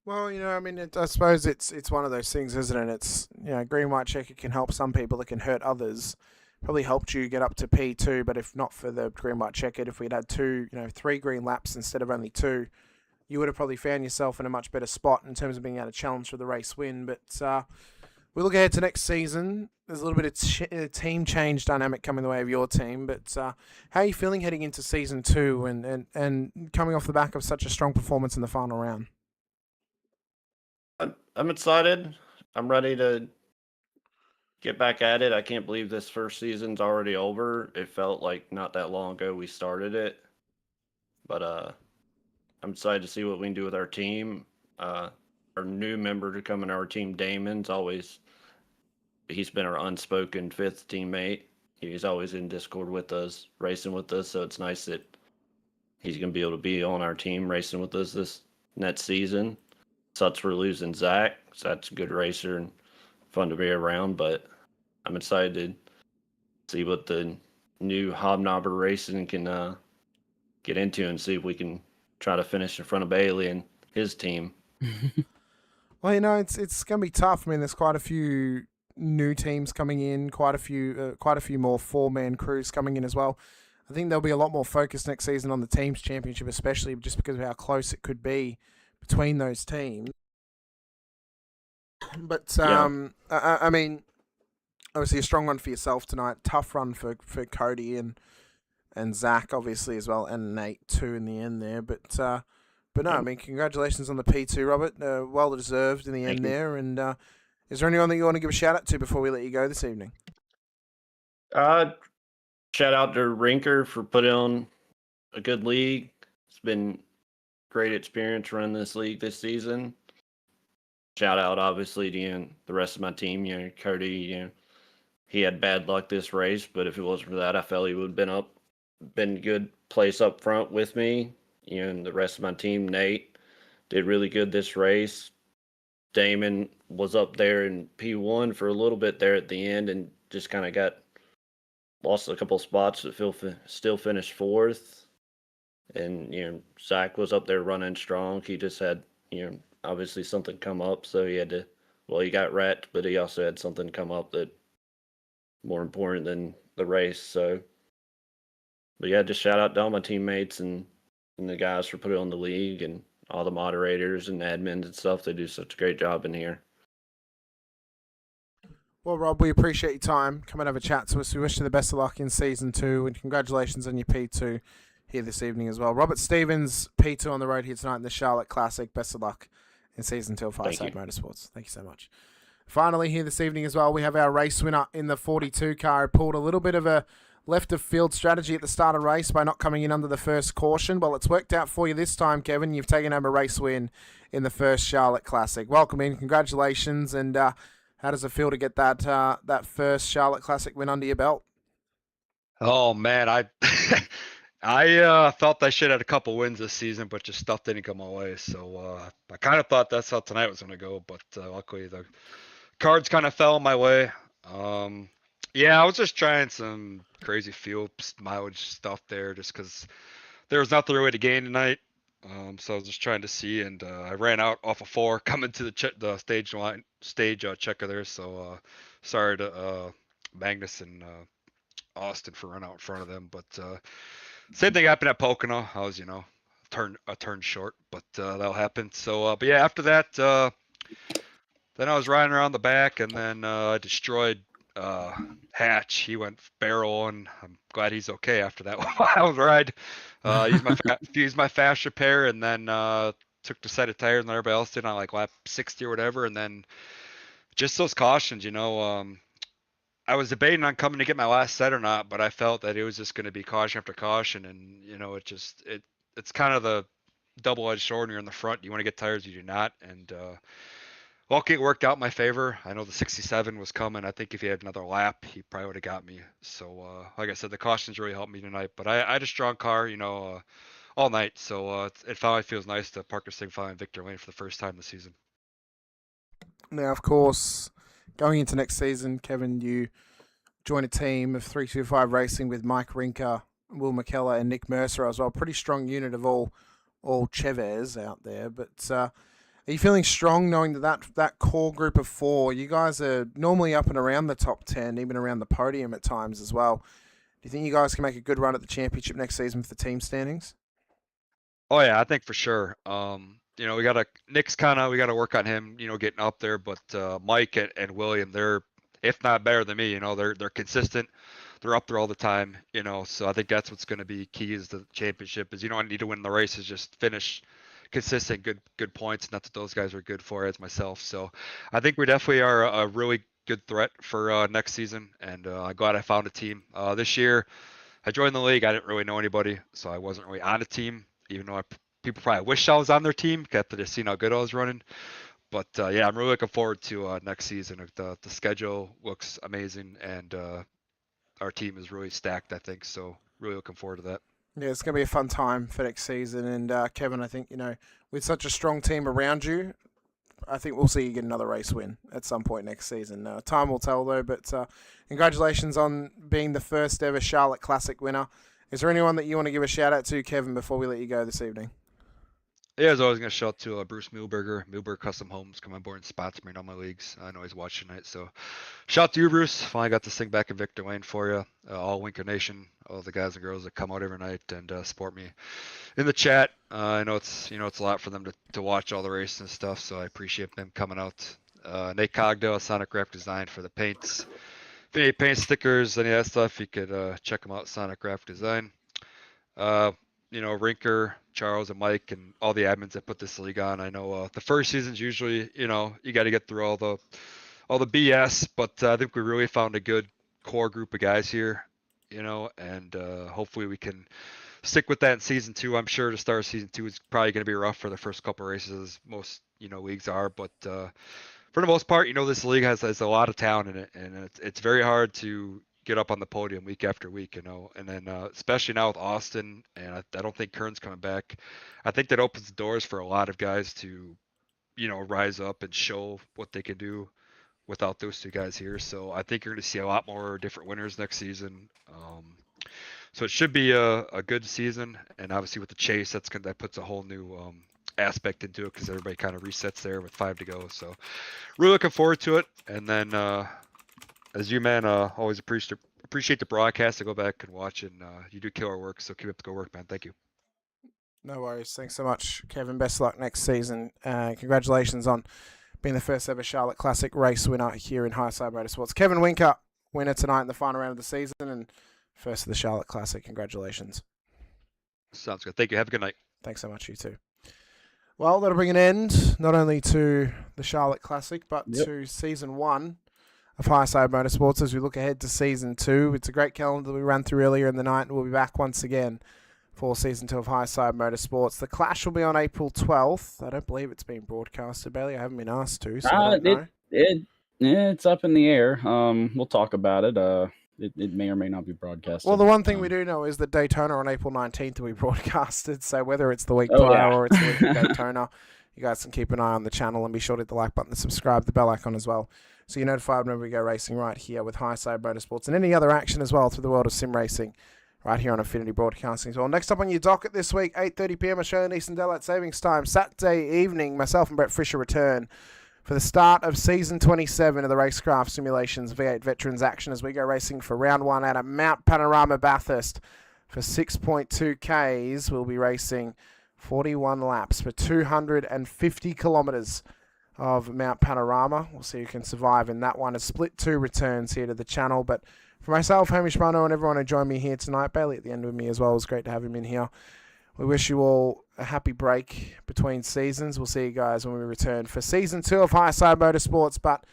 Well, I mean, I suppose it's one of those things, isn't it? It's, green-white checker can help some people, it can hurt others. Probably helped you get up to P2, but if not for the green-white checkered, if we'd had 3 green laps instead of only 2, you would have probably found yourself in a much better spot in terms of being able to challenge for the race win. But we look ahead to next season. There's a little bit of team change dynamic coming the way of your team. But how are you feeling heading into season 2 and coming off the back of such a strong performance in the final round? I'm excited. I'm ready to get back at it. I can't believe this first season's already over. It felt like not that long ago we started it. But I'm excited to see what we can do with our team. Our new member to come in our team, Damon's he's been our unspoken 5th teammate. He's always in Discord with us, racing with us, so it's nice that he's going to be able to be on our team racing with us this next season. Sucks we're losing Zach, so that's a good racer and fun to be around, but I'm excited to see what the new Hobnobber racing can get into and see if we can try to finish in front of Bailey and his team. Well, it's going to be tough. I mean, there's quite a few new teams coming in, quite a few more 4-man crews coming in as well. I think there'll be a lot more focus next season on the teams championship, especially just because of how close it could be between those teams. But I mean, obviously a strong run for yourself tonight. Tough run for Cody and Zach obviously as well, and Nate too in the end there. But no, I mean, congratulations on the P2, Robert. Well deserved in the end there. And is there anyone that you want to give a shout out to before we let you go this evening? Shout out to Rinker for putting on a good league. It's been great experience running this league this season. Shout out obviously to the rest of my team. Cody, he had bad luck this race, but if it wasn't for that, I felt he would have been good place up front with me. And the rest of my team, Nate, did really good this race. Damon was up there in P1 for a little bit there at the end and just kind of lost a couple spots, but still finished 4th. And, Zach was up there running strong. He just had, obviously something come up, so he got wrecked, but he also had something come up that more important than the race. So, but yeah, just shout out to all my teammates and the guys for putting on the league and all the moderators and admins and stuff. They do such a great job in here. Well, Rob, we appreciate your time. Come and have a chat to us. We wish you the best of luck in season 2, and congratulations on your P2 here this evening as well. Robert Stevens, P2 on the road here tonight in the Charlotte Classic. Best of luck in season 2 of High Side Motorsports. Thank you so much. Finally, here this evening as well, we have our race winner in the 42 car. Pulled a little bit of a left of field strategy at the start of race by not coming in under the first caution. Well, it's worked out for you this time, Kevin. You've taken home a race win in the first Charlotte Classic. Welcome in, congratulations, and how does it feel to get that first Charlotte Classic win under your belt? Oh man, I thought I should have had a couple wins this season, but just stuff didn't come my way. So I kind of thought that's how tonight was going to go, but luckily the cards kind of fell my way. Yeah, I was just trying some crazy fuel mileage stuff there, just because there was nothing really to gain tonight. So I was just trying to see, and I ran out off of 4 coming to the stage checker there. So sorry to Magnus and Austin for running out in front of them, but same thing happened at Pocono. I was, a turn short, but that'll happen. So, but yeah, after that, then I was riding around the back, and then I destroyed Hatch. He went barrel, and I'm glad he's okay after that wild ride. Used my fast repair, and then took the set of tires and everybody else did on like lap 60 or whatever, and then just those cautions, I was debating on coming to get my last set or not, but I felt that it was just going to be caution after caution, and it's kind of the double-edged sword when you're in the front. You want to get tires, you do not, and luckily it worked out in my favor. I know the 67 was coming. I think if he had another lap, he probably would have got me. So like I said, the cautions really helped me tonight, but I had a strong car, all night, so it finally feels nice to park this thing finally in Victor Lane for the first time this season. Now, of course, going into next season, Kevin, you join a team of 325 Racing with Mike Rinker, Will McKellar, and Nick Mercer as well. Pretty strong unit of all Chevez out there. But are you feeling strong knowing that core group of 4, you guys are normally up and around the top 10, even around the podium at times as well. Do you think you guys can make a good run at the championship next season with the team standings? Oh yeah, I think for sure. We got to work on him, getting up there, but Mike and William, they're, if not better than me, they're consistent. They're up there all the time, so I think that's what's going to be key is the championship is you don't need to win the races, just finish consistent, good points. Not that those guys are good for as myself. So I think we definitely are a really good threat for next season, and I'm glad I found a team. This year, I joined the league. I didn't really know anybody, so I wasn't really on a team, even though people probably wish I was on their team after just seeing how good I was running. But yeah, I'm really looking forward to next season. The schedule looks amazing, and our team is really stacked, I think. So really looking forward to that. Yeah, it's going to be a fun time for next season. And Kevin, I think, with such a strong team around you, I think we'll see you get another race win at some point next season. Time will tell, though. But congratulations on being the first ever Charlotte Classic winner. Is there anyone that you want to give a shout out to, Kevin, before we let you go this evening? Yeah, I was always going to shout out to Bruce Milberg Custom Homes, come on board and spots me in all my leagues. I know he's watching tonight, so shout out to you, Bruce. Finally got this thing back in Victor Lane for you. All Winker Nation, all the guys and girls that come out every night and support me in the chat. I know it's a lot for them to watch all the races and stuff, so I appreciate them coming out. Nate Cogdell, Sonic Graphic Design for the paints. If you need paint stickers, any of that stuff, you could check them out, Sonic Graphic Design. Rinker, Charles, and Mike, and all the admins that put this league on. I know the first season's usually, you got to get through all the BS, but I think we really found a good core group of guys here, and hopefully we can stick with that in season 2. I'm sure the start of season 2 is probably going to be rough for the first couple of races, as most, leagues are, but for the most part, this league has a lot of talent in it, and it's very hard to get up on the podium week after week, and then especially now with Austin, and I don't think Kern's coming back. I think that opens the doors for a lot of guys to, rise up and show what they can do without those 2 guys here. So I think you're going to see a lot more different winners next season. So it should be a good season, and obviously with the chase, that puts a whole new aspect into it because everybody kind of resets there with 5 to go. So really looking forward to it, and then. As you, man, always appreciate the broadcast. I go back and watch, and you do killer work, so keep up the good work, man. Thank you. No worries. Thanks so much, Kevin. Best of luck next season. Congratulations on being the first ever Charlotte Classic race winner here in High Side Motorsports. Kevin Winker, winner tonight in the final round of the season, and first of the Charlotte Classic. Congratulations. Sounds good. Thank you. Have a good night. Thanks so much, you too. Well, that'll bring an end not only to the Charlotte Classic, but to Season 1 of High Side Motorsports as we look ahead to Season 2. It's a great calendar that we ran through earlier in the night, and we'll be back once again for Season 2 of High Side Motorsports. The Clash will be on April 12th. I don't believe it's been broadcasted, Bailey. I haven't been asked to, so I don't know. Yeah, it's up in the air. We'll talk about it. It may or may not be broadcasted. Well, the one thing we do know is that Daytona on April 19th will be broadcasted, so whether it's the week prior or it's the week of Daytona, you guys can keep an eye on the channel and be sure to hit the like button and subscribe, the bell icon as well, so you're notified whenever we go racing right here with High Side Motorsports and any other action as well through the world of sim racing right here on Affinity Broadcasting as well. Next up on your docket this week, 8:30 p.m. Australian Eastern Daylight Savings Time, Saturday evening, myself and Brett Fisher return for the start of Season 27 of the Racecraft Simulations V8 Veterans action as we go racing for Round 1 out at Mount Panorama Bathurst for 6.2 Ks. We'll be racing 41 laps for 250 kilometres of Mount Panorama. We'll see who can survive in that one. A split 2 returns here to the channel, but for myself, Hamish Munro, and everyone who joined me here tonight, Bailey at the end with me as well, it was great to have him in here. We wish you all a happy break between seasons. We'll see you guys when we return for Season 2 of High Side Motorsports. But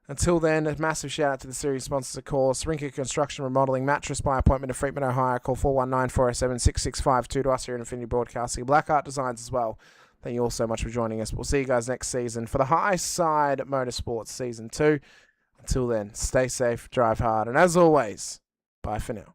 until then, a massive shout out to the series sponsors, of course, Rinker Construction, Remodelling, Mattress by appointment in Fremont, Ohio. Call 419-407-6652 to us here at Infinity Broadcasting. Black Art Designs as well. Thank you all so much for joining us. We'll see you guys next season for the High Side Motorsports Season 2. Until then, stay safe, drive hard, and as always, bye for now.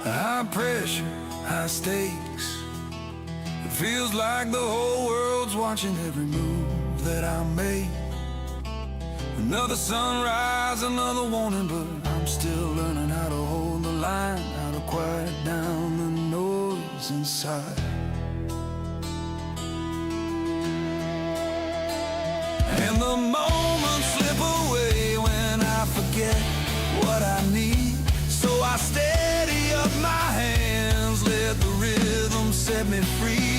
High pressure, high stakes. It feels like the whole world's watching every move that I make. Another sunrise, another warning, but I'm still learning how to hold the line, how to quiet down the noise inside. And the moments slip away when I forget what I need. So I steady up my hands, let the rhythm set me free.